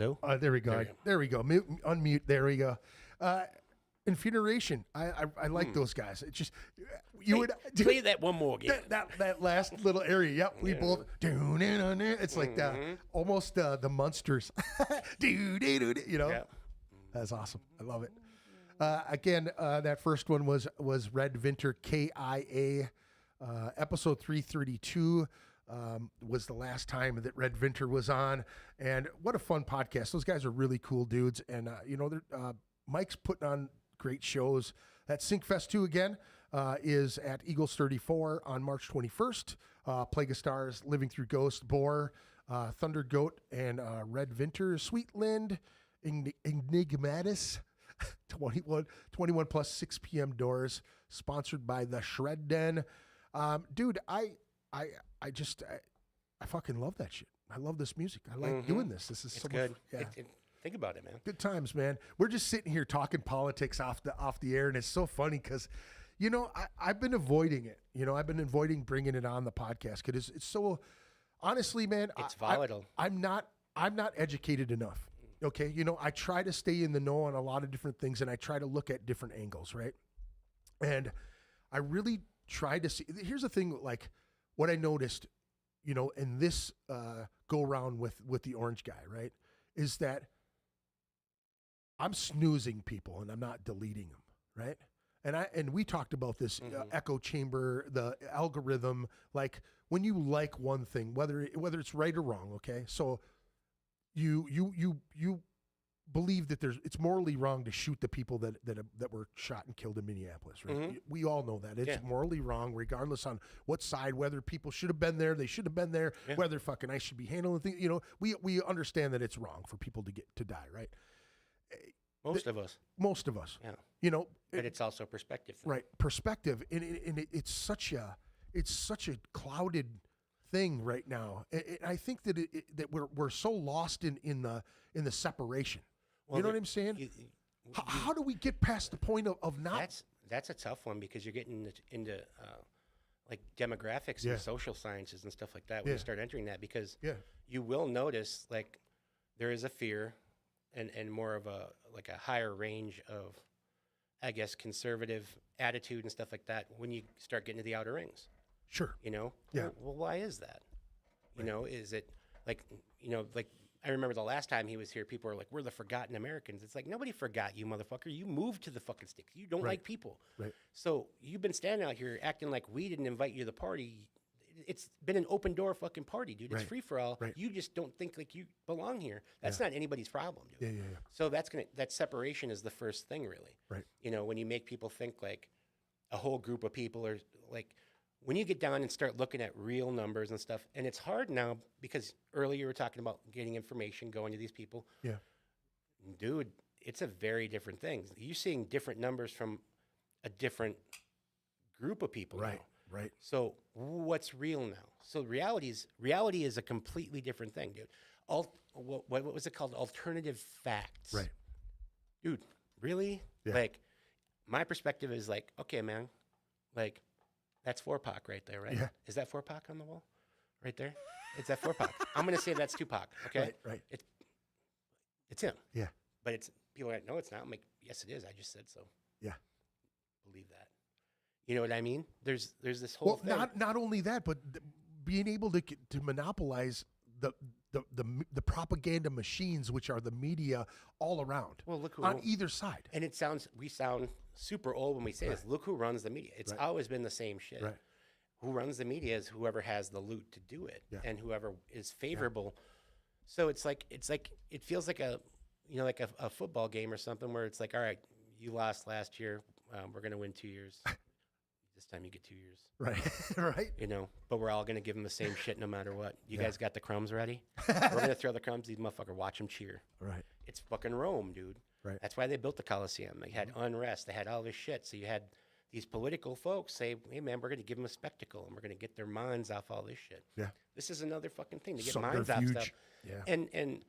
Hello? There we go. There we go. There we go. Unmute. There we go. Incineration. I like those guys. It's just you would Play that one more again. that last little area. Yep, we both. It's like almost the Munsters. You know, Yeah. that's awesome. I love it. Again, that first one was Red Vinter KIA. Episode 332 was the last time that Red Vinter was on, and what a fun podcast. Those guys are really cool dudes, and you know, Mike's putting on great shows. That Syncfest 2 again is at Eagles 34 on March 21st. Plague of Stars, Living Through Ghost, Boar, Thunder Goat, and Red Vinter, Sweetland, Enigmatis, 21 plus 6 p.m. doors, sponsored by the Shred Den. Dude, I fucking love that shit. I love this music. I like doing this. This is It's so good. much. Yeah. Think about it, man. Good times, man. We're just sitting here talking politics off the air, and it's so funny because, you know, I've been avoiding it. You know, I've been avoiding bringing it on the podcast because it's so. Honestly, man, It's volatile. I'm not educated enough. Okay, you know, I try to stay in the know on a lot of different things, and I try to look at different angles, right? And I really try to see. Here's the thing, like what I noticed, you know, in this go round with the orange guy, right, is that I'm snoozing people and I'm not deleting them, right? And we talked about this echo chamber, the algorithm. Like when you like one thing, whether it's right or wrong, okay. So you believe that it's morally wrong to shoot the people that were shot and killed in Minneapolis, right? We all know that it's morally wrong, regardless on what side. Whether people should have been there, they should have been there. Whether fucking I should be handling things, you know, we understand that it's wrong for people to die, right? Most of us. Yeah. You know, But it's also perspective. right? Perspective, and it's such a clouded thing right now. And I think that that we're so lost in the separation. Well, you know what I'm saying? How do we get past the point of not? That's a tough one because you're getting into like demographics and social sciences and stuff like that when you start entering that, because you will notice like there is a fear and more of a higher range of, I guess, conservative attitude and stuff like that when you start getting to the outer rings. Sure. You know? Yeah. Well, why is that? You know, is it like, you know, like I remember the last time he was here, people were like, we're the forgotten Americans. It's like, nobody forgot you, motherfucker. You moved to the fucking sticks. You don't like people. Right. So you've been standing out here acting like we didn't invite you to the party. It's been an open door fucking party, dude. It's free for all. Right. You just don't think like you belong here. That's not anybody's problem, dude. Yeah. So that separation is the first thing, really. Right. You know, when you make people think like a whole group of people are like, when you get down and start looking at real numbers and stuff, and it's hard now because earlier you were talking about getting information, going to these people. Yeah. Dude, it's a very different thing. You're seeing different numbers from a different group of people now. Right. So what's real now? So reality is a completely different thing, dude. What was it called? Alternative facts. Right. Dude, really? Yeah. Like, my perspective is like, okay, man, like, that's 4-Pac right there, right? Yeah. Is that 4-Pac on the wall? Right there? Is that 4-Pac? I'm going to say that's 2-Pac, okay? Right. It's him. Yeah. But people are like, no, it's not. I'm like, yes, it is. I just said so. Yeah. Believe that. You know what I mean? There's this whole thing. Not only that, but being able to monopolize the propaganda machines, which are the media all around. Well, look on either side. And we sound super old when we say this. Look who runs the media. It's always been the same shit. Right. Who runs the media is whoever has the loot to do it, and whoever is favorable. Yeah. So it's like it feels like a football game or something where it's like, all right, you lost last year, we're gonna win 2 years. This time you get 2 years. Right. Right. You know, but we're all gonna give them the same shit no matter what. You guys got the crumbs ready? We're gonna throw the crumbs. These motherfuckers watch them cheer. Right. It's fucking Rome, dude. Right. That's why they built the Colosseum. They had unrest. They had all this shit. So you had these political folks say, hey, man, we're going to give them a spectacle, and we're going to get their minds off all this shit. Yeah. This is another fucking thing, to get minds off stuff. Yeah. And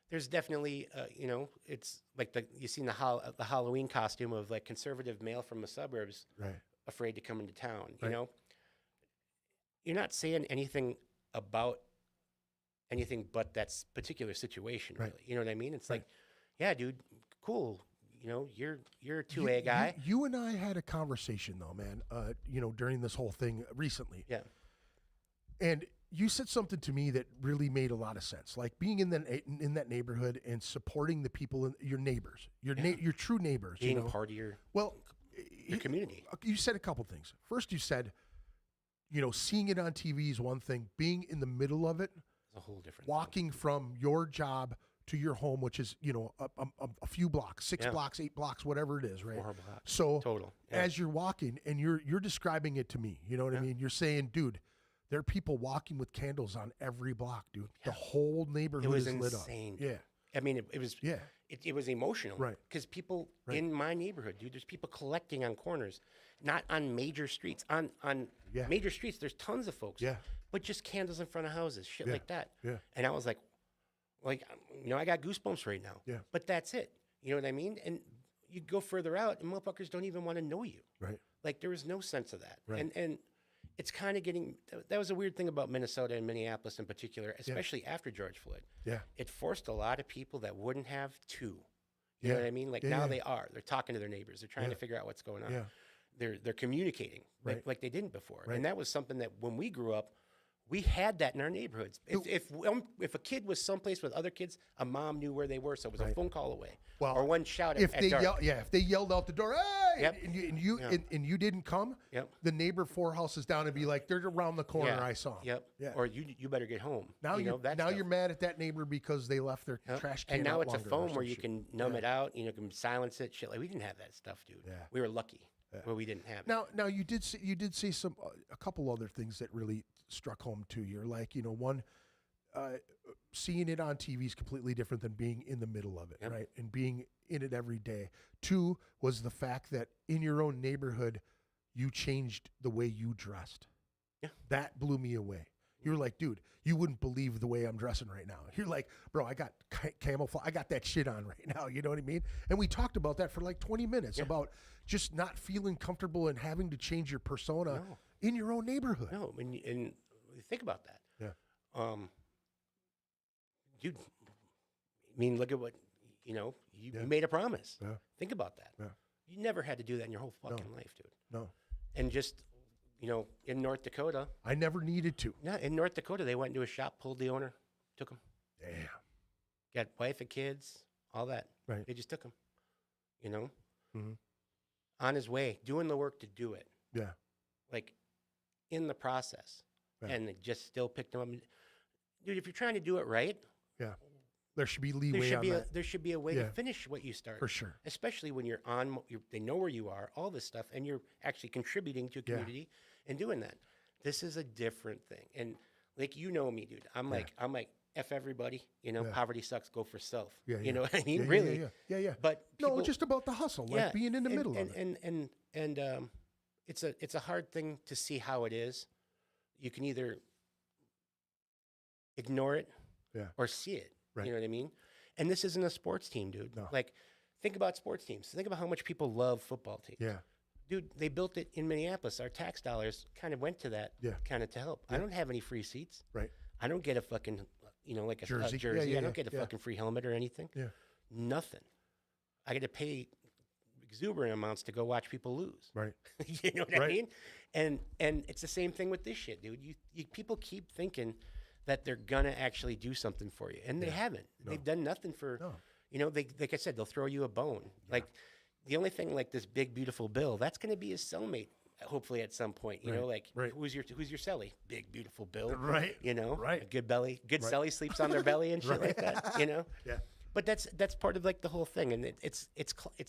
there's definitely, you know, it's like you seen the Halloween costume of, like, conservative male from the suburbs afraid to come into town, you know? You're not saying anything about anything but that particular situation. Right. Really, you know what I mean? It's Right. like, yeah, dude, cool. You know, you're a 2A guy. You and I had a conversation though, man. You know, during this whole thing recently. Yeah. And you said something to me that really made a lot of sense. Like being in that neighborhood and supporting the people, your neighbors, your true neighbors. Being you know? a part of your community. You said a couple things. First, you said, you know, seeing it on TV is one thing. Being in the middle of it, It's a whole different. walking from your job to your home, which is, you know, a few blocks, 6 blocks, 8 blocks, whatever it is, right? 4 blocks. So Total. Yeah. as you're walking and you're describing it to me, you know what I mean? You're saying, dude, there are people walking with candles on every block, dude. The whole neighborhood It was is lit up. insane. Yeah. I mean, it was. Yeah. It was emotional, Right. Because people Right. in my neighborhood, dude, there's people collecting on corners, not on major streets. On Yeah. major streets, there's tons of folks. Yeah. But just candles in front of houses, shit Yeah. like that. Yeah. And I was like, you know, I got goosebumps right now. Yeah. But that's it. You know what I mean? And you go further out, and motherfuckers don't even want to know you. Right. Like there was no sense of that. Right. And it's kind of getting. That was a weird thing about Minnesota and Minneapolis in particular, especially after George Floyd. Yeah. It forced a lot of people that wouldn't have to. You Yeah. know what I mean? Like Yeah, now yeah. they are. They're talking to their neighbors. They're trying Yeah. to figure out what's going on. Yeah. They're communicating Right. like they didn't before. Right. And that was something that when we grew up, we had that in our neighborhoods. If a kid was someplace with other kids, a mom knew where they were, so it was a phone call away. Well, or one shout if at they dark. if they yelled out the door, hey, Yep. and you didn't come, Yep. the neighbor 4 houses down and be like, they're around the corner. Yeah. I saw 'em. Yep. Yeah. Or you better get home. Now you know, that now stuff. you're mad at that neighbor because they left their Yep. trash can And now out it's a longer or phone some where you shit. can numb it out. You know, can silence it. Shit like we didn't have that stuff, dude. Yeah. We were lucky where we didn't have it. Now you did say some a couple other things that really struck home to you. Like, you know, one, seeing it on TV is completely different than being in the middle of it, Yep. right? And being in it every day. 2 was the fact that in your own neighborhood, you changed the way you dressed. Yeah. That blew me away. You're like, dude, you wouldn't believe the way I'm dressing right now. You're like, bro, I got camouflage. I got that shit on right now. You know what I mean? And we talked about that for like 20 minutes about just not feeling comfortable and having to change your persona in your own neighborhood. No, and think about that. Yeah. Dude, I mean, look at what, you know, you made a promise. Yeah. Think about that. Yeah. You never had to do that in your whole fucking life, dude. No, And just, you know, in North Dakota, I never needed to. in North Dakota, they went into a shop, pulled the owner, took him. Damn. Got wife and kids, all that. Right. They just took him, you know, Mhm. on his way, doing the work to do it, Yeah. like in the process. Yeah. And they just still picked him up. Dude, if you're trying to do it right, Yeah. There should be leeway on that. there should be a way Yeah. to finish what you started. For sure. Especially when you're on, they know where you are, all this stuff, and you're actually contributing to a Yeah. community and doing that. This is a different thing. And like, you know me, dude, I'm like, F everybody, you know, poverty sucks, go for self. Yeah, You yeah. know what I mean? Yeah, Really. Yeah. But No, people- just about the hustle, like being in the middle of it. And it's a hard thing to see how it is. You can either ignore it or see it. Right. You know what I mean? And this isn't a sports team, dude. No. Like, think about sports teams. Think about how much people love football teams. Yeah. Dude, they built it in Minneapolis. Our tax dollars kind of went to that, kind of to help. I don't have any free seats. Right. I don't get a fucking, you know, like a Jersey. jersey. Yeah, I don't get a yeah. fucking free helmet or anything. Yeah. Nothing. I got to pay exuberant amounts to go watch people lose. Right. You know what I Right. mean? And it's the same thing with this shit, dude. You people keep thinking that they're gonna actually do something for you, and they haven't. No. They've done nothing for. No. You know, they, like I said, they'll throw you a bone. Like the only thing, like this big beautiful Bill, that's gonna be his cellmate. Hopefully, at some point, you know, like who's your cellie? Big beautiful Bill, Right. You know, Right. A good belly, good cellie sleeps on their belly and shit like that. You know, Yeah. But that's part of like the whole thing, and it's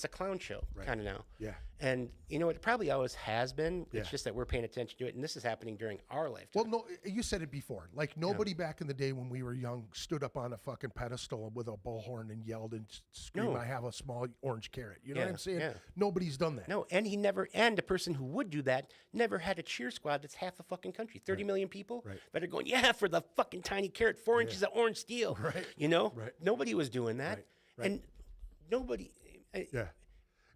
a clown show kind of now. Yeah. And you know, it probably always has been. It's Yeah. just that we're paying attention to it, and this is happening during our lifetime. Well, no, you said it before. Like nobody back in the day when we were young stood up on a fucking pedestal with a bullhorn and yelled and screamed, No. "I have a small orange carrot." You know what Yeah, I'm saying? yeah. Nobody's done that. No, and the person who would do that never had a cheer squad that's half the fucking country. 30 million people that are going, yeah, for the fucking tiny carrot, 4 inches of orange steel. Right. You know? Right. Nobody was doing that. Right. And nobody. Yeah.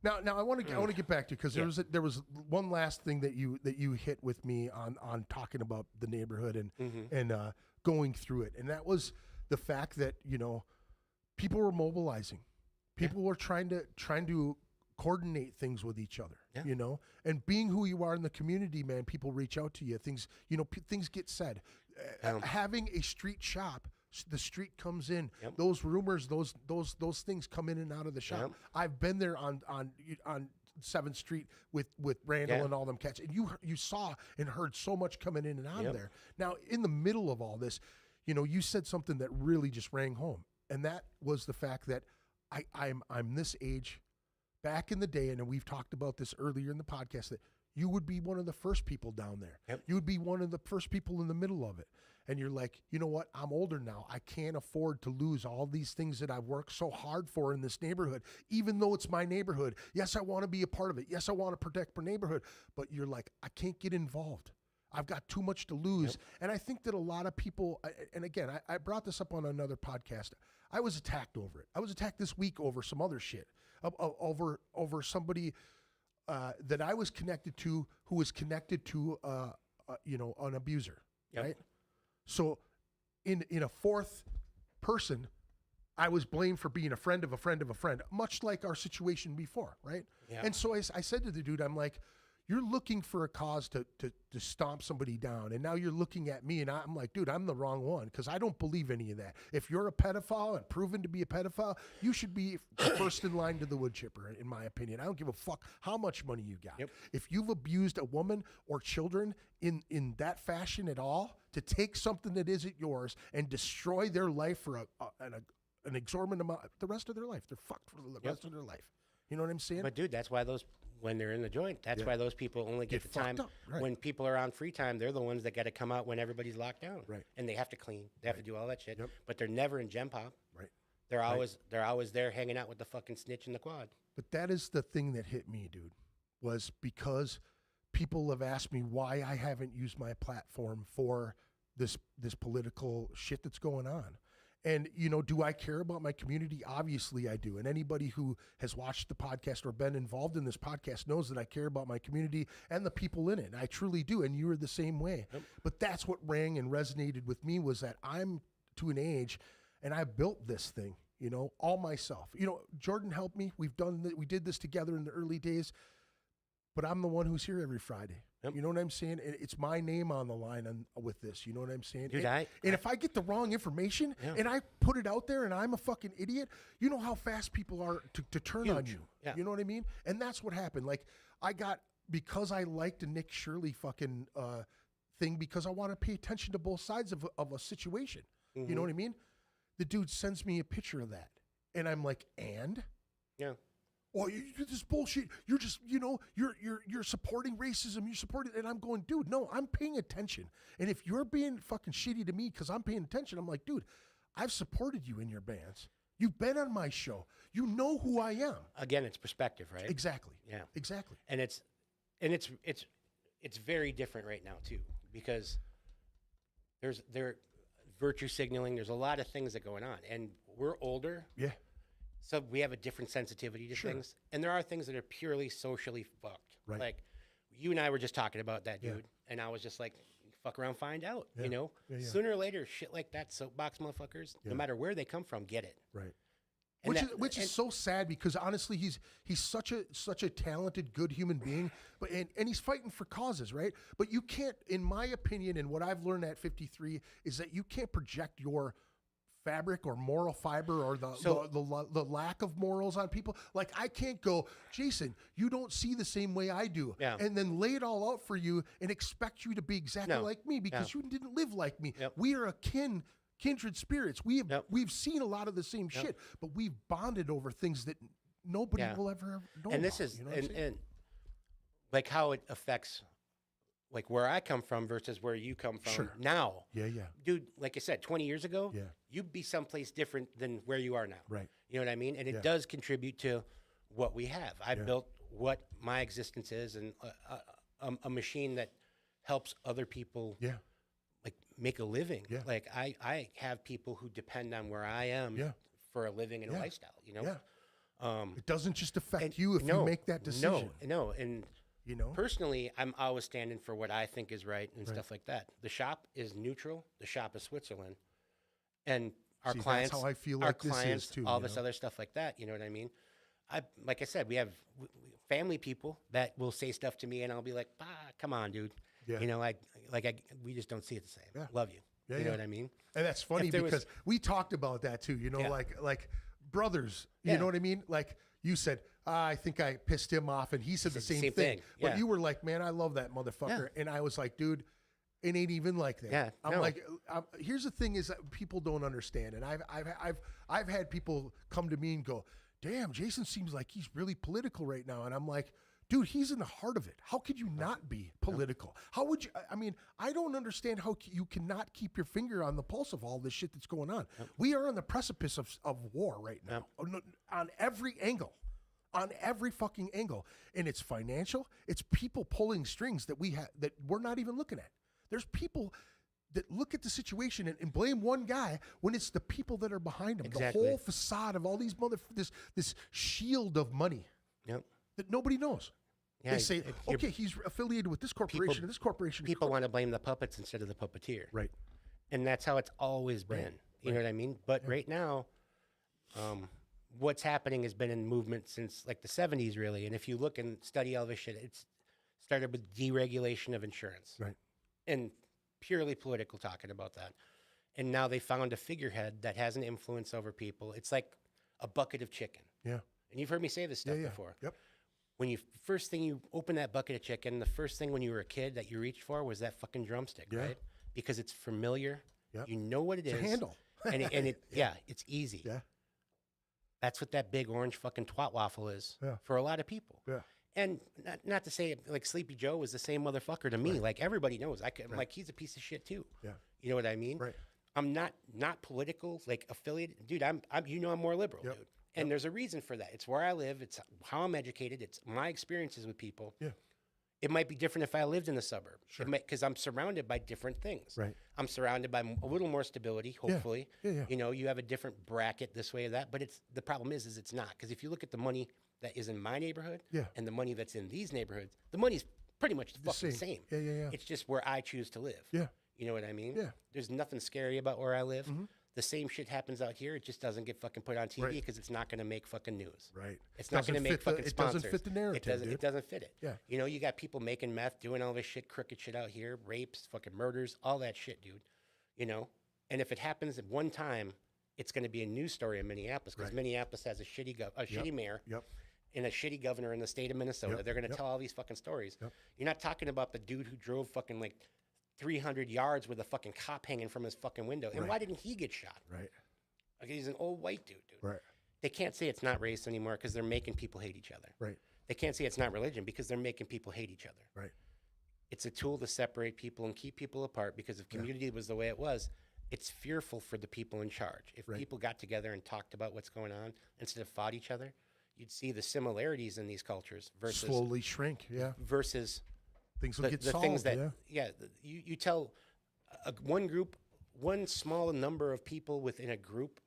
Now I want to get back to because there was one last thing that you hit with me on talking about the neighborhood and going through it. And that was the fact that, people were mobilizing. People were trying to coordinate things with each other, and being who you are in the community, man, people reach out to you. Things, things get said. Having a street shop, the street comes in. Those rumors, those things come in and out of the shop. I've been there on 7th Street with Randall and all them cats, and you saw and heard so much coming in and out of there. Now, in the middle of all this, you said something that really just rang home, and that was the fact that I'm this age. Back in the day, and we've talked about this earlier in the podcast, that you would be one of the first people down there. You would be one of the first people in the middle of it. And you're like, you know what? I'm older now. I can't afford to lose all these things that I've worked so hard for in this neighborhood, even though it's my neighborhood. Yes, I want to be a part of it. Yes, I want to protect my neighborhood. But you're like, I can't get involved. I've got too much to lose. And I think that a lot of people, and again, I brought this up on another podcast. I was attacked over it. I was attacked this week over some other shit. Over somebody that I was connected to, who was connected to an abuser, right? So in a fourth person, I was blamed for being a friend of a friend of a friend, much like our situation before, right? And so I said to the dude, I'm like, you're looking for a cause to stomp somebody down, and now you're looking at me, and I'm like, dude, I'm the wrong one, because I don't believe any of that. If you're a pedophile and proven to be a pedophile, you should be first in line to the wood chipper, in my opinion. I don't give a fuck how much money you got. If you've abused a woman or children in that fashion at all, to take something that isn't yours and destroy their life for an exorbitant amount, the rest of their life, they're fucked for the rest of their life. You know what I'm saying? But dude, that's why when they're in the joint, that's why those people only get the time. When people are on free time, they're the ones that got to come out when everybody's locked down. Right. And they have to clean. They have to do all that shit. But they're never in Gem Pop. Right. They're always there hanging out with the fucking snitch in the quad. But that is the thing that hit me, dude, was because people have asked me why I haven't used my platform for this political shit that's going on. And, do I care about my community? Obviously I do. And anybody who has watched the podcast or been involved in this podcast knows that I care about my community and the people in it. And I truly do. And you are the same way. But that's what rang and resonated with me, was that I'm to an age and I built this thing, all myself. Jordan helped me. We did this together in the early days, but I'm the one who's here every Friday. You know what I'm saying? And it's my name on the line with this. You know what I'm saying? Dude, and if I get the wrong information and I put it out there and I'm a fucking idiot, you know how fast people are to turn on you. You know what I mean? And that's what happened. Like, because I liked a Nick Shirley fucking thing, because I want to pay attention to both sides of a situation. You know what I mean? The dude sends me a picture of that. And I'm like, and? Yeah. Oh, you do this bullshit. You're just, you're supporting racism. You're supporting, and I'm going, dude, no, I'm paying attention. And if you're being fucking shitty to me because I'm paying attention, I'm like, dude, I've supported you in your bands. You've been on my show. You know who I am. Again, it's perspective, right? Exactly. Yeah. Exactly. And it's very different right now too, because there's virtue signaling. There's a lot of things that are going on, and we're older. Yeah. So we have a different sensitivity to things. And there are things that are purely socially fucked. Right. Like, you and I were just talking about that, dude. And I was just like, fuck around, find out, Sooner or later, shit like that, soapbox motherfuckers, no matter where they come from, get it. Right. And Which is so sad, because honestly, he's such a talented, good human being, but and he's fighting for causes, right? But you can't, in my opinion, and what I've learned at 53, is that you can't project your fabric or moral fiber or the lack of morals on people. Like, I can't go, Jason, you don't see the same way I do, and then lay it all out for you and expect you to be exactly like me, because you didn't live like me. We are kindred spirits. We've seen a lot of the same shit, but we've bonded over things that nobody will ever know. And this is and like how it affects, like, where I come from versus where you come from now. Yeah. Dude, like I said, 20 years ago, you'd be someplace different than where you are now. Right. You know what I mean? And it does contribute to what we have. I built what my existence is, and a machine that helps other people like make a living. Like, I have people who depend on where I am for a living and a lifestyle, It doesn't just affect you if you make that decision. No, and You know, personally, I'm always standing for what I think is right and stuff like that. The shop is neutral. The shop is Switzerland, and our See, clients, that's how I feel our like this is clients, too, all you this know? other stuff like that. You know what I mean? Like I said, we have family people that will say stuff to me, and I'll be like, come on, dude. Yeah. You know, we just don't see it the same. Yeah. Love you. Yeah, you know yeah. what I mean? And that's funny there was- because we talked about that too, you know, Yeah. like brothers, you Yeah. know what I mean? Like you said, I think I pissed him off and he said the same thing. But Yeah. you were like, man, I love that motherfucker. And I was like, dude, it ain't even like that. Yeah, I'm no. like, here's the thing is that people don't understand. And I've had people come to me and go, damn, Jason seems like he's really political right now. And I'm like, dude, he's in the heart of it. How could you not be political? How would you? I mean, I don't understand how you cannot keep your finger on the pulse of all this shit that's going on. We are on the precipice of war right now on every angle. On every fucking angle. And it's financial. It's people pulling strings that that we're not even looking at. There's people that look at the situation and blame one guy when it's the people that are behind him. Exactly. The whole facade of all these this shield of money Yep. that nobody knows. Yeah, They say, okay, he's affiliated with this corporation and this corporation. People want to blame the puppets instead of the puppeteer. Right. And that's how it's always been. You know what I mean? But right now, what's happening has been in movement since like the 70s, really. And if you look and study all this shit, it's started with deregulation of insurance. Right. And purely political talking about that. And now they found a figurehead that has an influence over people. It's like a bucket of chicken. Yeah. And you've heard me say this stuff before. Yep. When you first thing you open that bucket of chicken, the first thing when you were a kid that you reached for was that fucking drumstick, right? Because it's familiar. Yep. You know what it is. It's a handle. and it's easy. Yeah. That's what that big orange fucking twat waffle is for a lot of people. Yeah. And not to say like Sleepy Joe was the same motherfucker to me. Like everybody knows. I'm like, he's a piece of shit too. Yeah. You know what I mean? Right. I'm not political, like affiliated. Dude, I'm I'm more liberal, dude. And there's a reason for that. It's where I live. It's how I'm educated. It's my experiences with people. Yeah. It might be different if I lived in the suburb. Sure. Because I'm surrounded by different things. Right. I'm surrounded by a little more stability, hopefully. Yeah. You know, you have a different bracket this way or that. But the problem is it's not. Because if you look at the money that is in my neighborhood and the money that's in these neighborhoods, the money's pretty much the fucking same. Yeah. It's just where I choose to live. Yeah. You know what I mean? Yeah. There's nothing scary about where I live. The same shit happens out here. It just doesn't get fucking put on TV because it's not going to make fucking news. Right. It's not going to make fucking sponsors. It doesn't fit the narrative, It doesn't fit it. Yeah. You know, you got people making meth, doing all this shit, crooked shit out here, rapes, fucking murders, all that shit, dude. You know? And if it happens at one time, it's going to be a news story in Minneapolis because Minneapolis has a shitty mayor. Yep. And a shitty governor in the state of Minnesota. They're going to tell all these fucking stories. You're not talking about the dude who drove fucking like 300 yards with a fucking cop hanging from his fucking window. And why didn't he get shot? Right. Like he's an old white dude. Right. They can't say it's not race anymore because they're making people hate each other. Right. They can't say it's not religion because they're making people hate each other. Right. It's a tool to separate people and keep people apart because if community was the way it was, it's fearful for the people in charge. If people got together and talked about what's going on instead of fought each other, you'd see the similarities in these cultures versus slowly shrink. Yeah. versus Things will get the solved. things that you tell one group, one small number of people within a group.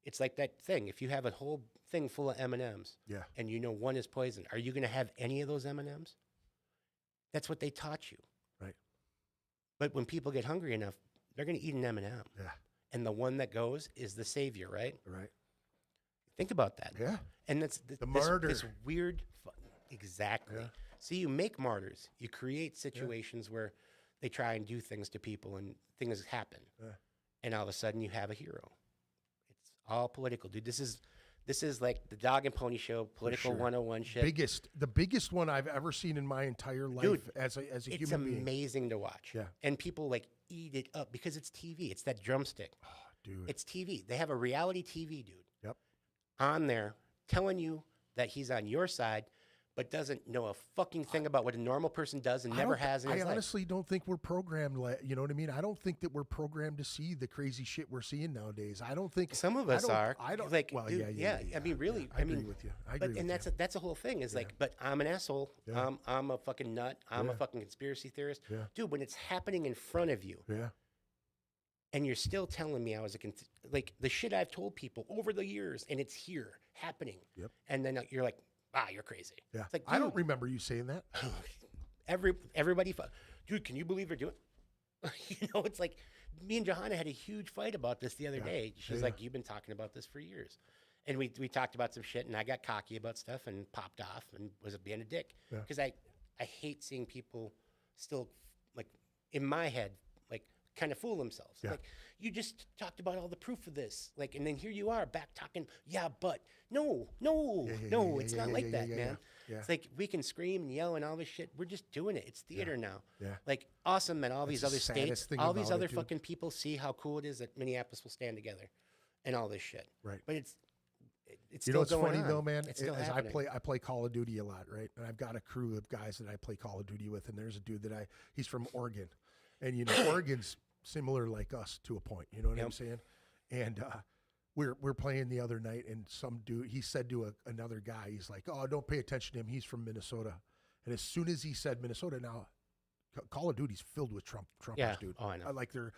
It's like that thing. If you have a whole thing full of M&Ms, and you know one is poison, are you going to have any of those M&Ms? That's what they taught you. Right. But when people get hungry enough, they're going to eat an M&M. Yeah. And the one that goes is the savior, right? Right. Think about that. Yeah. And that's The martyr. This weird, exactly. Yeah. So you make martyrs. You create situations where they try and do things to people and things happen. Yeah. And all of a sudden you have a hero. It's all political, dude. This is like the dog and pony show, political 101 shit. The biggest one I've ever seen in my entire life. Dude, as a it's human being. amazing to watch. Yeah. And people like eat it up because it's TV. It's that drumstick. Oh, dude. It's TV. They have a reality TV dude Yep. on there telling you that he's on your side, but doesn't know a fucking thing about what a normal person does and never has in his I life. honestly don't think we're programmed. You know what I mean? I don't think that we're programmed to see the crazy shit we're seeing nowadays. I don't think Some of us are. I don't like. Well, dude, yeah. I mean, really. I agree with you. I agree with you. That's a whole thing. Is like, but I'm an asshole. Yeah. I'm a fucking nut. I'm a fucking conspiracy theorist. Yeah. Dude, when it's happening in front of you, Yeah. and you're still telling me I was like the shit I've told people over the years, and it's here happening. Yep. And then you're like, you're crazy. Yeah. It's like, I don't dude, remember you saying that. everybody, dude, can you believe they're doing? It's like me and Johanna had a huge fight about this the other day. She's like, you've been talking about this for years. And we talked about some shit, and I got cocky about stuff and popped off and was being a dick. Because I hate seeing people still, like, in my head, like, kind of fool themselves. Yeah. Like, you just talked about all the proof of this. Like, and then here you are back talking, but. No, it's not like that, man. Yeah. It's like we can scream and yell and all this shit. We're just doing it. It's theater now. Yeah. Like, awesome, man. All That's these the other saddest states, thing all these about other it, dude. fucking people see how cool it is that Minneapolis will stand together and all this shit. Right. But it's You still know what's going funny on. though, man? It's still Is happening. I play Call of Duty a lot, right? And I've got a crew of guys that I play Call of Duty with, and there's a dude that he's from Oregon, and Oregon's similar like us to a point. You know what I'm saying? And we're playing the other night, and some dude, he said to another guy, he's like, "Oh, don't pay attention to him. He's from Minnesota." And as soon as he said Minnesota, now Call of Duty's filled with Trumpers, Yeah. dude. Oh, I know. Like they're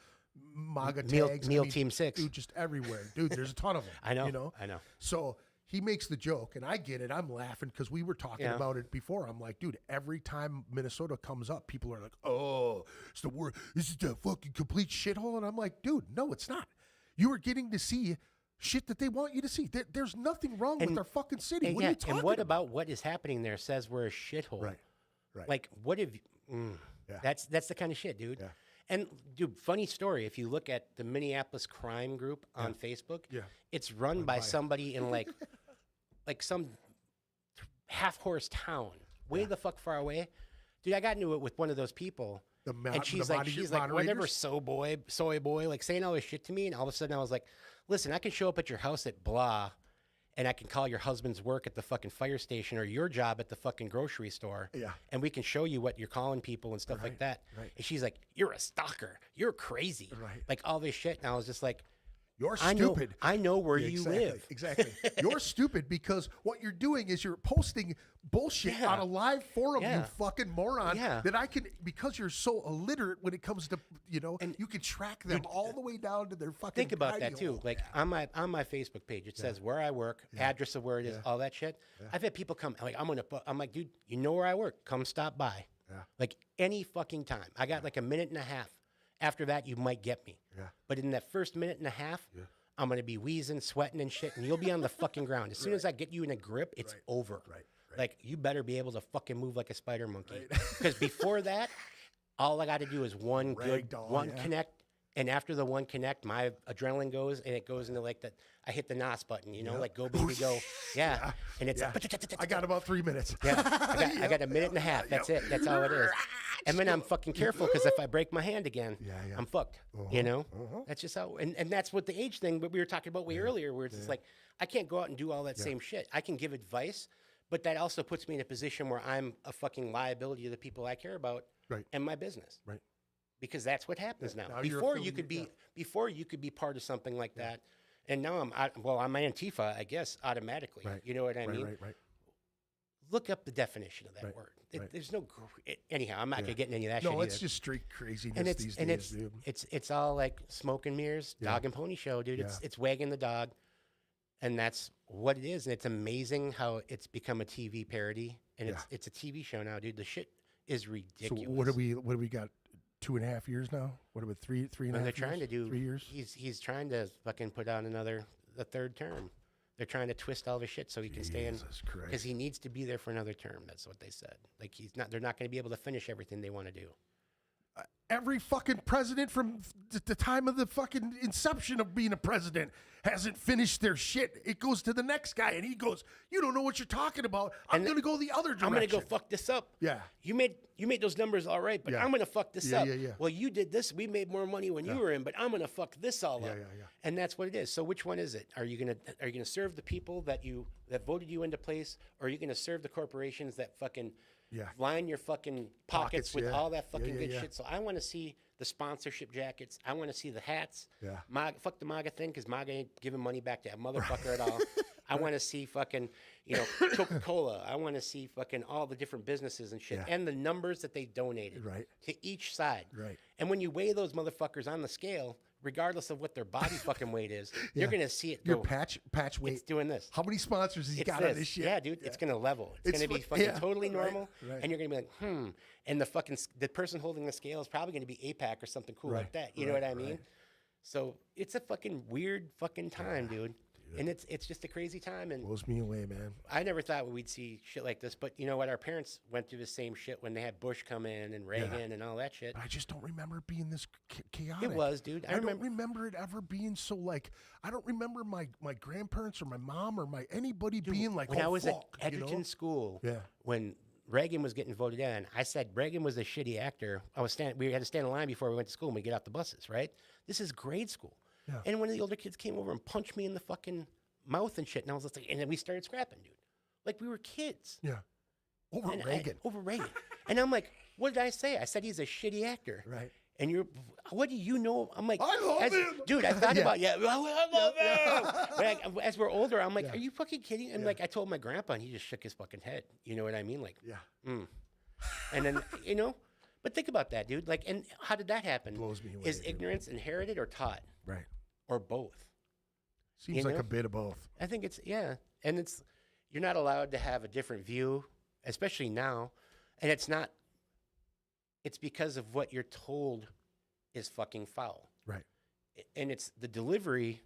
MAGA Meal- tags. Meal Team 6. Dude, just everywhere. Dude, there's a ton of them. I know. You know? I know. So he makes the joke, and I get it. I'm laughing because we were talking about it before. I'm like, dude, every time Minnesota comes up, people are like, "Oh, it's the word. This is the fucking complete shithole." And I'm like, dude, no, it's not. You are getting to see shit that they want you to see. There's nothing wrong with our fucking city. And What are you talking and what about? about what is happening there says we're a shithole? Right. Like, what if? That's the kind of shit, dude. Yeah. And dude, funny story. If you look at the Minneapolis crime group on Facebook, it's run by somebody in like some half horse town, way the fuck far away. Dude, I got into it with one of those people. And she's like, whatever, soy boy, like saying all this shit to me. And all of a sudden I was like, listen, I can show up at your house at blah, and I can call your husband's work at the fucking fire station or your job at the fucking grocery store. Yeah. And we can show you what you're calling people and stuff like that. Right. And she's like, you're a stalker. You're crazy. Right. Like all this shit. And I was just like, You're stupid. I know where Yeah, you exactly, live. Exactly. You're stupid because what you're doing is you're posting bullshit on a live forum, you fucking moron. Yeah. That I can, because you're so illiterate when it comes to, and you can track them all the way down to their fucking. Think about that tiny too. hole. Like on my Facebook page, it says where I work, address of where it is, all that shit. I've had people come like, I'm like, dude, you know where I work? Come stop by. Yeah. Like any fucking time. I got like a minute and a half. After that, you might get me. Yeah. But in that first minute and a half, I'm gonna be wheezing, sweating, and shit, and you'll be on the fucking ground. As soon as I get you in a grip, it's over. Right. Like you better be able to fucking move like a spider monkey. Because before that, all I got to do is one connect, and after the one connect, my adrenaline goes, and it goes into like that. I hit the NOS button, like go baby go, and it's. I got about 3 minutes. I got a minute and a half. That's it. That's all it is. And then I'm fucking careful because if I break my hand again, I'm fucked. That's just how. And that's what the age thing. But we were talking about way earlier, where it's just like I can't go out and do all that same shit. I can give advice, but that also puts me in a position where I'm a fucking liability to the people I care about and my business. Right. Because that's what happens now. Now Before you could be part of something like that, and now I'm Antifa, I guess, automatically. Right. You know what I mean? Right. Look up the definition of that word. There's no anyhow. I'm not gonna get into any of that shit. No, it's either. just straight craziness And it's these and days, dude. it's all like smoke and mirrors, dog and pony show, dude. It's wagging the dog, and that's what it is. And it's amazing how it's become a TV parody, and it's a TV show now, dude. The shit is ridiculous. So what do we got? 2.5 years now? What about three and a half? They're trying to do 3 years. He's trying to fucking put out the third term. They're trying to twist all the shit so he can stay in because he needs to be there for another term. That's what they said. Like they're not going to be able to finish everything they want to do. Every fucking president from the time of the fucking inception of being a president hasn't finished their shit. It goes to the next guy, and he goes, "You don't know what you're talking about. I'm going to go the other direction. I'm going to go fuck this up. Yeah. You made those numbers all right, but I'm going to fuck this up. Yeah. Well, you did this. We made more money when you were in, but I'm going to fuck this all up. Yeah. And that's what it is. So which one is it? Are you going to serve the people that voted you into place, or are you going to serve the corporations that fucking line your fucking pockets with all that fucking good shit? So I want to see the sponsorship jackets. I want to see the hats. Yeah. Fuck the MAGA thing, because MAGA ain't giving money back to that motherfucker at all. I want to see fucking, Coca-Cola. I want to see fucking all the different businesses and shit, and the numbers that they donated to each side. Right. And when you weigh those motherfuckers on the scale, regardless of what their body fucking weight is, you're gonna see it Your go. patch weight. It's doing this. How many sponsors has he It's got on this shit? Yeah, dude. It's gonna level. It's gonna be fu- fucking yeah, totally right, normal, right. and you're gonna be like, and the person holding the scale is probably gonna be APAC or something cool like that. You know what I mean? So it's a fucking weird fucking time, dude. And it's just a crazy time. And Blows me away, man. I never thought we'd see shit like this. But you know what? Our parents went through the same shit when they had Bush come in and Reagan and all that shit. But I just don't remember it being this chaotic. It was, dude. I don't remember it ever being so like. I don't remember my grandparents or my mom or anybody being like. When oh, I was fuck, at you know? Edgerton School, Yeah. when Reagan was getting voted in, I said Reagan was a shitty actor. We had to stand in line before we went to school and we get off the buses, right? This is grade school. Yeah. And one of the older kids came over and punched me in the fucking mouth and shit. And I was just like, and then we started scrapping, dude. Like we were kids. Yeah. Over And Reagan. over Reagan. And I'm like, what did I say? I said he's a shitty actor. Right. And what do you know? I'm like, I love him. Dude, I thought Yeah. about, I love him. But as we're older, I'm like, are you fucking kidding? And like, I told my grandpa and he just shook his fucking head. You know what I mean? Like, Yeah. and then, but think about that, dude. Like, and how did that happen? Blows me away, Is dude. ignorance inherited or taught? Right. Or both? Seems You like know? a bit of both. I think and you're not allowed to have a different view, especially now. And it's because of what you're told is fucking foul. Right. And it's the delivery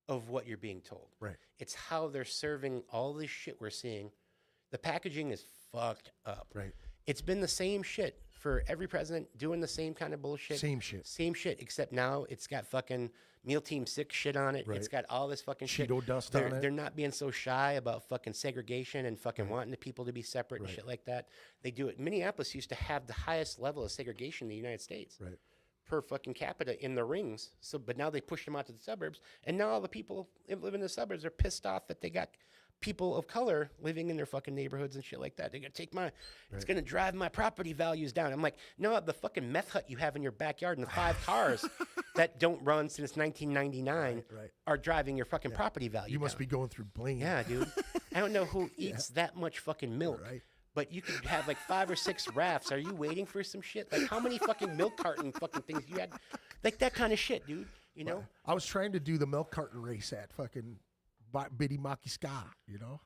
of what you're being told. Right. It's how they're serving all this shit we're seeing. The packaging is fucked up. Right. It's been the same shit for every president doing the same kind of bullshit. Same shit. Same shit, except now it's got fucking Meal Team 6 shit on it. Right. It's got all this fucking shit. Cheeto dust they're, on it. They're not being so shy about fucking segregation and fucking wanting the people to be separate and shit like that. They do it. Minneapolis used to have the highest level of segregation in the United States. Right. Per fucking capita in the rings. So, but now they pushed them out to the suburbs, and now all the people that live in the suburbs are pissed off that they got people of color living in their fucking neighborhoods and shit like that. They're gonna take it's gonna drive my property values down. I'm like, no, the fucking meth hut you have in your backyard and the 5 cars that don't run since 1999 Right. are driving your fucking property value. You must down. be going through Blaine. Yeah, dude. I don't know who eats that much fucking milk. Right. But you could have like 5 or 6 rafts. Are you waiting for some shit? Like how many fucking milk carton fucking things you had? Like that kind of shit, dude. You know? I was trying to do the milk carton race at fucking Biddy Maki Ska, you know?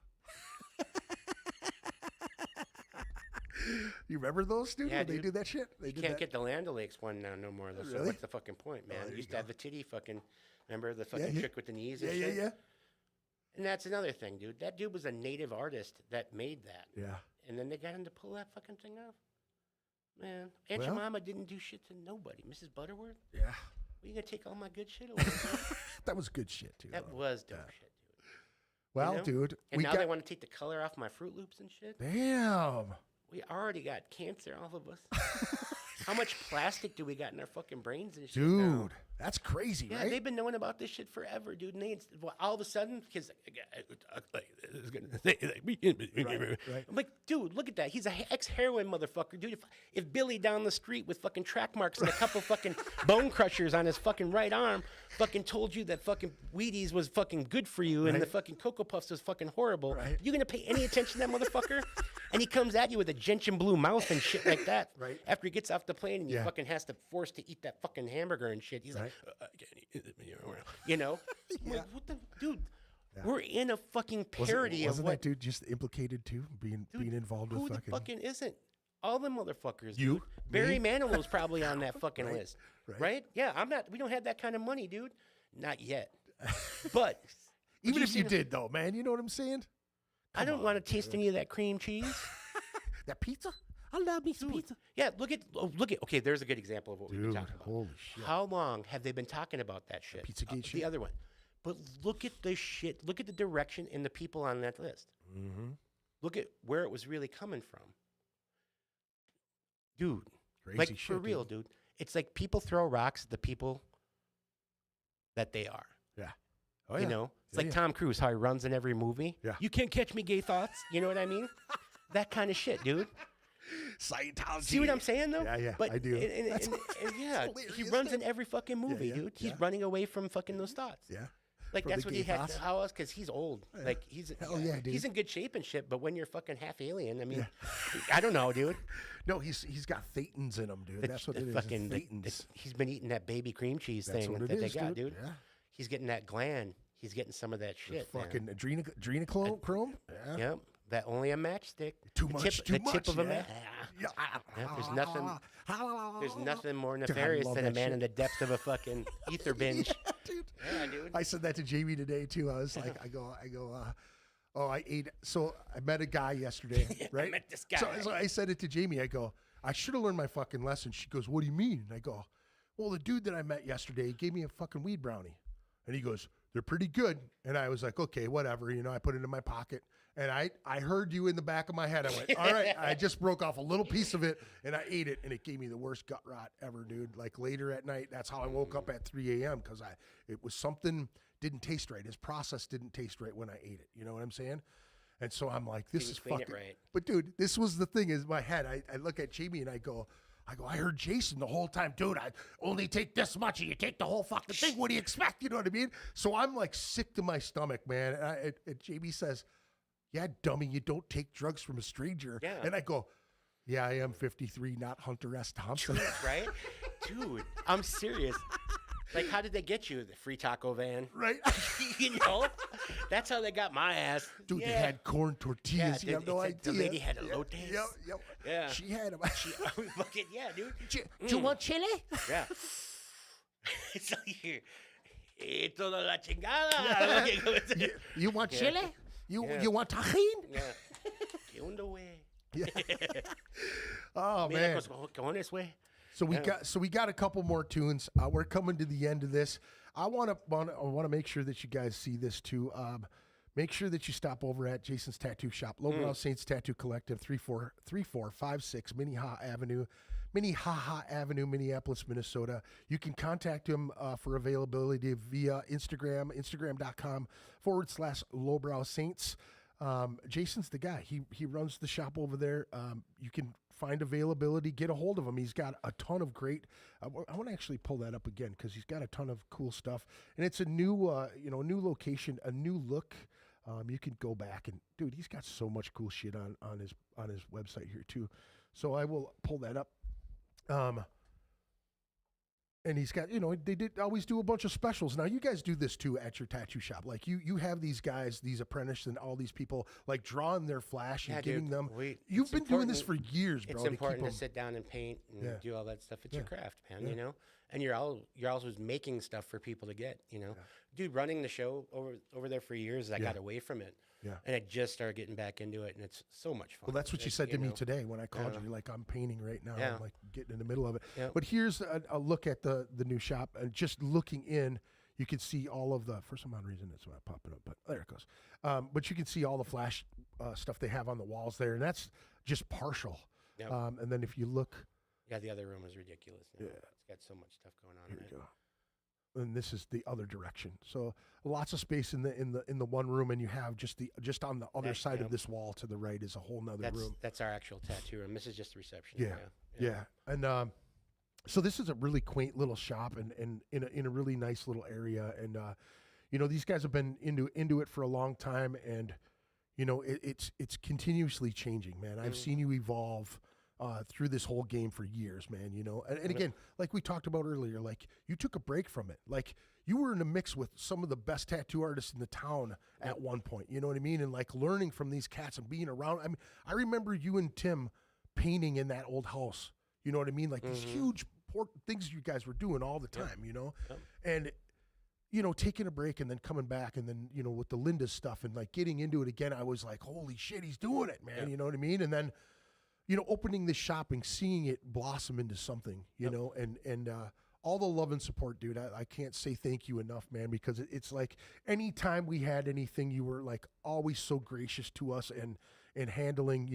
You remember those, dude? Yeah, when they dude. did that shit? They You did can't that? get the Land O'Lakes one now no more. Though, so Really? what's the fucking point, man? there you Used go. to have the titty fucking, remember the fucking yeah. chick with the knees Yeah, and yeah, shit? yeah. And that's another thing, dude. That dude was a native artist that made that. Yeah. And then they got him to pull that fucking thing off. Man, Aunt Jemima didn't do shit to nobody. Mrs. Butterworth, Yeah. well, you gonna take all my good shit away? from me? That was good shit, too. That though. was dope shit, dude. Well, know? dude. And now they want to take the color off my Fruit Loops and shit. Damn. We already got cancer, all of us. How much plastic do we got in our fucking brains and shit now? Dude, that's crazy, Yeah, right? they've been knowing about this shit forever, dude. And all of a sudden, because right. I'm like, dude, look at that. He's an ex-heroin motherfucker, dude. If Billy down the street with fucking track marks and a couple fucking bone crushers on his fucking right arm fucking told you that fucking Wheaties was fucking good for you and the fucking Cocoa Puffs was fucking horrible, you gonna pay any attention to that motherfucker? And he comes at you with a gentian blue mouth and shit like that. Right. After he gets off the plane and he Yeah. fucking has to force to eat that fucking hamburger and shit. He's like, I can't eat it. I'm like, what the dude? We're in a fucking parody wasn't of what that dude just implicated too, being involved who with the fucking? fucking isn't? All the motherfuckers. You? Dude. Barry Me? Manilow's probably on that fucking list. Right. Right? Yeah, I'm not. We don't have that kind of money, dude. Not yet. But Even if you seen- did, though, man, you know what I'm saying? I don't want to taste any of that cream cheese. That pizza? I love me some pizza. Yeah, look at. Okay, there's a good example of what we've been talking about. Holy shit. How long have they been talking about that shit? Pizzagate shit? The other one. But look at the shit. Look at the direction and the people on that list. Mm-hmm. Look at where it was really coming from. Dude. Crazy Like, shit, for real, dude. It's like people throw rocks at the people that they are. Yeah. Oh, You yeah. know? It's Yeah, like yeah. Tom Cruise, how he runs in every movie. Yeah. You can't catch me, gay thoughts. You know what I mean? That kind of shit, dude. Scientology. See what I'm saying, though? Yeah, yeah, But, I do. And yeah, he hilarious, runs dude. in every fucking movie, yeah, dude. He's yeah. running away from fucking those thoughts. Yeah. Like from that's the what he gay had. house. How else? Because he's old. Like he's Hell yeah, dude. he's in good shape and shit. But when you're fucking half alien, I mean, I don't know, dude. No, he's got thetans in him, dude. That's what The it is. fucking Thetans. he's been eating that baby cream cheese That's thing what it that they is, got, dude. Yeah. He's getting that gland. He's getting some of that shit. man. Fucking adrenochrome. Yeah. Yep. That only a matchstick. Too The much. Tip, too the much. tip of a yeah. match. Yeah. Yeah, there's nothing more nefarious love than a that man shit. in the depths of a fucking ether binge. Dude. Yeah, dude. I said that to Jamie today too. I was like, I go. Oh, I ate. So I met a guy yesterday, right? I met this guy. So I said it to Jamie. I go, I should have learned my fucking lesson. She goes, what do you mean? And I go, well, the dude that I met yesterday gave me a fucking weed brownie. And he goes, they're pretty good. And I was like, okay, whatever. You know, I put it in my pocket. And I heard you in the back of my head. I went, all right. I just broke off a little piece of it and I ate it. And it gave me the worst gut rot ever, dude. Like later at night, that's how I woke up at 3 a.m. because it was something didn't taste right. His process didn't taste right when I ate it. You know what I'm saying? And so I'm like, this is clean it fucking. right. But dude, this was the thing is my head. I look at Jamie and I go, I heard Jason the whole time, dude, I only take this much and you take the whole fucking thing. What do you expect? You know what I mean? So I'm like sick to my stomach, man. And Jamie says, yeah, dummy, you don't take drugs from a stranger. Yeah. And I go, yeah, I am 53, not Hunter S. Thompson. Right? Dude, I'm serious. Like, how did they get you? The free taco van? Right? You know? That's how they got my ass. Dude, yeah. they had corn tortillas. You have no idea. The lady had a lotes. Yep. Yeah. She had them. Fucking, yeah, dude. Do you want chili? Yeah. It's like here. Toda la chingada. You want Yeah. chili? You want tajin? Yeah. ¿Qué onda, güey? Yeah. Oh Mira, man. cojones, güey. So we got a couple more tunes. We're coming to the end of this. I want to make sure that you guys see this too. Make sure that you stop over at Jason's Tattoo Shop, Lowbrow Saints Tattoo Collective, 3456 Minnehaha Avenue, Minneapolis, Minnesota. You can contact him for availability via Instagram, instagram.com/Lowbrow Saints. Jason's the guy. He runs the shop over there. You can find availability, get a hold of him. He's got a ton of great. I want to actually pull that up again because he's got a ton of cool stuff, and it's a new, new location, a new look. You can go back and dude, he's got so much cool shit on his website here too. So I will pull that up. And he's got, they did always do a bunch of specials. Now you guys do this too at your tattoo shop. Like you have these guys, these apprentices and all these people like drawing their flash and giving them. You've been doing this for years, bro. It's important to sit down and paint and do all that stuff. It's your craft, man, you know? And you're always making stuff for people to get, Dude, running the show over there for years, I got away from it. Yeah. And I just started getting back into it, and it's so much fun. Well, that's what you said to me today when I called you. You're like, I'm painting right now. I'm like getting in the middle of it. Yeah. But here's a look at the new shop. And just looking in, you can see all of the, for some odd reason, it's not popping up, but there it goes. But you can see all the flash stuff they have on the walls there. And that's just partial. Yep. And then if you look. Yeah, the other room is ridiculous. Yeah. It's got so much stuff going on. Here we go. And this is the other direction. So lots of space in the one room, and you have just on the other side of this wall to the right is a whole nother room. That's our actual tattoo room. This is just the reception. Yeah. And so this is a really quaint little shop and in a really nice little area. And these guys have been into it for a long time, and it's continuously changing, man. I've seen you evolve through this whole game for years, man, and again, like we talked about earlier, like you took a break from it. Like you were in a mix with some of the best tattoo artists in the town at one point, you know what I mean? And like learning from these cats and being around. I mean, I remember you and Tim painting in that old house, you know what I mean? Like these huge things you guys were doing all the time, and taking a break and then coming back and then, with the Linda stuff and like getting into it again, I was like, holy shit, he's doing it, man. You know what I mean? And then, opening this shop and seeing it blossom into something, and all the love and support, dude. I can't say thank you enough, man, because it's like anytime we had anything, you were like always so gracious to us and handling,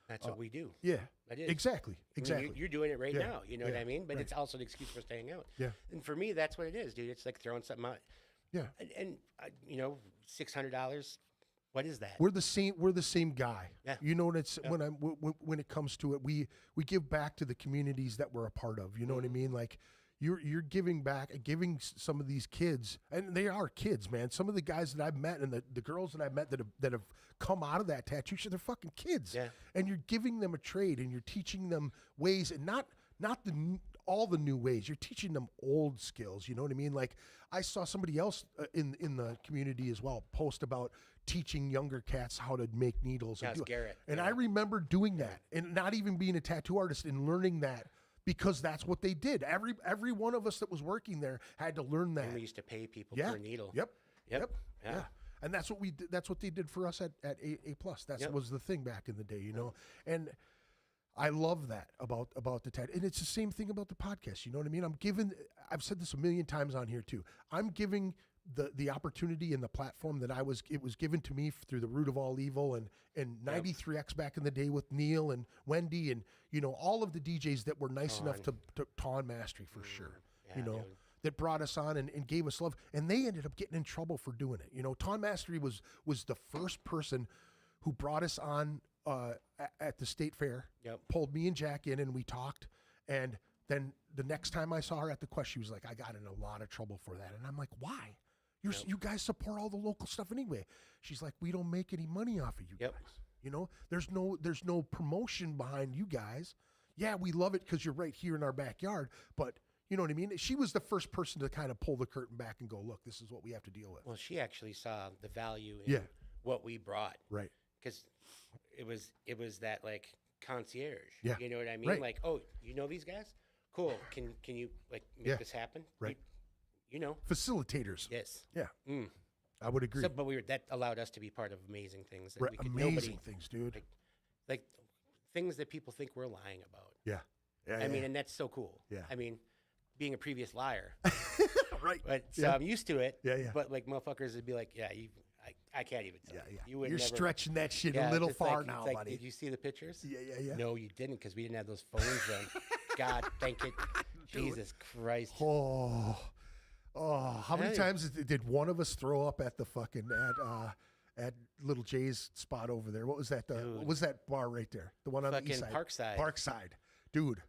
That's what we do. Yeah, that is. Exactly. I mean, you're doing it right now. You know what I mean? But right. it's also an excuse for staying out. Yeah. And for me, that's what it is, dude. It's like throwing something out. Yeah. And $600. What is that? We're the same guy. Yeah. When it comes to it, we give back to the communities that we're a part of. You know what I mean? Like you're giving back and giving some of these kids, and they are kids, man. Some of the guys that I've met and the girls that I've met that have come out of that tattoo shit, they're fucking kids. Yeah. And you're giving them a trade and you're teaching them ways, and not all the new ways. You're teaching them old skills. You know what I mean? Like I saw somebody else in the community as well post about teaching younger cats how to make needles. That's Garrett. And I remember doing that and not even being a tattoo artist and learning that because that's what they did. Every one of us that was working there had to learn that. And we used to pay people Yeah. per needle. Yep. Yeah. And that's what we did. That's what they did for us at A plus. That was the thing back in the day, you know. And I love that about the tattoo. And it's the same thing about the podcast. You know what I mean? I've said this a million times on here too. I'm giving the opportunity and the platform that it was given to me through the Root of All Evil and 93X back in the day with Neil and Wendy and, you know, all of the DJs that were nice enough to Ton Mastery for sure. Yeah, you know, dude. that brought us on and gave us love. And they ended up getting in trouble for doing it. You know, Ton Mastery was the first person who brought us on at the state fair, pulled me and Jack in and we talked. And then the next time I saw her at the Quest, she was like, I got in a lot of trouble for that. And I'm like, why? You guys support all the local stuff anyway. She's like, we don't make any money off of you guys. You know, there's no promotion behind you guys. Yeah, we love it because you're right here in our backyard, but you know what I mean? She was the first person to kind of pull the curtain back and go, look, this is what we have to deal with. Well, she actually saw the value in what we brought. Right. Because it was that like concierge. Yeah. You know what I mean? Right. Like, oh, you know these guys? Cool. Can you like make this happen? Right. You know. Facilitators. Yes. Yeah. I would agree. So, but that allowed us to be part of amazing things. That Right. we could, Amazing things, dude. like things that people think we're lying about. Yeah. I mean, and that's so cool. Yeah. I mean, being a previous liar. Right. But so I'm used to it. Yeah, yeah. But like motherfuckers would be like, yeah, I can't even tell you. You would You're never, stretching that shit a little it's far like, now, it's like, buddy. Did you see the pictures? Yeah. No, you didn't because we didn't have those phones then. God, thank it. Jesus Christ. Oh, how many times did one of us throw up at the fucking at Little Jay's spot over there? What was that? What was that bar right there? The one on the east side. Parkside. Parkside, dude.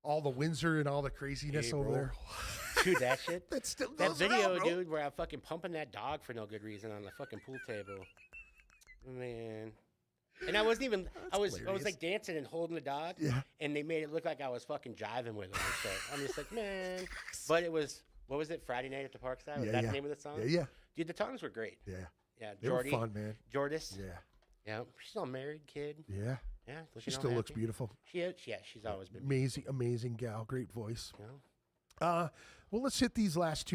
All the Windsor and all the craziness over there. Dude, that shit. That still that goes video, around, bro. dude, where I'm fucking pumping that dog for no good reason on the fucking pool table. Man. And I wasn't even. I was like dancing and holding the dog. Yeah. And they made it look like I was fucking jiving with him and shit. I'm just like, man. But it was. What was it? Friday Night at the Parkside? Was that the name of the song? Yeah. Dude, the songs were great. Yeah. Yeah. They were fun, man. Jordis. Yeah. Yeah. She's all married, kid. Yeah. Yeah. She still looks beautiful. She is. Yeah. She's always been Amazing gal. Great voice. Yeah. Well, let's hit these last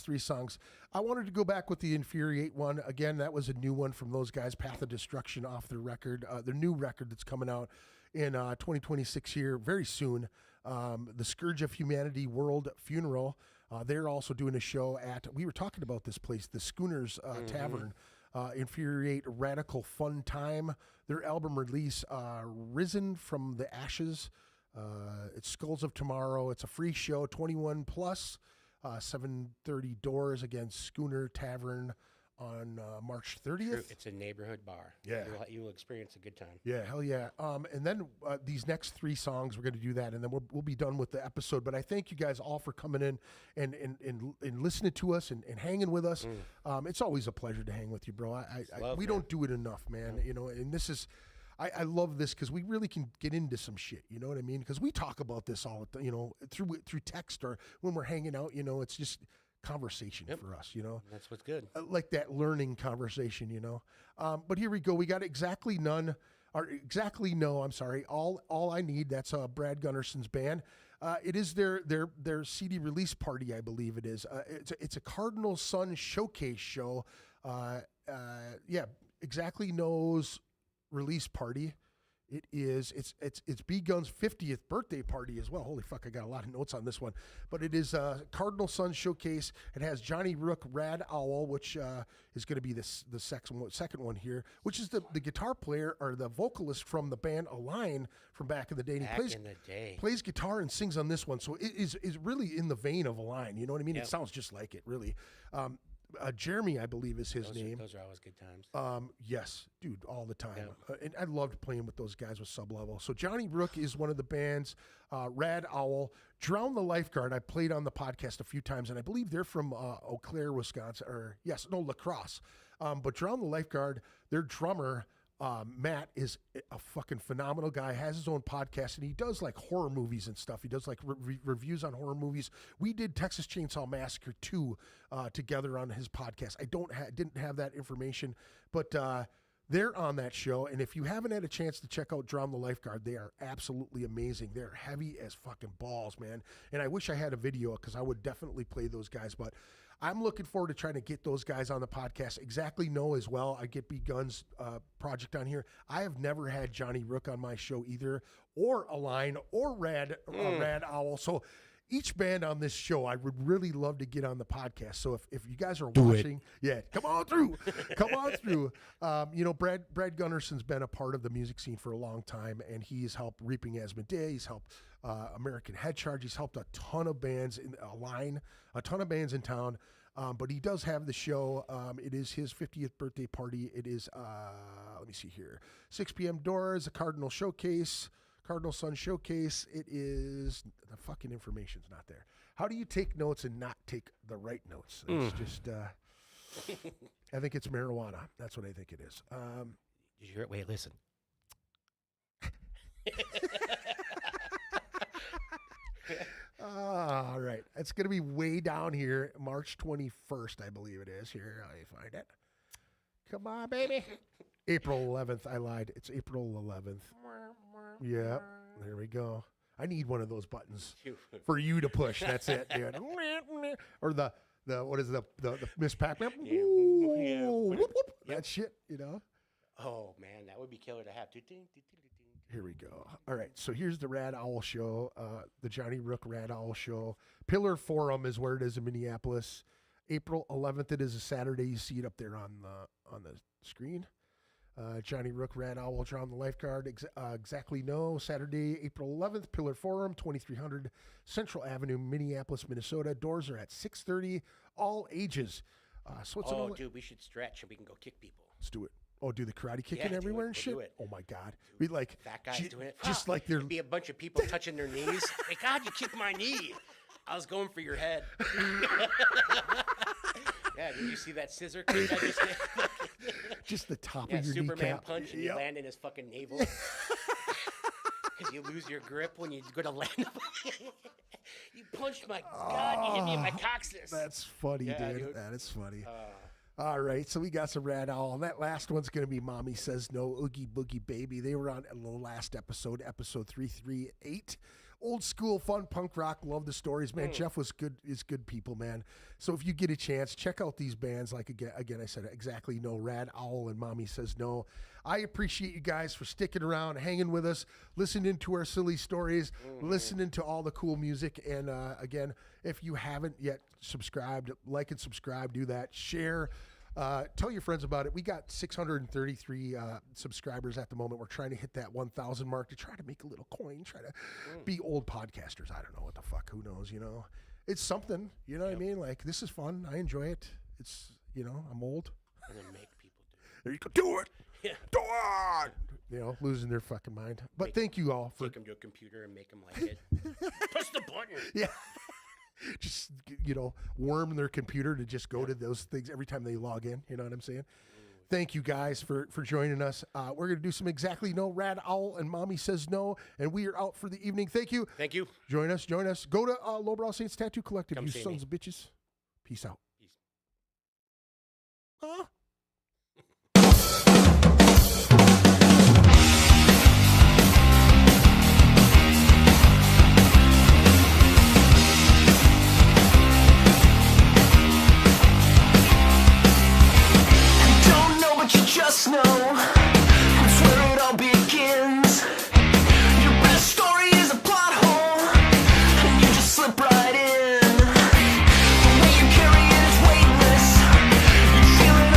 three songs. I wanted to go back with the Infuriate one. Again, that was a new one from those guys, Path of Destruction, off their record, their new record that's coming out in 2026 here, very soon. The Scourge of Humanity World Funeral. They're also doing a show we were talking about this place, the Schooners Tavern. Infuriate Radical Fun Time. Their album release, Risen from the Ashes. It's Skulls of Tomorrow. It's a free show, 21 plus, 7:30 doors against Schooner Tavern on March 30th. True. It's a neighborhood bar. Yeah. You will experience a good time. Yeah, hell yeah. And then these next three songs, we're going to do that, and then we'll be done with the episode. But I thank you guys all for coming in and listening to us and hanging with us. It's always a pleasure to hang with you, bro. We don't do it enough, man. You know, and this is... I love this because we really can get into some shit. You know what I mean? Because we talk about this all, you know, through text or when we're hanging out. You know, it's just conversation for us. You know, That's what's good. like that learning conversation. You know, but here we go. We got Exactly None or Exactly No. I'm sorry. All I Need. That's Brad Gunnarson's band. It is their CD release party, I believe it is. It's a Cardinal Sun showcase show. Exactly No's release party. It's B Gun's 50th birthday party as well. Holy fuck, I got a lot of notes on this one. But it is Cardinal Sun Showcase. It has Johnny Rook, Rad Owl, which is going to be the second one here, which is the guitar player or the vocalist from the band Align from back in the day. And he plays guitar and sings on this one. So it is really in the vein of Align. You know what I mean? It sounds just like it, really. Jeremy, I believe, is his name. Those are always good times. Yes, dude, all the time. Yeah. And I loved playing with those guys with Sub-Level. So Johnny Rook is one of the bands. Rad Owl, Drown the Lifeguard. I played on the podcast a few times, and I believe they're from Eau Claire, Wisconsin, La Crosse. But Drown the Lifeguard, their drummer, Matt, is a fucking phenomenal guy, has his own podcast, and he does like horror movies and stuff. He does like reviews on horror movies. We did Texas Chainsaw Massacre 2 together on his podcast. I didn't have that information, but they're on that show. And if you haven't had a chance to check out Drown the Lifeguard, they are absolutely amazing. They're heavy as fucking balls, man. And I wish I had a video because I would definitely play those guys, but I'm looking forward to trying to get those guys on the podcast. Exactly No as well. I get B Guns project on here. I have never had Johnny Rook on my show either, or Align, or Rad Owl. So each band on this show, I would really love to get on the podcast. So if you guys are watching, come on through. Come on through. Brad Gunnarson's been a part of the music scene for a long time, and he's helped Reaping Asmodee. He's helped American Head Charge. He's helped a ton of bands in Align, a ton of bands in town. But he does have the show. It is his 50th birthday party. It is, let me see here, 6 p.m. doors, a Cardinal Sun Showcase. It is, the fucking information's not there. How do you take notes and not take the right notes? It's just, I think it's marijuana. That's what I think it is. Did you hear it? Wait, listen. All right. It's going to be way down here, March 21st, I believe it is. Here, let me find it. Come on, baby. April 11th. I lied. It's April 11th. Yeah, there we go. I need one of those buttons for you to push. That's it, dude. Or the what is the Miss Pac-Man? Yeah. Whoop, whoop. That shit, Oh, man, that would be killer to have. Here we go. All right, so here's the Rad Owl show, the Johnny Rook Rad Owl show. Pillar Forum is where it is in Minneapolis. April 11th, it is a Saturday. You see it up there on the screen. Johnny Rook Rad Owl, Drown the Lifeguard. Exactly No, Saturday, April 11th, Pillar Forum, 2300 Central Avenue, Minneapolis, Minnesota. Doors are at 6:30, all ages. So it's dude, we should stretch and we can go kick people. Let's do it. Oh, do the karate kicking everywhere and shit? Do it. Oh, my God. We like... Fat guys doing it. Just like they're... Be a bunch of people touching their knees. Like, God, you kicked my knee. I was going for your head. Yeah, did you see that scissor kick I just did? Just the top of your Superman kneecap. punch and you land in his fucking navel. Because you lose your grip when you go to land. You punched my... God, you hit me in my coccyx. That's funny, Yeah, dude. dude. That is funny. All right, so we got some Rad Owl. And that last one's going to be Mommy Says No, Oogie Boogie Baby. They were on the last episode 338. Old school, fun punk rock. Love the stories, man. Jeff is good people, man. So if you get a chance, check out these bands. Like, again, I said Exactly No, Rad Owl, and Mommy Says No. I appreciate you guys for sticking around, hanging with us, listening to our silly stories, listening to all the cool music. And again, if you haven't yet subscribed, like and subscribe, do that. Share. Tell your friends about it. We got 633 subscribers at the moment. We're trying to hit that 1,000 mark to try to make a little coin, try to be old podcasters. I don't know what the fuck. Who knows, It's something, you know what I mean? Like, this is fun. I enjoy it. It's, I'm old. And then make people do it. There you go. Do it. Yeah. Do it. Losing their fucking mind. But thank you all for... Take them to a computer and make them like it. Push the button. Yeah. Just, worm their computer to just go to those things every time they log in. You know what I'm saying? Thank you guys for joining us. We're going to do some Exactly No, Rad Owl, and Mommy Says No, and we are out for the evening. Thank you. Thank you. Join us. Go to Lowbrow Saints Tattoo Collective. Come you see sons me. of bitches. Peace out. Peace. But you just know that's where it all begins. Your best story is a plot hole, and you just slip right in. The way you carry it is weightless. You feel it